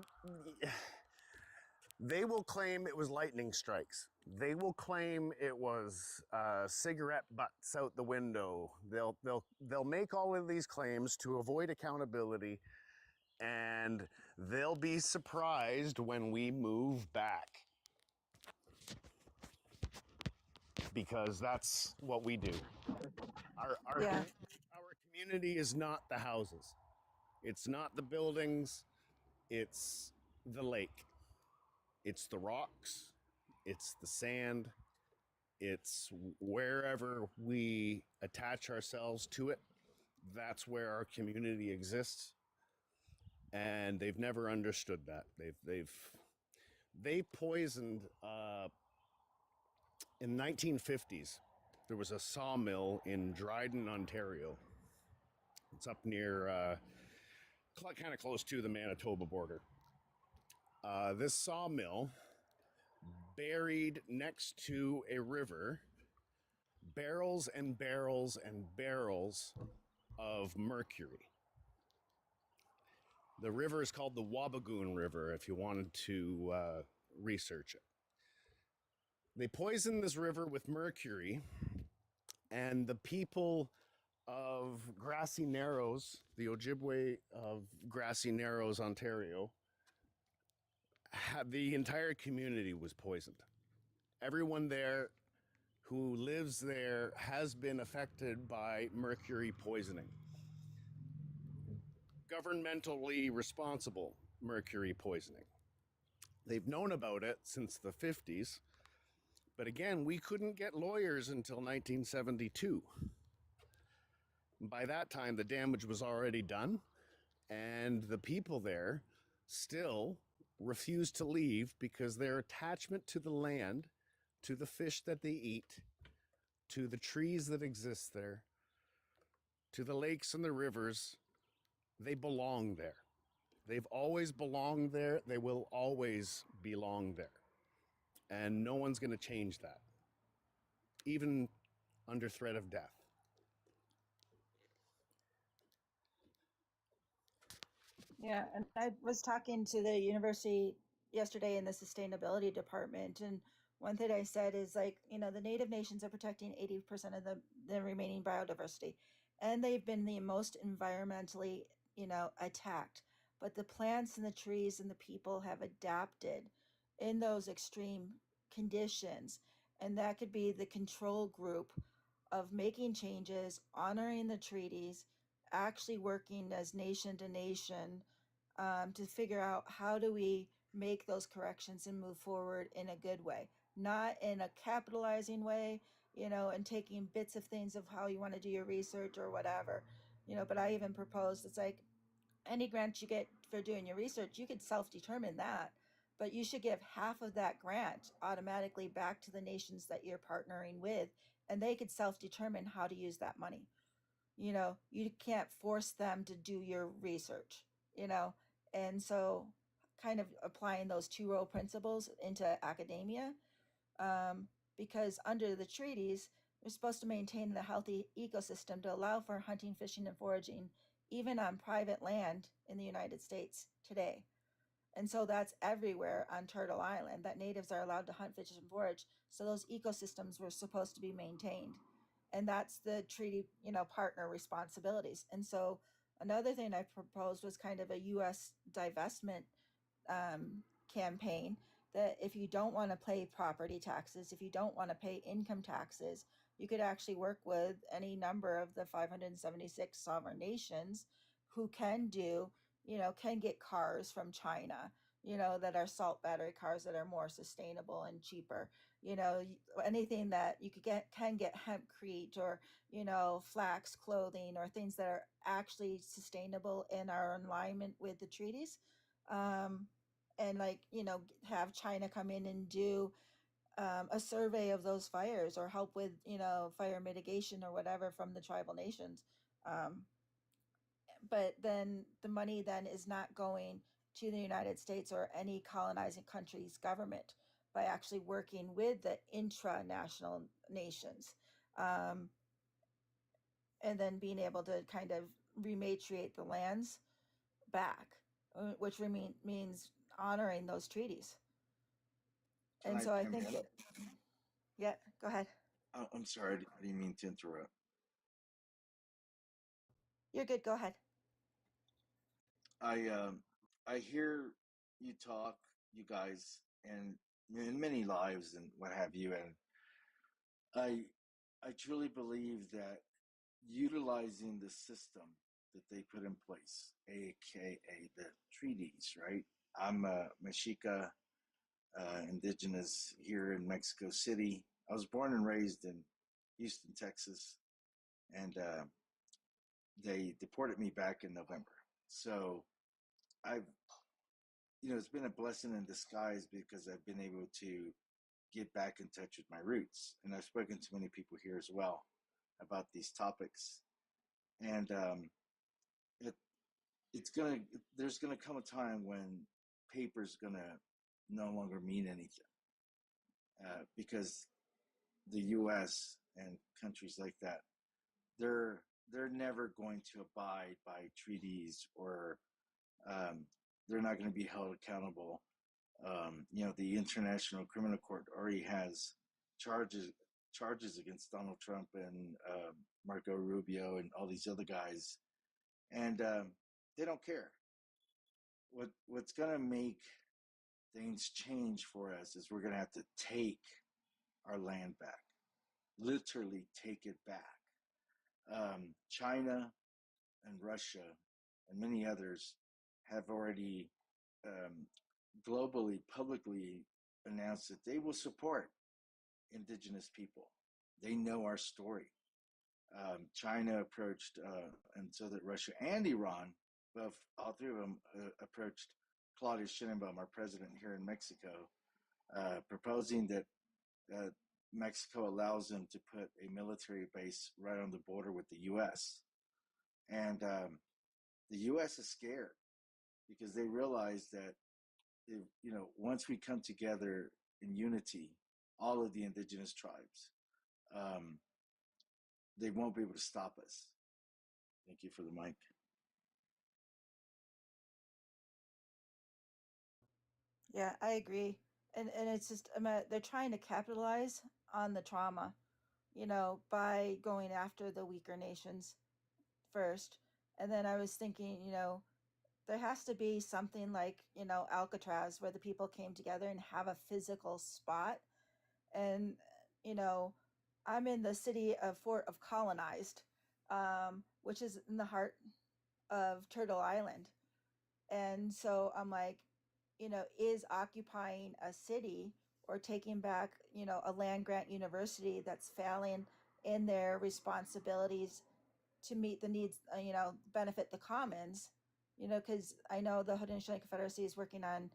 They will claim it was lightning strikes. They will claim it was cigarette butts out the window. They'll make all of these claims to avoid accountability, and they'll be surprised when we move back, because that's what we do. Yeah. Our community is not the houses. It's not the buildings. It's the lake. It's the rocks. It's the sand. It's wherever we attach ourselves to it. That's where our community exists. And they've never understood that. They poisoned in 1950s. There was a sawmill in Dryden, Ontario. It's up near, kind of close to the Manitoba border. This sawmill buried next to a river barrels and barrels and barrels of mercury. The river is called the Wabagoon River if you wanted to research it. They poisoned this river with mercury, and the people of Grassy Narrows, the Ojibwe of Grassy Narrows, Ontario, the entire community was poisoned. Everyone there who lives there has been affected by mercury poisoning. Governmentally responsible mercury poisoning. They've known about it since the 50s, but again, we couldn't get lawyers until 1972. By that time, the damage was already done, and the people there still refuse to leave because their attachment to the land, to the fish that they eat, to the trees that exist there, to the lakes and the rivers, they belong there. They've always belonged there. They will always belong there. And no one's going to change that, even under threat of death. Yeah, and I was talking to the university yesterday in the sustainability department, and one thing I said is like, the native nations are protecting 80% of the remaining biodiversity, and they've been the most environmentally, attacked. But the plants and the trees and the people have adapted in those extreme conditions, and that could be the control group of making changes, honoring the treaties, actually working as nation to nation to figure out how do we make those corrections and move forward in a good way, not in a capitalizing way, and taking bits of things of how you want to do your research or whatever, but I even proposed, it's like any grant you get for doing your research, you could self-determine that, but you should give half of that grant automatically back to the nations that you're partnering with, and they could self-determine how to use that money. You can't force them to do your research, you know and so kind of applying those two-row principles into academia, um, because under the treaties we're supposed to maintain the healthy ecosystem to allow for hunting, fishing, and foraging even on private land in the United States today. And so that's everywhere on Turtle Island, that natives are allowed to hunt, fish, and forage. So those ecosystems were supposed to be maintained. And that's the treaty, partner responsibilities. And so another thing I proposed was kind of a US divestment campaign, that if you don't want to pay property taxes, if you don't want to pay income taxes, you could actually work with any number of the 576 sovereign nations who can get cars from China, that are salt battery cars that are more sustainable and cheaper. Anything that you can get hempcrete or, flax clothing or things that are actually sustainable and are in alignment with the treaties. And have China come in and do a survey of those fires or help with, fire mitigation or whatever from the tribal nations. Um, but then the money then is not going to the United States or any colonizing country's government by actually working with the intra-national nations, um, and then being able to kind of rematriate the lands back, which means honoring those treaties. Can And I so I chime think in? yeah, go ahead. I'm sorry, I didn't mean to interrupt. You're good. Go ahead. I I hear you talk, you guys, and in many lives and what have you, and I truly believe that utilizing the system that they put in place, aka the treaties, right? I'm a Mexica, indigenous here in Mexico City. I was born and raised in Houston, Texas, and they deported me back in November. So I've it's been a blessing in disguise because I've been able to get back in touch with my roots, and I've spoken to many people here as well about these topics. And it it's gonna there's gonna come a time when paper's gonna no longer mean anything, because the U.S. and countries like that, they're they're never going to abide by treaties, or um, they're not going to be held accountable. The International Criminal Court already has charges charges against Donald Trump and Marco Rubio and all these other guys, and they don't care. What's going to make things change for us is we're going to have to take our land back, literally take it back. China and Russia and many others have already um, globally, publicly announced that they will support indigenous people. They know our story. China approached, and so that Russia and Iran, both all three of them, approached Claudia Sheinbaum, our president here in Mexico, proposing that uh, Mexico allows them to put a military base right on the border with the U.S. And the U.S. is scared because they realize that if, once we come together in unity, all of the indigenous tribes, um, they won't be able to stop us. Thank you for the mic. Yeah, I agree. And it's just they're trying to capitalize on the trauma, by going after the weaker nations first. And then I was thinking, there has to be something like, Alcatraz, where the people came together and have a physical spot. And, you know, I'm in the city of Fort of Colonized, which is in the heart of Turtle Island. And so I'm like, is occupying a city or taking back, a land grant university that's failing in their responsibilities to meet the needs, benefit the commons, because I know the Haudenosaunee Confederacy is working on,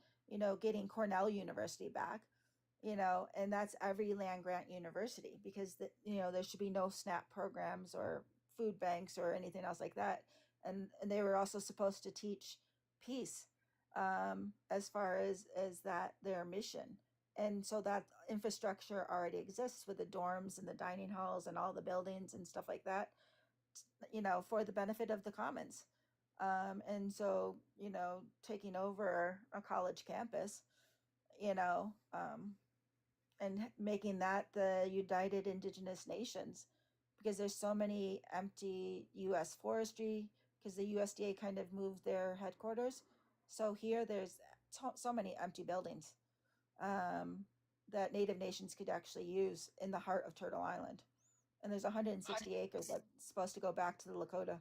getting Cornell University back, and that's every land grant university, because there should be no SNAP programs or food banks or anything else like that. And they were also supposed to teach peace, as far as that their mission. And so that infrastructure already exists with the dorms and the dining halls and all the buildings and stuff like that, for the benefit of the commons. And so, taking over a college campus, you know, um, and making that the United Indigenous Nations, because there's so many empty U.S. forestry, because the USDA kind of moved their headquarters. So here there's so many empty buildings, that Native nations could actually use in the heart of Turtle Island. And there's 160 acres that's supposed to go back to the Lakota.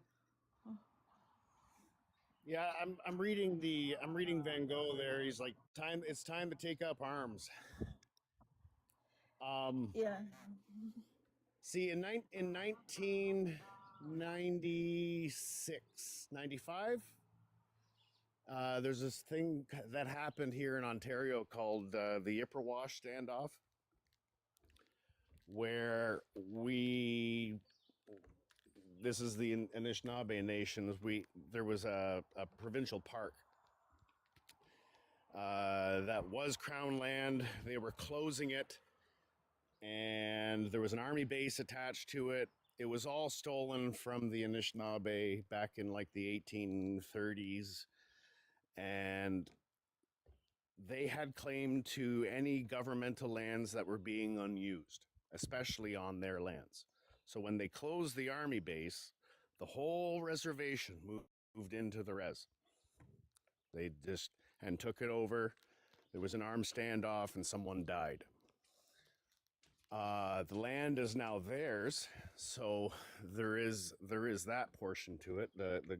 Yeah, I'm reading Van Gogh there. He's like, it's time to take up arms. Um, Yeah. See, in 1996, 95, there's this thing that happened here in Ontario called the Ipperwash standoff, where this is the Anishinaabe nations. There was a provincial park that was Crown land. They were closing it, and there was an army base attached to it. It was all stolen from the Anishinaabe back in like the 1830s, and they had claim to any governmental lands that were being unused, especially on their lands. So when they closed the army base, the whole reservation moved into the res. They just and took it over. There was an armed standoff and someone died. The land is now theirs, so there is that portion to it. The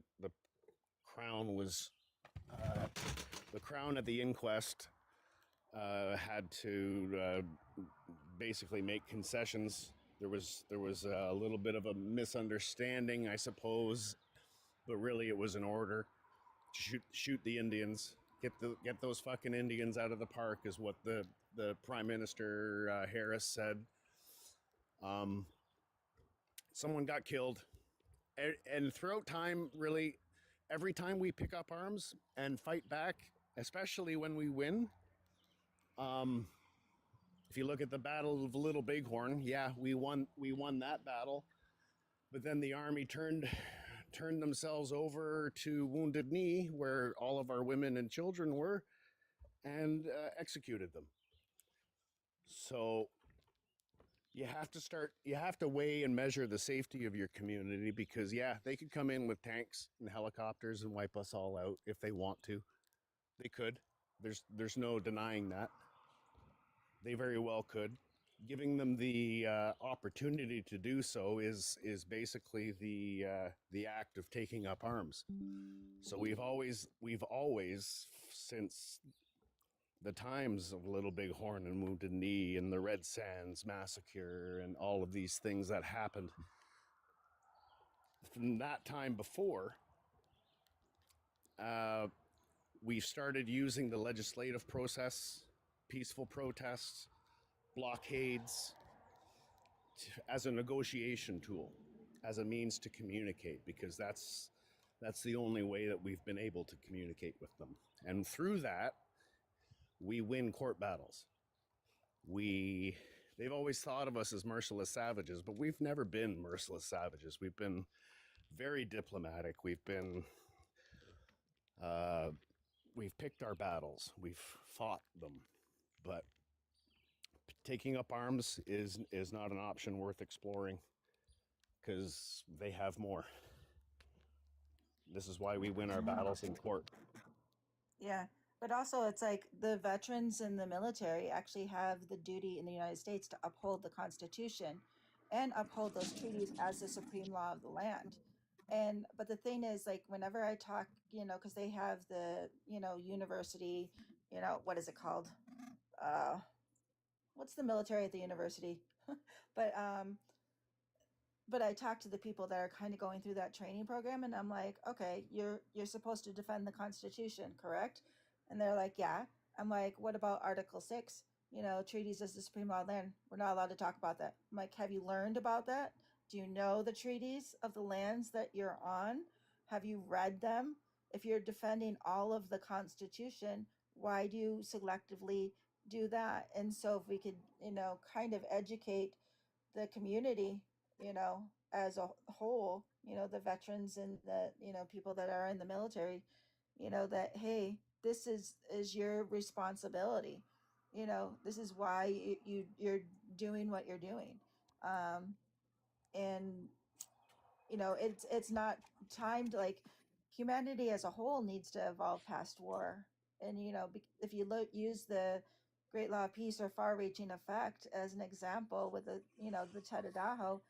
crown was the crown at the inquest had to basically make concessions. There was a little bit of a misunderstanding, I suppose, but really it was an order to shoot the Indians. Get those fucking Indians out of the park is what the Prime Minister Harris said. Um, Someone got killed, and throughout time, really, every time we pick up arms and fight back, especially when we win. Um, if you look at the Battle of Little Bighorn, yeah, we won that battle, but then the army turned themselves over to Wounded Knee, where all of our women and children were, and executed them. So you have to weigh and measure the safety of your community, because yeah, they could come in with tanks and helicopters and wipe us all out if they want to. They could. There's no denying that. They very well could. Giving them the opportunity to do so is basically the act of taking up arms. So we've always since the times of Little Bighorn and Wounded Knee and the Red Sands massacre and all of these things that happened from that time before, we started using the legislative process, peaceful protests, blockades, as a negotiation tool, as a means to communicate, because that's the only way that we've been able to communicate with them. And through that, we win court battles. They've always thought of us as merciless savages, but we've never been merciless savages. We've been very diplomatic. We've picked our battles. We've fought them, but taking up arms is not an option worth exploring, because they have more. This is why we win our battles in court. Yeah. But also, it's like the veterans in the military actually have the duty in the United States to uphold the Constitution and uphold those treaties as the supreme law of the land. But the thing is, like, whenever I talk, because they have the, university, what is it called? Uh, what's the military at the university? but but I talked to the people that are kind of going through that training program, and I'm like, okay, you're supposed to defend the Constitution, correct? And they're like, yeah. I'm like, what about Article 6? Treaties as the supreme law of the land. We're not allowed to talk about that. I'm like, have you learned about that? Do you know the treaties of the lands that you're on? Have you read them? If you're defending all of the Constitution, why do you selectively do that? And so if we could, kind of educate the community, as a whole, the veterans and the, people that are in the military, that, hey, this is your responsibility. This is why you're doing what you're doing. And it's not time to, like, humanity as a whole needs to evolve past war. And if you use the Great Law of Peace or far-reaching effect as an example with the Tedadaho,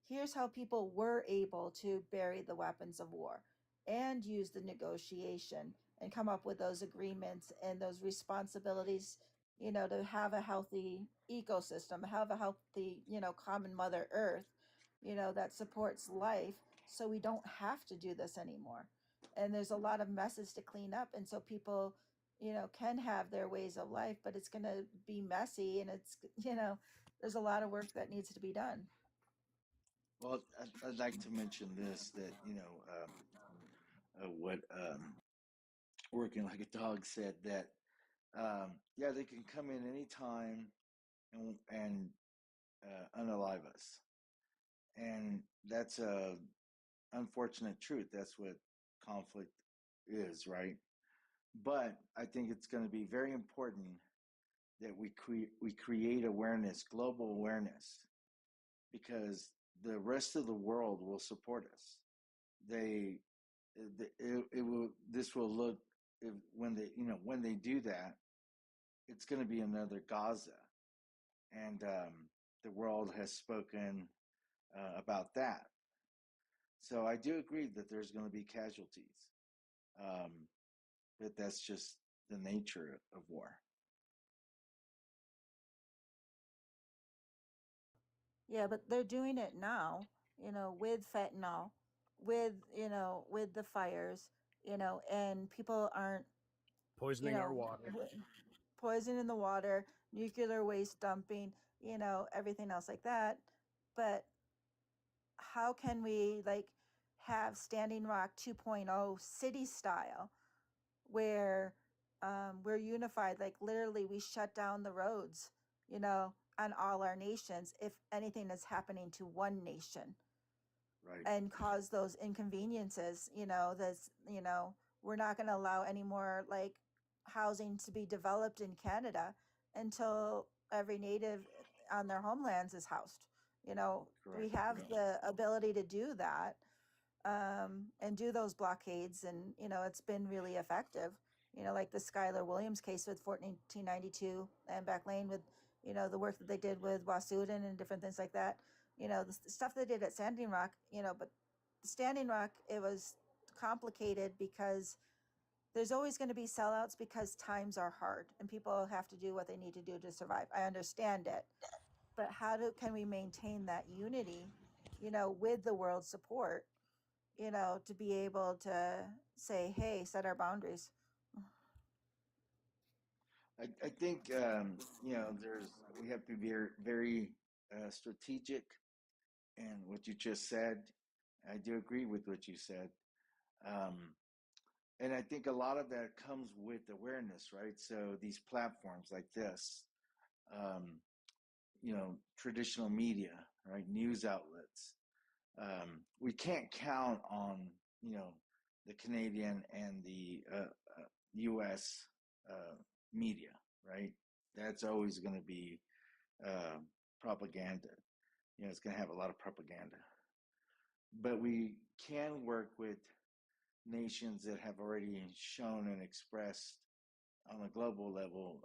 here's how people were able to bury the weapons of war and use the negotiation and come up with those agreements and those responsibilities, to have a healthy ecosystem, have a healthy, common Mother Earth, that supports life, so we don't have to do this anymore. And there's a lot of messes to clean up. And so people, can have their ways of life, but it's going to be messy, and it's, there's a lot of work that needs to be done. Well, I'd like to mention this, that what Working Like a Dog said, that yeah, they can come in anytime and unalive us, and that's a unfortunate truth. That's what conflict is, right? But I think it's going to be very important that we create awareness, global awareness, because the rest of the world will support us. They it will this will look, if when they do that, it's going to be another Gaza, and the world has spoken about that. So I do agree that there's going to be casualties, um, but that's just the nature of war. Yeah, but they're doing it now, with fentanyl, with the fires, and people aren't you Poisoning our know, water. poison in the water, nuclear waste dumping, everything else like that. But how can we like have Standing Rock 2.0 city style where we're unified? Like literally, we shut down the roads, on all our nations if anything is happening to one nation, Right. and cause those inconveniences. We're not going to allow any more like housing to be developed in Canada until every native on their homelands is housed. We Correct. have Yeah. the ability to do that, and do those blockades, and it's been really effective. Like the Schuyler Williams case with 1492 and Back Lane, with the work that they did with Wasudan and different things like that. The stuff they did at Standing Rock. But the Standing Rock, it was complicated because there's always going to be sellouts because times are hard and people have to do what they need to do to survive. I understand it, but can we maintain that unity, with the world support, to be able to say, hey, set our boundaries. I think we have to be very, very strategic. And what you just said, I do agree with what you said. Um, and I think a lot of that comes with awareness, right? So these platforms like this, um, traditional media, right? News outlets. We can't count on, the Canadian and the U.S. Media, right? That's always going to be propaganda. It's going to have a lot of propaganda. But we can work with nations that have already shown and expressed on a global level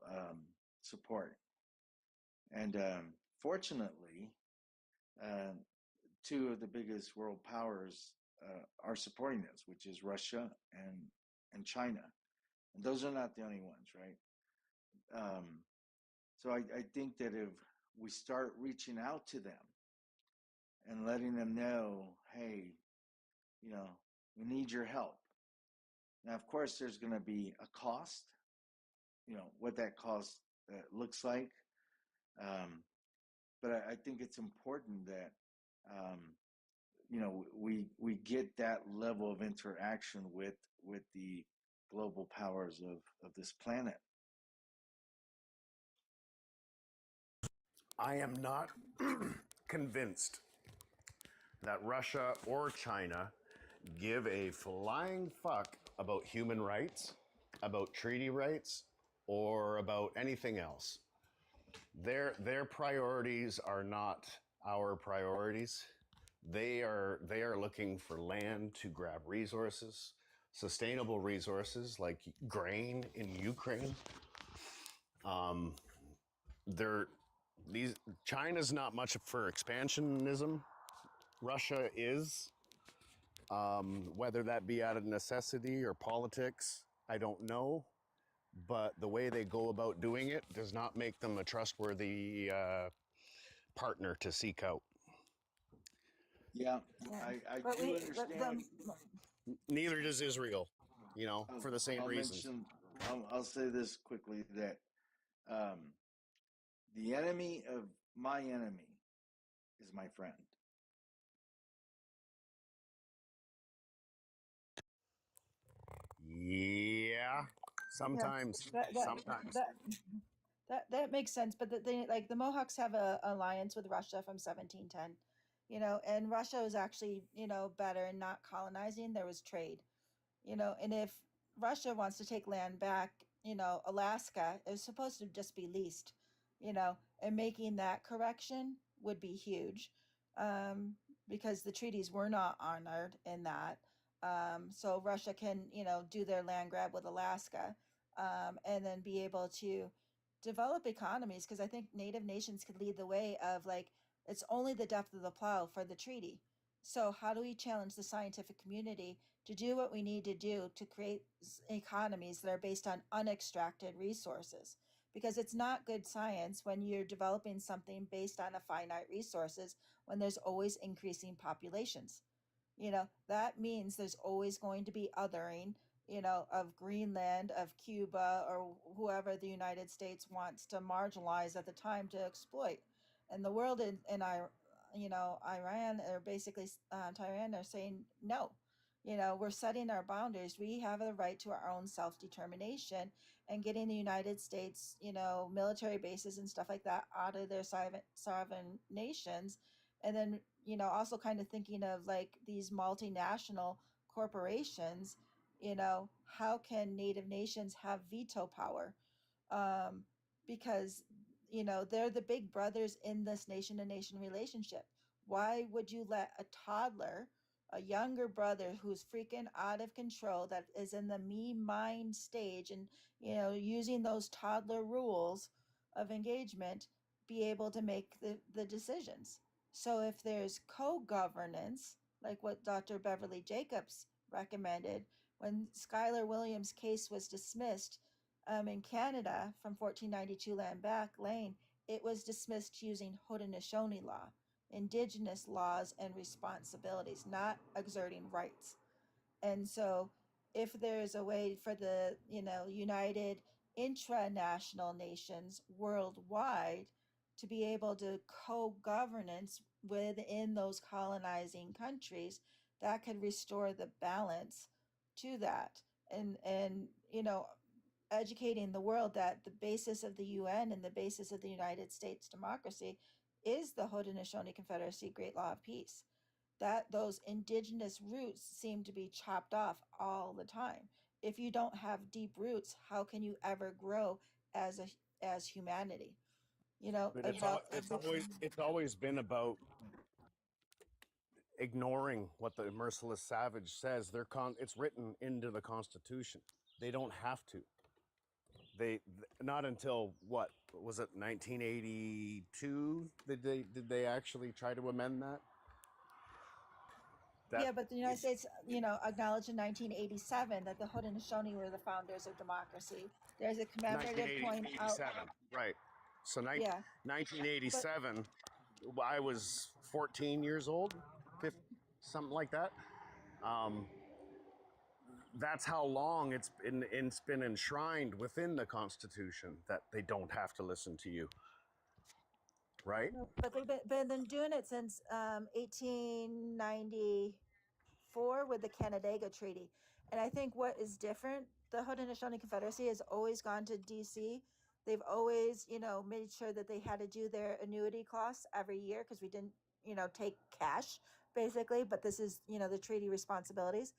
support. And fortunately, uh, two of the biggest world powers are supporting this, which is Russia and China. And those are not the only ones, right? So I think that if we start reaching out to them and letting them know, hey, we need your help. Now, of course, there's going to be a cost, what that cost looks like. But I think it's important that, we get that level of interaction with the global powers of this planet. I am not convinced that Russia or China give a flying fuck about human rights, about treaty rights, or about anything else. Their priorities are not our priorities. They are looking for land to grab resources, sustainable resources like grain in Ukraine. Um, they're these China's not much for expansionism. Russia is. Whether that be out of necessity or politics, I don't know. But the way they go about doing it does not make them a trustworthy partner to seek out. Yeah, Yeah. I But do understand. Neither does Israel, for the same I'll reasons. mention, I'll say this quickly that um, the enemy of my enemy is my friend. Yeah, yeah, sometimes, that that sometimes. that that makes sense. But like the Mohawks have a alliance with Russia from 1710, and Russia was actually better in not colonizing. There was trade. And if Russia wants to take land back, Alaska is supposed to just be leased, and making that correction would be huge, because the treaties were not honored in that. So Russia can, do their land grab with Alaska, and then be able to develop economies, because I think Native nations could lead the way of like, it's only the depth of the plow for the treaty. So how do we challenge the scientific community to do what we need to do to create economies that are based on unextracted resources? Because it's not good science when you're developing something based on a finite resources when there's always increasing populations. That means there's always going to be othering, of Greenland, of Cuba, or whoever the United States wants to marginalize at the time to exploit. And the world in Iran, or basically Tehran, are saying no. We're setting our boundaries. We have a right to our own self-determination, and getting the United States, military bases and stuff like that out of their sovereign nations. And then, also kind of thinking of like these multinational corporations, how can Native nations have veto power? Um, because, they're the big brothers in this nation to nation relationship. Why would you let a toddler, a younger brother who's freaking out of control, that is in the me mind stage, and, using those toddler rules of engagement, be able to make the decisions? So if there's co-governance, like what Dr. Beverly Jacobs recommended, when Schuyler Williams' case was dismissed in Canada from 1492 Land Back Lane, it was dismissed using Haudenosaunee law, Indigenous laws and responsibilities, not exerting rights. And so if there's a way for the, united intranational nations worldwide to be able to co-governance within those colonizing countries, that could restore the balance to that. And educating the world that the basis of the UN and the basis of the United States democracy is the Haudenosaunee Confederacy Great Law of Peace. That those indigenous roots seem to be chopped off all the time. If you don't have deep roots, how can you ever grow as humanity? But it's always been about ignoring what the merciless savage says. It's written into the Constitution. They don't have to. They not until what was it, 1982? Did they actually try to amend that? Yeah, but the United States, acknowledged in 1987 that the Haudenosaunee were the founders of democracy. There's a commemorative point out. Right. So Yeah. 1987, I was 14 years old, 15, something like that. That's how long it's been enshrined within the Constitution that they don't have to listen to you. Right? No, but they've been doing it since 1894 with the Canandaigua Treaty. And I think what is different, the Haudenosaunee Confederacy has always gone to DC. They've always, made sure that they had to do their annuity costs every year, because we didn't, take cash basically, but this is, the treaty responsibilities.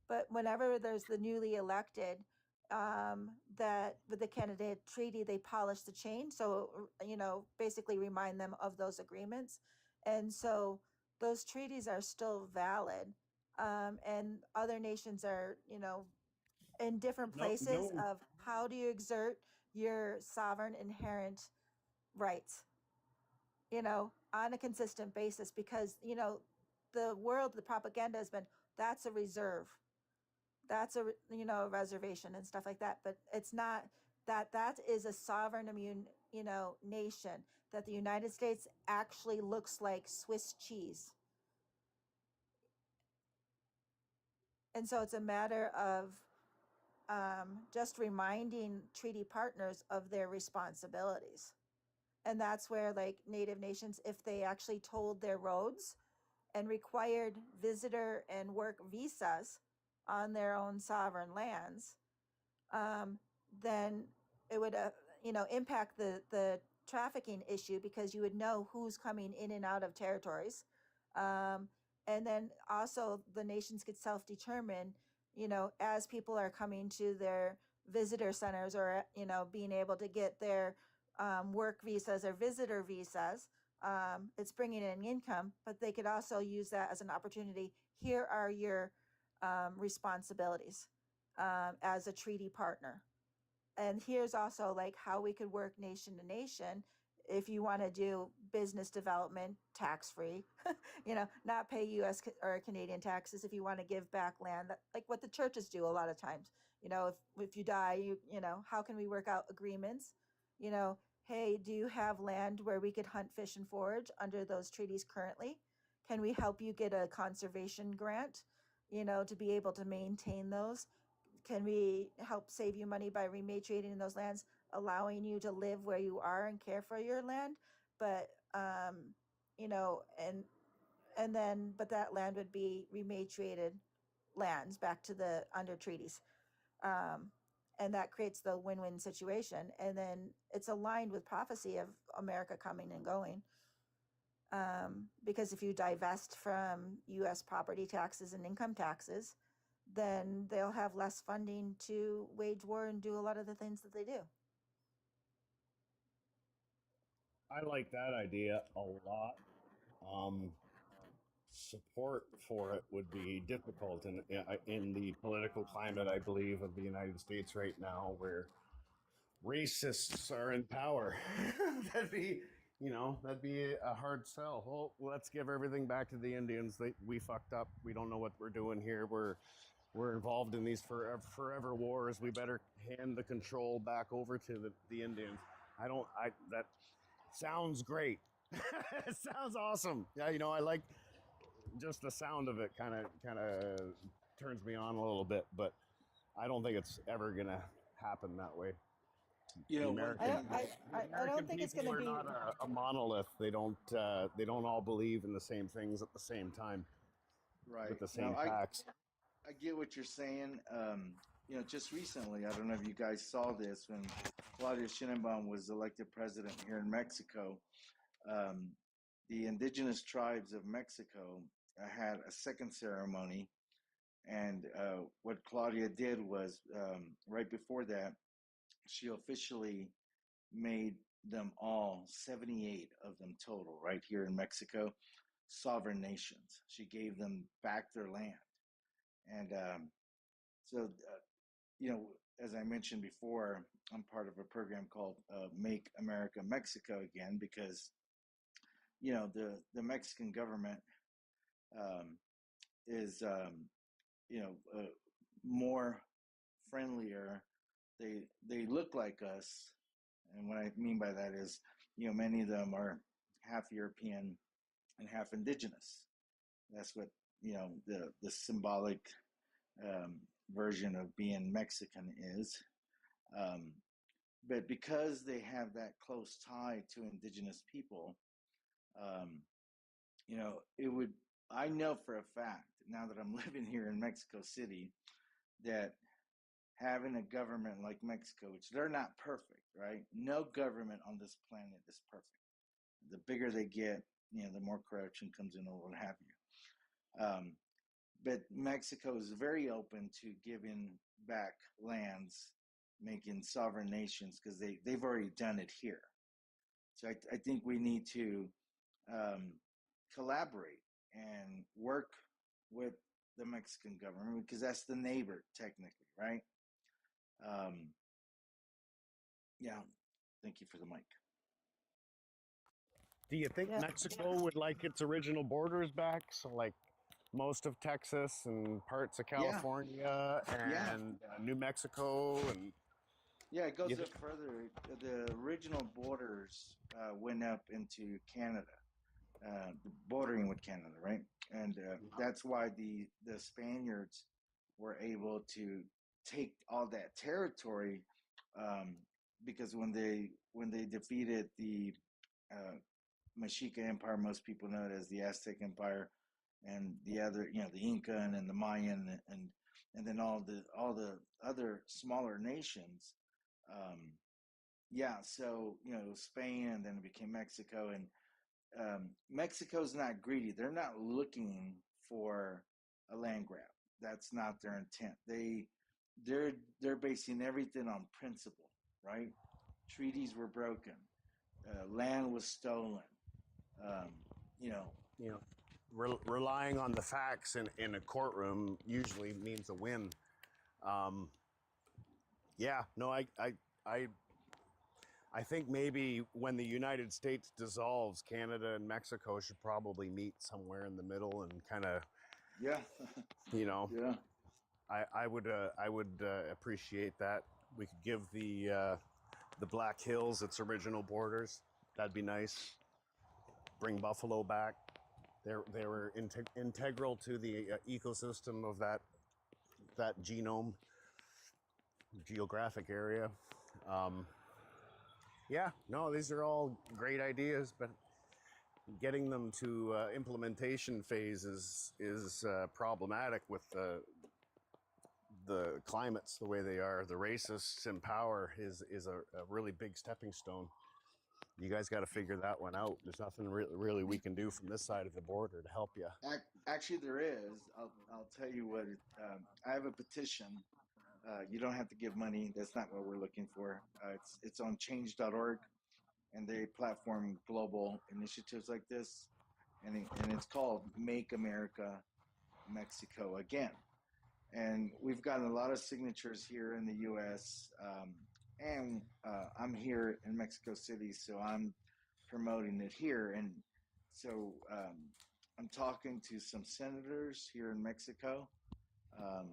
But whenever there's the newly elected, that with the Canada Treaty, they polish the chain. So, basically remind them of those agreements. And so those treaties are still valid. And other nations are, in different places of how do you exert your sovereign inherent rights, on a consistent basis, because, the world, the propaganda has been, that's a reserve, that's a reservation and stuff like that. But it's not that. That is a sovereign immune nation, that the United States actually looks like Swiss cheese. And so it's a matter of just reminding treaty partners of their responsibilities. And that's where, like, Native nations, if they actually told their roads and required visitor and work visas on their own sovereign lands, then it would, impact the trafficking issue, because you would know who's coming in and out of territories. And then also the nations could self-determine, as people are coming to their visitor centers, or, being able to get their work visas or visitor visas. It's bringing in income, but they could also use that as an opportunity. Here are your responsibilities as a treaty partner. And here's also like how we could work nation to nation. If you want to do business development tax-free, not pay US or Canadian taxes. If you want to give back land, like what the churches do a lot of times, if you die, how can we work out agreements? Hey, do you have land where we could hunt, fish, and forage under those treaties currently? Can we help you get a conservation grant, to be able to maintain those? can we help save you money by rematriating those lands, allowing you to live where you are and care for your land? But you know, and then but that land would be rematriated lands back to the under treaties. Um, and that creates the win-win situation. And then it's aligned with prophecy of America coming and going. Because if you divest from U.S. property taxes and income taxes, then they'll have less funding to wage war and do a lot of the things that they do. I like that idea a lot. Um, Support for it would be difficult in the political climate, I believe, of the United States right now, where racists are in power. that'd be, that'd be a hard sell. Well, let's give everything back to the Indians. We fucked up. We don't know what we're doing here. We're involved in these forever wars. We better hand the control back over to the Indians. That sounds great. It sounds awesome. Yeah, I like just the sound of it. Kind of turns me on a little bit, but I don't think it's ever gonna happen that way. You The know, American, I don't think it's people going to are be. not a monolith. They don't all believe in the same things at the same time right. with the No, same facts. I get what you're saying. Just recently, I don't know if you guys saw this when Claudia Sheinbaum was elected president here in Mexico. Um, the indigenous tribes of Mexico had a second ceremony, and what Claudia did was right before that, she officially made them all 78 of them total right here in Mexico sovereign nations. She gave them back their land, and so as I mentioned before, I'm part of a program called Make America Mexico Again, because the Mexican government um, is more friendlier. They look like us, and what I mean by that is, many of them are half European and half indigenous. That's what the symbolic um, version of being Mexican is. Um, but because they have that close tie to indigenous people, um, it would. I know for a fact now that I'm living here in Mexico City that having a government like Mexico, which they're not perfect, right? No government on this planet is perfect. The bigger they get, the more corruption comes in or what have you. But Mexico is very open to giving back lands, making sovereign nations, because they've already done it here. So I think we need to um, collaborate and work with the Mexican government, because that's the neighbor technically, right? Um, yeah. Thank you for the mic. Do you think Yeah. Mexico would like its original borders back? So, like most of Texas and parts of Yeah. California Yeah. and New Mexico, and Yeah, it you goes up think, further. The original borders went up into Canada, bordering with Canada, right? And that's why the Spaniards were able to take all that territory, um, because when they defeated the uh, Mexica Empire, most people know it as the Aztec Empire, and the other, the Inca and the Mayan, and then all the other smaller nations. Um, yeah, so Spain, and then it became Mexico, and Mexico's not greedy. They're not looking for a land grab. That's not their intent. They're basing everything on principle, right? Treaties were broken, land was stolen. Um, you know, you know, relying on the facts in a courtroom usually means a win. Um, yeah, no, I I think maybe when the United States dissolves, Canada and Mexico should probably meet somewhere in the middle and kind of, yeah, you know, yeah, I would appreciate that. We could give the Black Hills its original borders. That'd be nice. Bring buffalo back. They were integral to the ecosystem of that genome. geographic area. Um, yeah, no, these are all great ideas, but getting them to implementation phase is problematic with the climates the way they are. The racists in power is a really big stepping stone. You guys got to figure that one out. There's nothing really we can do from this side of the border to help you. Actually, there is. I'll tell you what. I have a petition. You don't have to give money. That's not what we're looking for. It's on change.org, and they platform global initiatives like this, and it's called Make America Mexico Again. And we've gotten a lot of signatures here in the U.S. And I'm here in Mexico City, so I'm promoting it here. And so I'm talking to some senators here in Mexico, um,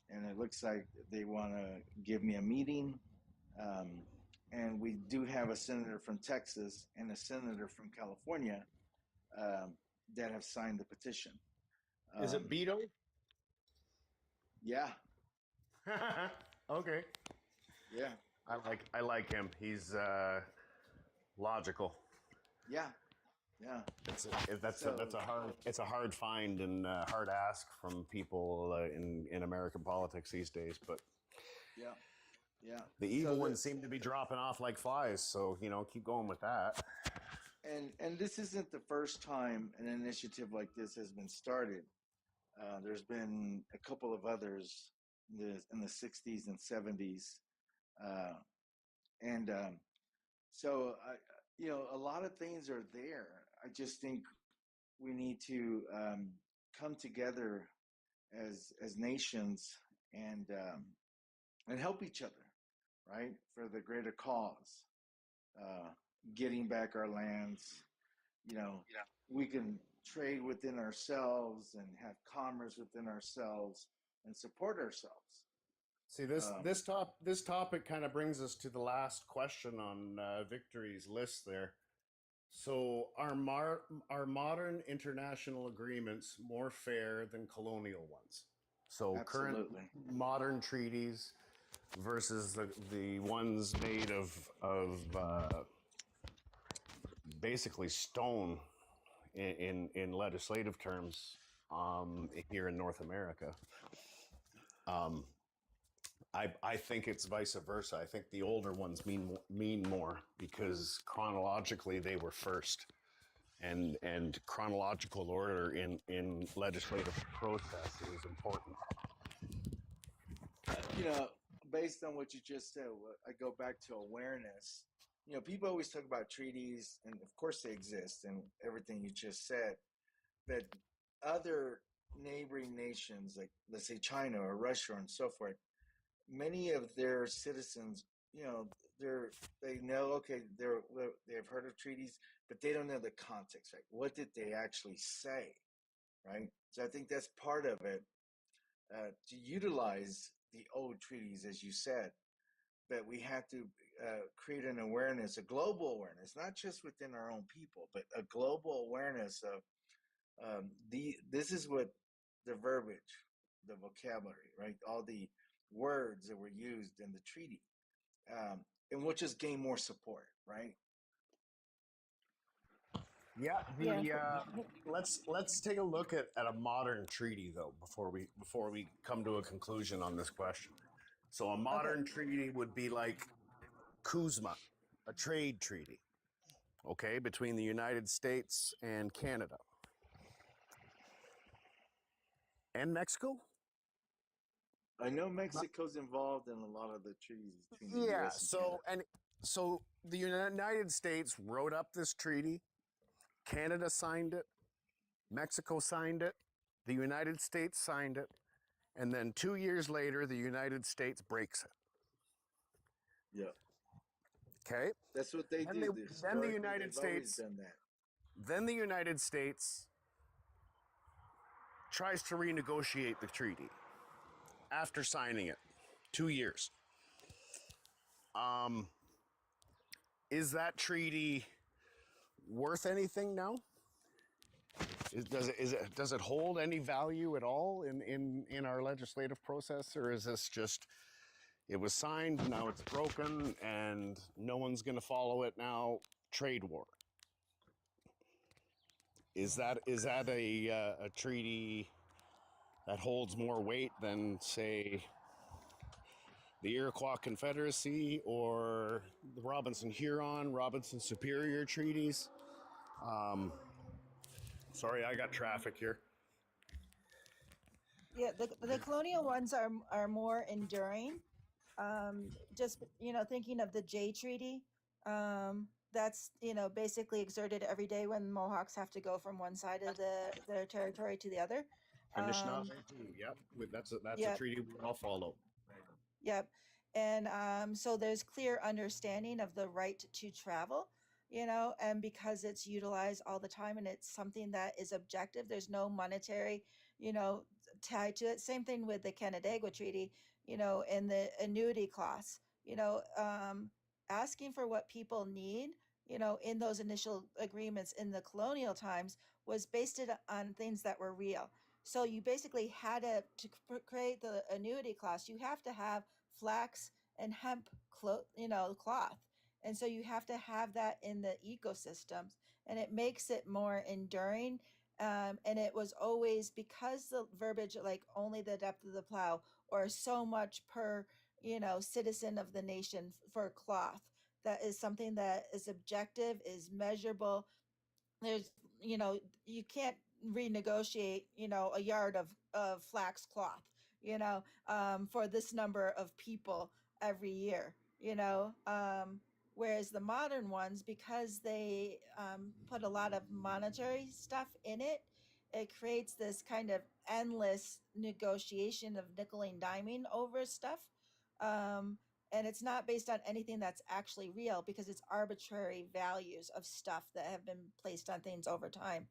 and it looks like they want to give me a meeting. Um, and we do have a senator from Texas and a senator from California um, that have signed the petition. Is it Beto? Yeah. Okay. Yeah. I like him. He's logical. Yeah. Yeah. That's a hard find and hard ask from people in American politics these days. But Yeah. Yeah. the evil ones seem to be dropping off like flies. So keep going with that. And this isn't the first time an initiative like this has been started. There's been a couple of others in the 60s and 70s. And so, a lot of things are there. I just think we need to come together as nations and help each other, right, for the greater cause. Getting back our lands, we can trade within ourselves and have commerce within ourselves and support ourselves. See, this topic kind of brings us to the last question on Victory's list there. So, are modern international agreements more fair than colonial ones? So, Absolutely. current modern treaties versus the ones made of basically stone in legislative terms here in North America. I think it's vice versa. I think the older ones mean more because chronologically they were first, and chronological order in legislative process is important. Based on what you just said, I go back to awareness. People always talk about treaties, and of course they exist, and everything you just said. But other neighboring nations, like let's say China or Russia and so forth, many of their citizens, they know, okay, they've heard of treaties, but they don't know the context, right? What did they actually say, right? So I think that's part of it, to utilize the old treaties, as you said, but we have to create an awareness, a global awareness, not just within our own people, but a global awareness of this is what the verbiage, the vocabulary, right? All the words that were used in the treaty, and we'll just gain more support, right? Yeah. Let's take a look at a modern treaty though before we come to a conclusion on this question. So a modern treaty would be like Kuzma, a trade treaty, okay, between the United States and Canada and Mexico. I know Mexico's involved in a lot of the treaties between the U.S. and Canada. So the United States wrote up this treaty. Canada signed it. Mexico signed it. The United States signed it. And then 2 years later, the United States breaks it. Yeah. Okay. That's what they do. Then the United States done that. Then the United States tries to renegotiate the treaty after signing it. 2 years. Is that treaty worth anything now? Does it hold any value at all in our legislative process, or is this just It was signed, now it's broken, and no one's going to follow it now. Trade war. Is that a treaty that holds more weight than, say, the Iroquois Confederacy or the Robinson Huron, Robinson Superior treaties? Um, Sorry, I got traffic here. Yeah, the colonial ones are more enduring. Just thinking of the Jay Treaty, that's basically exerted every day when Mohawks have to go from one side of their territory to the other. Anishinaabe too. Yep, that's a Yep, treaty we all follow. yep. And so there's clear understanding of the right to travel, and because it's utilized all the time and it's something that is objective, there's no monetary, you know, tied to it. Same thing with the Canandaigua Treaty, and the annuity clause, asking for what people need, in those initial agreements in the colonial times was based on things that were real. So you basically had to create the annuity clause, you have to have flax and hemp cloth, and so you have to have that in the ecosystems, and it makes it more enduring. And it was always because the verbiage like only the depth of the plow or so much per citizen of the nation for cloth, that is something that is objective, is measurable. There's you can't renegotiate a yard of flax cloth for this number of people every year. Whereas the modern ones, because they put a lot of monetary stuff in it, it creates this kind of endless negotiation of nickel and diming over stuff. um, and it's not based on anything that's actually real, because it's arbitrary values of stuff that have been placed on things over time.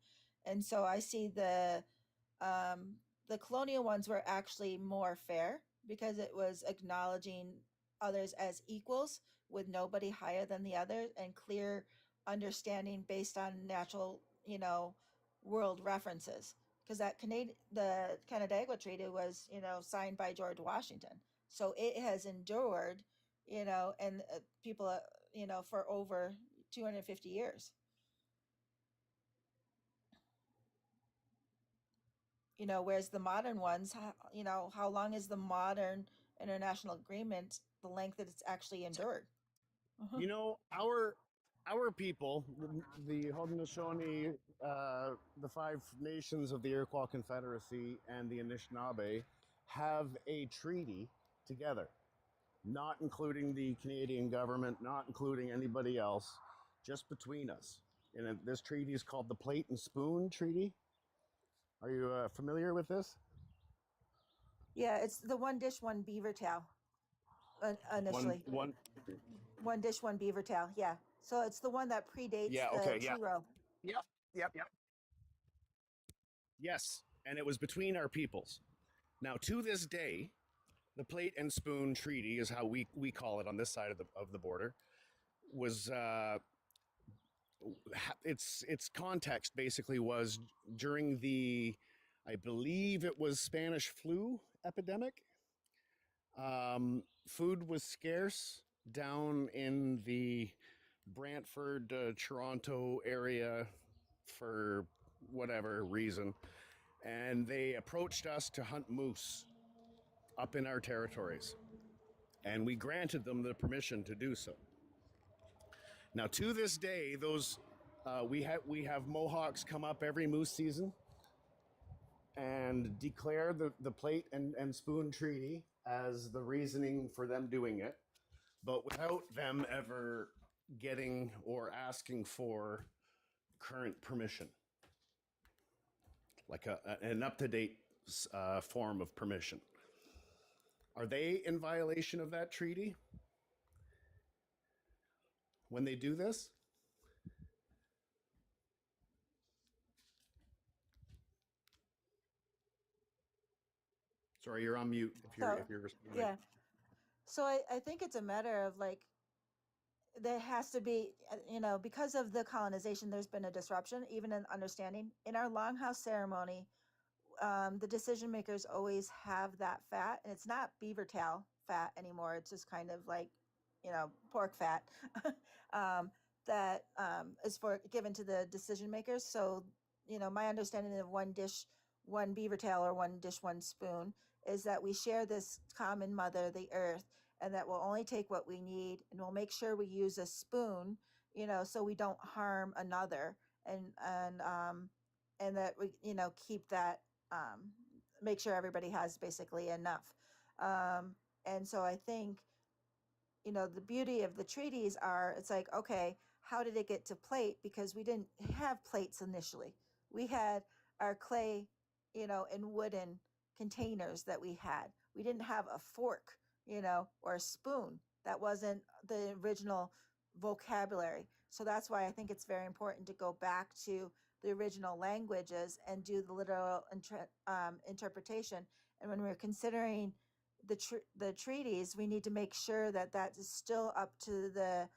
And so I see um, the colonial ones were actually more fair, because it was acknowledging others as equals with nobody higher than the other, and clear understanding based on natural, world references. Because the Canandaigua Treaty was, signed by George Washington, so it has endured, and people, for over 250 years. Whereas the modern ones, how long is the modern international agreement, the length that it's actually endured? Uh-huh. Our people, the Haudenosaunee, the five nations of the Iroquois Confederacy, and the Anishinaabe, have a treaty together, not including the Canadian government, not including anybody else, just between us. And this treaty is called the Plate and Spoon Treaty. Are you familiar with this? Yeah, it's the one dish, one beaver tail. One, Initially, one. one dish, one beaver tail. Yeah, so it's the one that predates Yeah. the Okay. Yeah. two-row. Yep. Yep. Yep. Yes, and it was between our peoples. Now, to this day, the Plate and Spoon Treaty is how we call it on this side of the border. Was its context basically was during the, I believe it was Spanish flu epidemic. Food was scarce down in the Brantford, Toronto area for whatever reason, and they approached us to hunt moose up in our territories, and we granted them the permission to do so. Now, to this day, those we have Mohawks come up every moose season and declare the Plate and Spoon Treaty as the reasoning for them doing it, but without them ever getting or asking for current permission, like an up-to-date form of permission. Are they in violation of that treaty when they do this? Sorry, you're on mute So if you're responding. yeah, so I think it's a matter of like, there has to be, because of the colonization, there's been a disruption, even in understanding. In our longhouse ceremony, the decision makers always have that fat, and it's not beaver tail fat anymore. It's just kind of like, pork fat um, that is for given to the decision makers. So, my understanding of one dish, one beaver tail, or one dish, one spoon, is that we share this common mother, the earth, and that we'll only take what we need, and we'll make sure we use a spoon, so we don't harm another, and that we, keep that, um, make sure everybody has basically enough. And so I think, the beauty of the treaties are, it's like, okay, how did it get to plate? Because we didn't have plates initially. We had our clay, and wooden containers that we had. We didn't have a fork, or a spoon. That wasn't the original vocabulary. So that's why I think it's very important to go back to the original languages and do the literal interpretation. And when we're considering the treaties, we need to make sure that that is still up to the,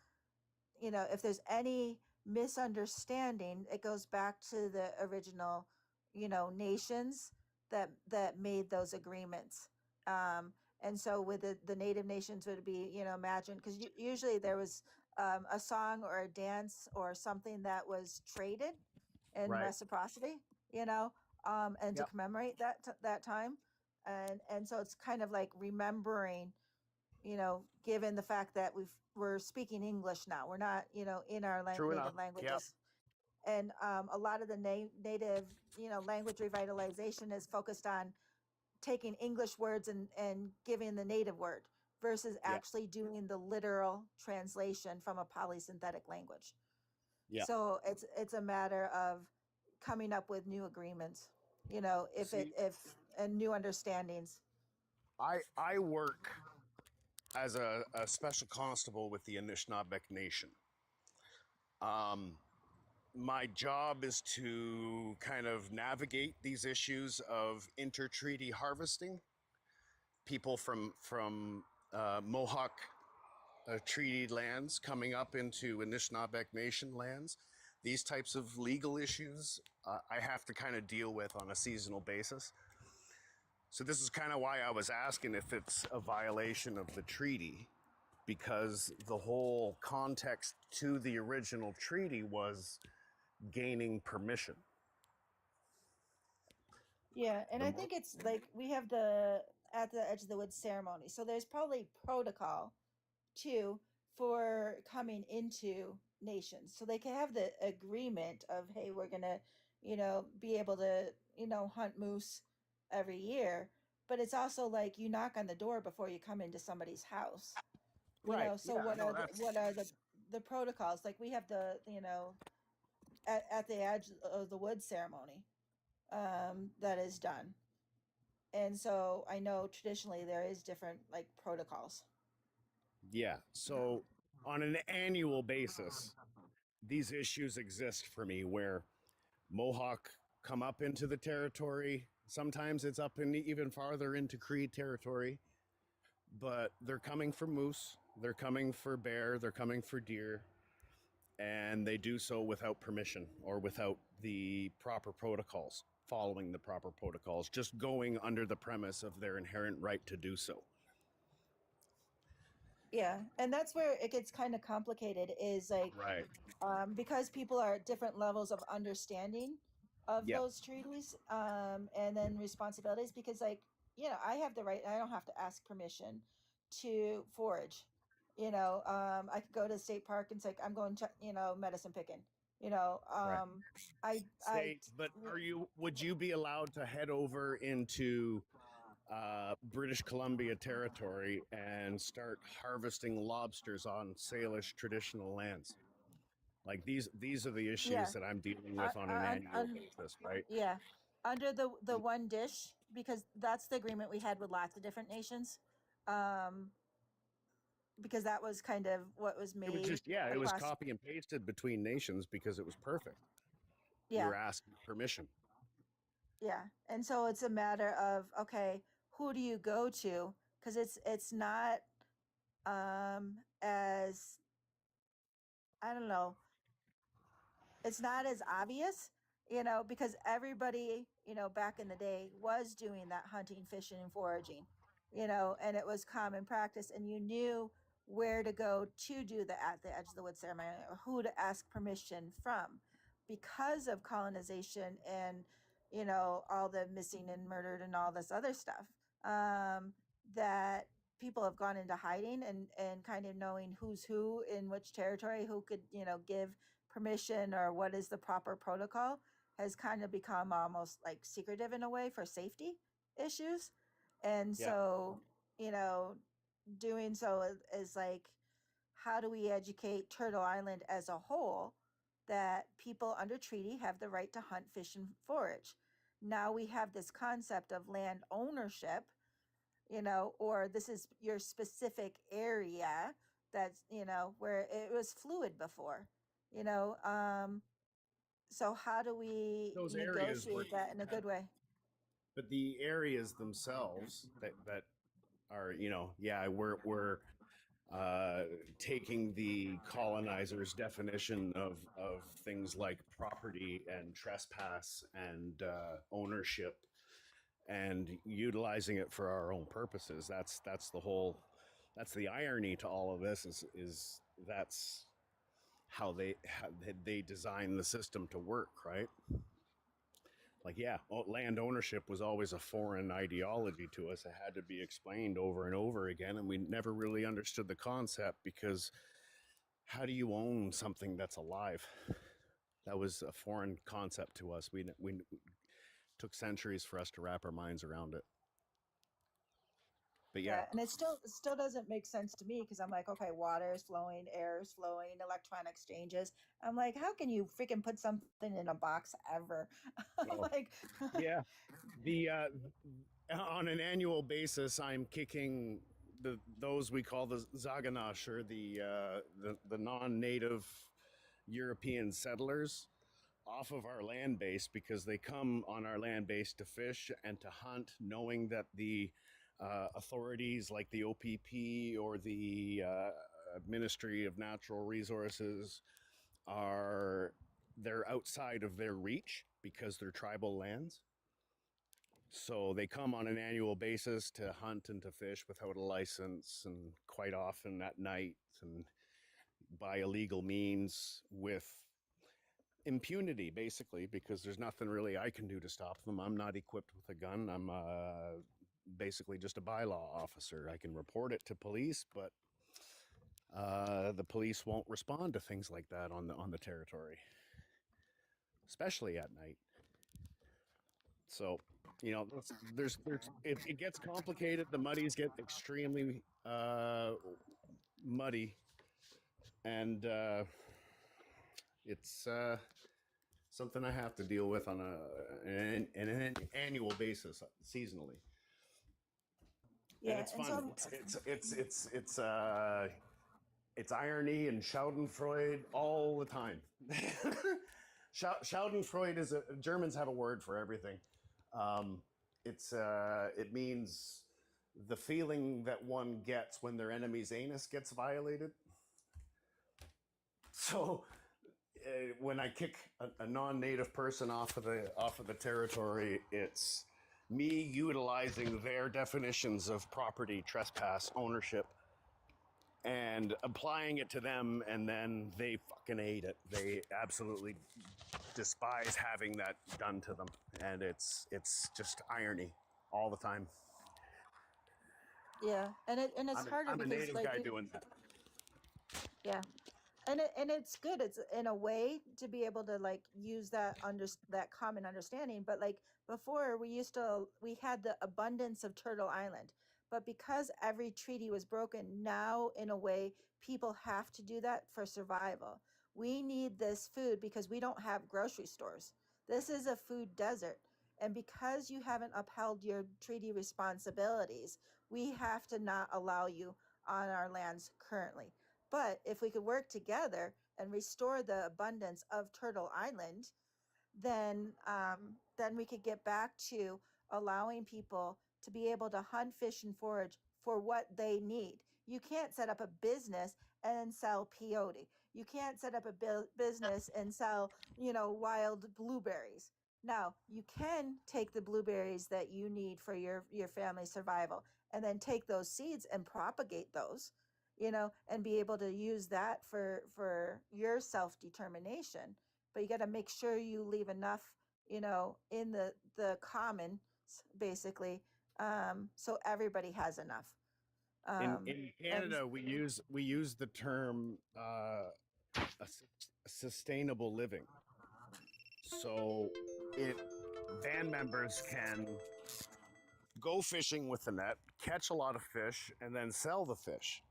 if there's any misunderstanding, it goes back to the original, nations that made those agreements. And so with the native nations would be, imagine, because usually there was a song or a dance or something that was traded in Right. reciprocity, and to Yep. commemorate that time. And so it's kind of like remembering, given the fact that we're speaking English now, we're not, in our True enough. native Yep. languages. And a lot of the native, language revitalization is focused on taking English words and giving the native word versus Yeah. actually doing the literal translation from a polysynthetic language. Yeah. So it's a matter of coming up with new agreements, See, if and new understandings. I work as a special constable with the Anishinaabeg Nation. Um, my job is to kind of navigate these issues of intertreaty harvesting. People from Mohawk treaty lands coming up into Anishinaabeg Nation lands. These types of legal issues I have to kind of deal with on a seasonal basis. So this is kind of why I was asking if it's a violation of the treaty, because the whole context to the original treaty was gaining permission. Yeah, and The I mo- think it's like we have the at the edge of the woods ceremony. So there's probably protocol too for coming into nations. So they can have the agreement of, hey, we're gonna, be able to, hunt moose every year. But it's also like you knock on the door before you come into somebody's house. right. So Yeah. what No, are that's the protocols? Like we have the, at the edge of the woods ceremony that is done. And so I know traditionally there is different like protocols. yeah. So on an annual basis, these issues exist for me where Mohawk come up into the territory. Sometimes it's up in even farther into Cree territory, but they're coming for moose, they're coming for bear, they're coming for deer, and they do so without permission or without the proper protocols, following the proper protocols, just going under the premise of their inherent right to do so. Yeah, and that's where it gets kind of complicated is like Right. because people are at different levels of understanding of Yeah. those treaties, and then responsibilities, because like, I have the right, I don't have to ask permission to forage. I could go to the state park and say I'm going to, medicine picking. You know, Right. um, I Say, but would you be allowed to head over into British Columbia territory and start harvesting lobsters on Salish traditional lands? Like these are the yeah, issues that I'm dealing with on an annual basis, right? yeah, under the one dish, because that's the agreement we had with lots of different nations, um, because that was kind of what was It was made just, yeah, it was across. copy and pasted between nations because it was perfect. You Yeah, were asking permission. yeah, and so it's a matter of, okay, who do you go to? Because it's not as, I don't know, it's not as obvious because everybody, back in the day was doing that hunting, fishing, and foraging, and it was common practice, and you knew where to go to do the at the edge of the wood ceremony, or who to ask permission from, because of colonization and all the missing and murdered and all this other stuff, that people have gone into hiding, and kind of knowing who's who in which territory, who could give permission, or what is the proper protocol, has kind of become almost like secretive in a way for safety issues. And Yeah, so, you know, doing so is like, how do we educate Turtle Island as a whole that people under treaty have the right to hunt, fish, and forage? Now we have this concept of land ownership, or this is your specific area, that's, where it was fluid before, you know. So how do we Those areas were, negotiate that in a good way? but the areas themselves that are, yeah, we're uh, taking the colonizers' definition of things like property and trespass and ownership, and utilizing it for our own purposes. That's the whole. That's the irony to all of this, is that's how they design the system to work, right? Like, yeah, land ownership was always a foreign ideology to us. It had to be explained over and over again, and we never really understood the concept, because how do you own something that's alive? That was a foreign concept to us. We took centuries for us to wrap our minds around it. But yeah, Yeah, and it still doesn't make sense to me, because I'm like, okay, water is flowing, air is flowing, electron exchanges. I'm like, how can you freaking put something in a box ever? oh Like, yeah, the on an annual basis, I'm kicking those we call the Zaganash, or the non-native European settlers, off of our land base, because they come on our land base to fish and to hunt, knowing that the authorities like the OPP or the Ministry of Natural Resources they're outside of their reach because they're tribal lands. So they come on an annual basis to hunt and to fish without a license, and quite often at night, and by illegal means, with impunity, basically, because there's nothing really I can do to stop them. I'm not equipped with a gun. I'm basically just a bylaw officer. I can report it to police, but the police won't respond to things like that on the territory, especially at night. So, it gets complicated. The muddies get extremely muddy, and it's something I have to deal with on an annual basis, seasonally, and yeah, it's and fun. so It's irony and Schadenfreude all the time. Schadenfreude is Germans have a word for everything. Um, it means the feeling that one gets when their enemy's anus gets violated. So when I kick a non-native person off of the territory, it's me utilizing their definitions of property, trespass, ownership, and applying it to them, and then they fucking hate it. They absolutely despise having that done to them, and it's just irony all the time. yeah, and it's harder I'm a because, native like, guy doing that. yeah, and it's good, it's in a way to be able to like use that common understanding. But like before, we had the abundance of Turtle Island, but because every treaty was broken, now in a way people have to do that for survival. We need this food because we don't have grocery stores. This is a food desert, and because you haven't upheld your treaty responsibilities, we have to not allow you on our lands currently. But if we could work together and restore the abundance of Turtle Island, then we could get back to allowing people to be able to hunt, fish, and forage for what they need. You can't set up a business and sell peyote. You can't set up a business and sell, wild blueberries. Now, you can take the blueberries that you need for your family's survival and then take those seeds and propagate those, and be able to use that for your self-determination. But you got to make sure you leave enough, in the commons, basically, so everybody has enough. In And Canada, we use the term sustainable living. So it band members can go fishing with the net, catch a lot of fish, and then sell the fish.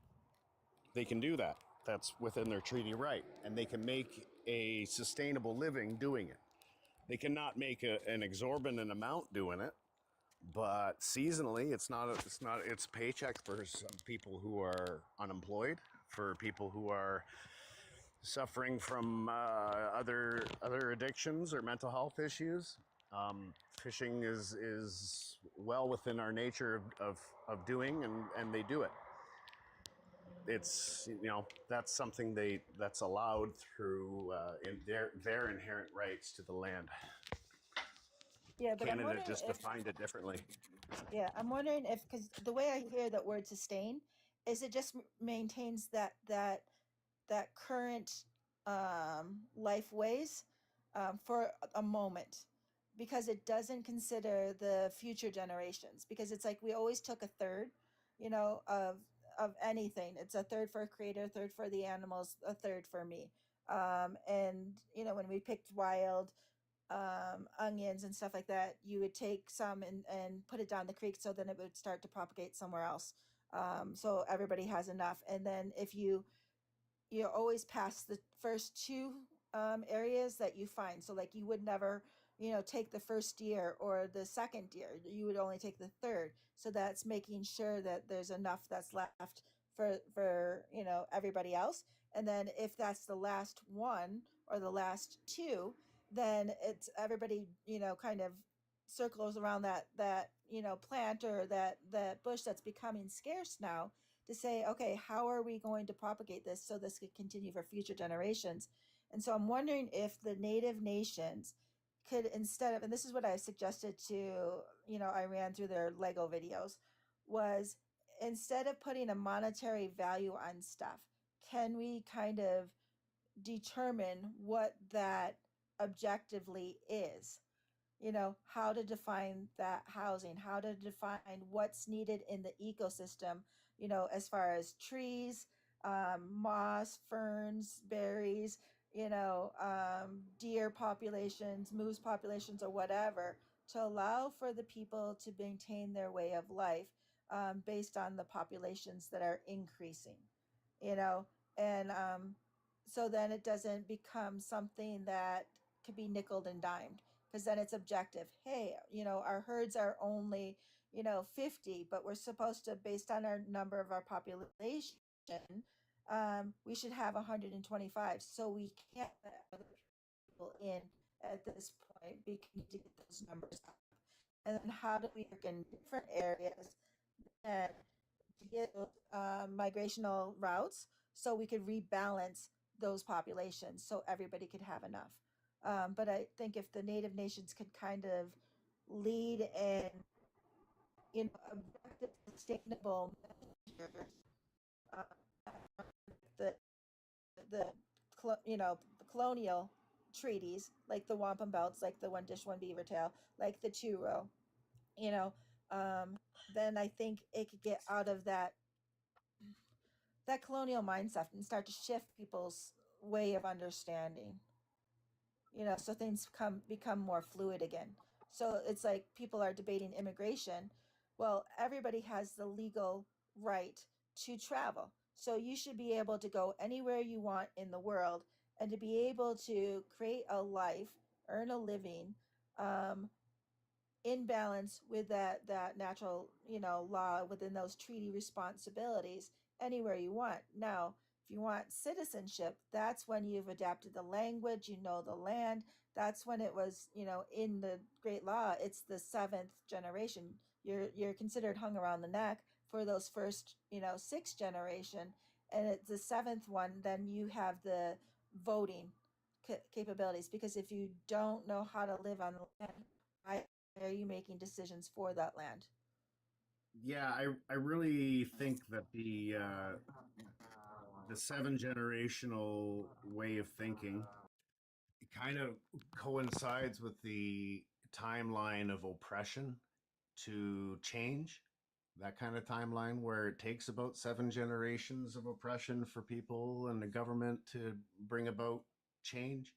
They can do that. That's within their treaty right, and they can make a sustainable living doing it. They cannot make an exorbitant amount doing it, but seasonally, it's paycheck for some people who are unemployed, for people who are suffering from other addictions or mental health issues. Fishing is well within our nature of doing, and they do it. It's that's something that's allowed through in their inherent rights to the land. yeah, but I'm Canada wondering just if defined it differently. yeah, I'm wondering if, because the way I hear that word sustain is it just maintains that current life ways for a moment, because it doesn't consider the future generations, because it's like we always took a third, of anything. It's a third for a creator, a third for the animals, a third for me. And when we picked wild onions and stuff like that, you would take some and put it down the creek, so then it would start to propagate somewhere else. So everybody has enough. And then if you always pass the first two areas that you find. So like you would never, take the first deer or the second deer. You would only take the third. So that's making sure that there's enough that's left for everybody else. And then if that's the last one or the last two, then it's everybody, kind of circles around that plant or that bush that's becoming scarce now, to say, okay, how are we going to propagate this so this could continue for future generations? And so I'm wondering if the native nations could, instead of, and this is what I suggested to, I ran through their Lego videos, was instead of putting a monetary value on stuff, can we kind of determine what that objectively is? How to define that housing, how to define what's needed in the ecosystem, as far as trees, moss, ferns, berries, deer populations, moose populations, or whatever, to allow for the people to maintain their way of life, based on the populations that are increasing, you know, and so then it doesn't become something that could be nickeled and dimed, because then it's objective. Hey, our herds are only 50, but we're supposed to, based on our number of our population, we should have 125. So we can't let other people in at this point. We need to get those numbers up. And then how do we work in different areas and to get migrational routes, so we could rebalance those populations so everybody could have enough. But I think if the native nations could kind of lead and objective, sustainable measures, uh, the the the colonial treaties, like the wampum belts, like the one dish one beaver tail, like the two row, you know, um, then I think it could get out of that colonial mindset and start to shift people's way of understanding, so things become more fluid again. So it's like people are debating immigration. Well, everybody has the legal right to travel, so you should be able to go anywhere you want in the world, and to be able to create a life, earn a living, um, in balance with that natural law within those treaty responsibilities, anywhere you want. Now, if you want citizenship, that's when you've adapted the language, the land. That's when it was, in the great law, it's the seventh generation. You're considered hung around the neck for those first, sixth generation, and it's the seventh one, then you have the voting capabilities. Because if you don't know how to live on the land, why are you making decisions for that land? Yeah, I really think that the seven generational way of thinking kind of coincides with the timeline of oppression to change. That kind of timeline where it takes about seven generations of oppression for people and the government to bring about change.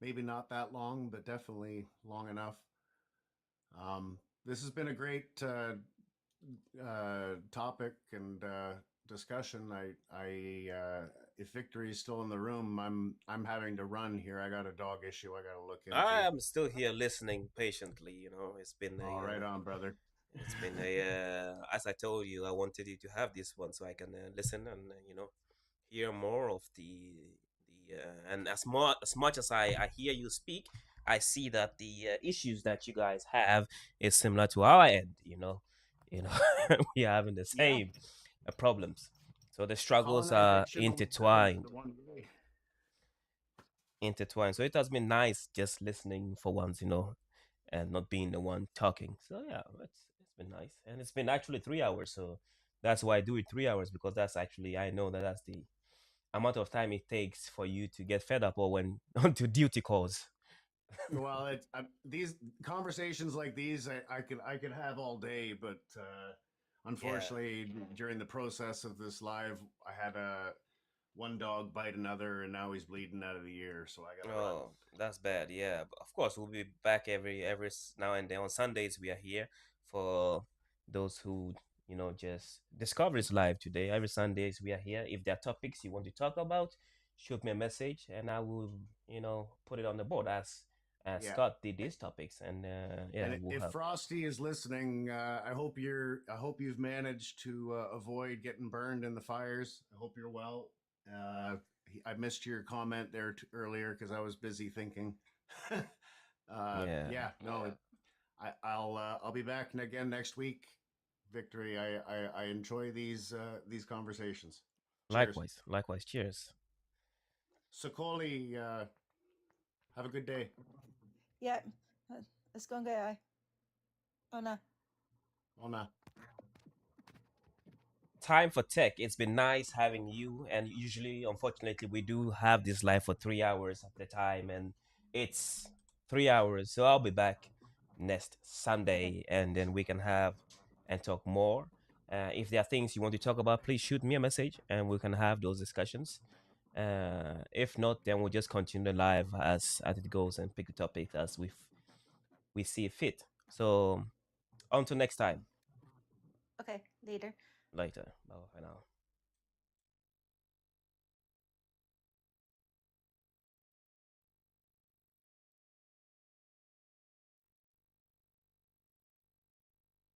Maybe not that long, but definitely long enough. This has been a great topic and discussion. If Victory is still in the room, I'm having to run here. I got a dog issue I got to look into. I'm still here listening patiently. It's been All right, on, brother. as I told you, I wanted you to have this one so I can listen and hear more of the and as much as I hear you speak, I see that the issues that you guys have is similar to our end. You know, we are having the Yeah, same problems. So the struggles are colonization only happens intertwined, the one way. intertwined. So it has been nice just listening for once, and not being the one talking. So yeah, it's been nice, and it's been actually 3 hours. So that's why I do it 3 hours, because that's actually, I know that that's the amount of time it takes for you to get fed up or when onto duty calls. Well, these conversations like these, I could have all day, but Yeah. unfortunately, during the process of this live, I had a one dog bite another, and now he's bleeding out of the ear, so I gotta run. Oh, that's bad. Yeah, but of course we'll be back every now and then. On Sundays we are here for those who just discover live today. Every Sundays we are here. If there are topics you want to talk about, shoot me a message and I will put it on the board as Yeah, Scott did these topics, and yeah, and we'll if have. Frosty is listening, I hope you've managed to avoid getting burned in the fires. I hope you're well. I missed your comment there earlier because I was busy thinking. Yeah. Yeah, no, I'll be back again next week. Victory. I enjoy these conversations. Cheers, Likewise. Likewise. Cheers. Sokoli. Have a good day. Yeah, let's go and get. Oh no. Ona. Time for tech. It's been nice having you. And usually, unfortunately, we do have this live for 3 hours at the time, and it's 3 hours. So I'll be back next Okay. Sunday, and then we can have and talk more. If there are things you want to talk about, please shoot me a message, and we can have those discussions. If not, then we'll just continue the live as it goes and pick the topic as we see fit. So until next time. Okay. Later. Later. Bye for now.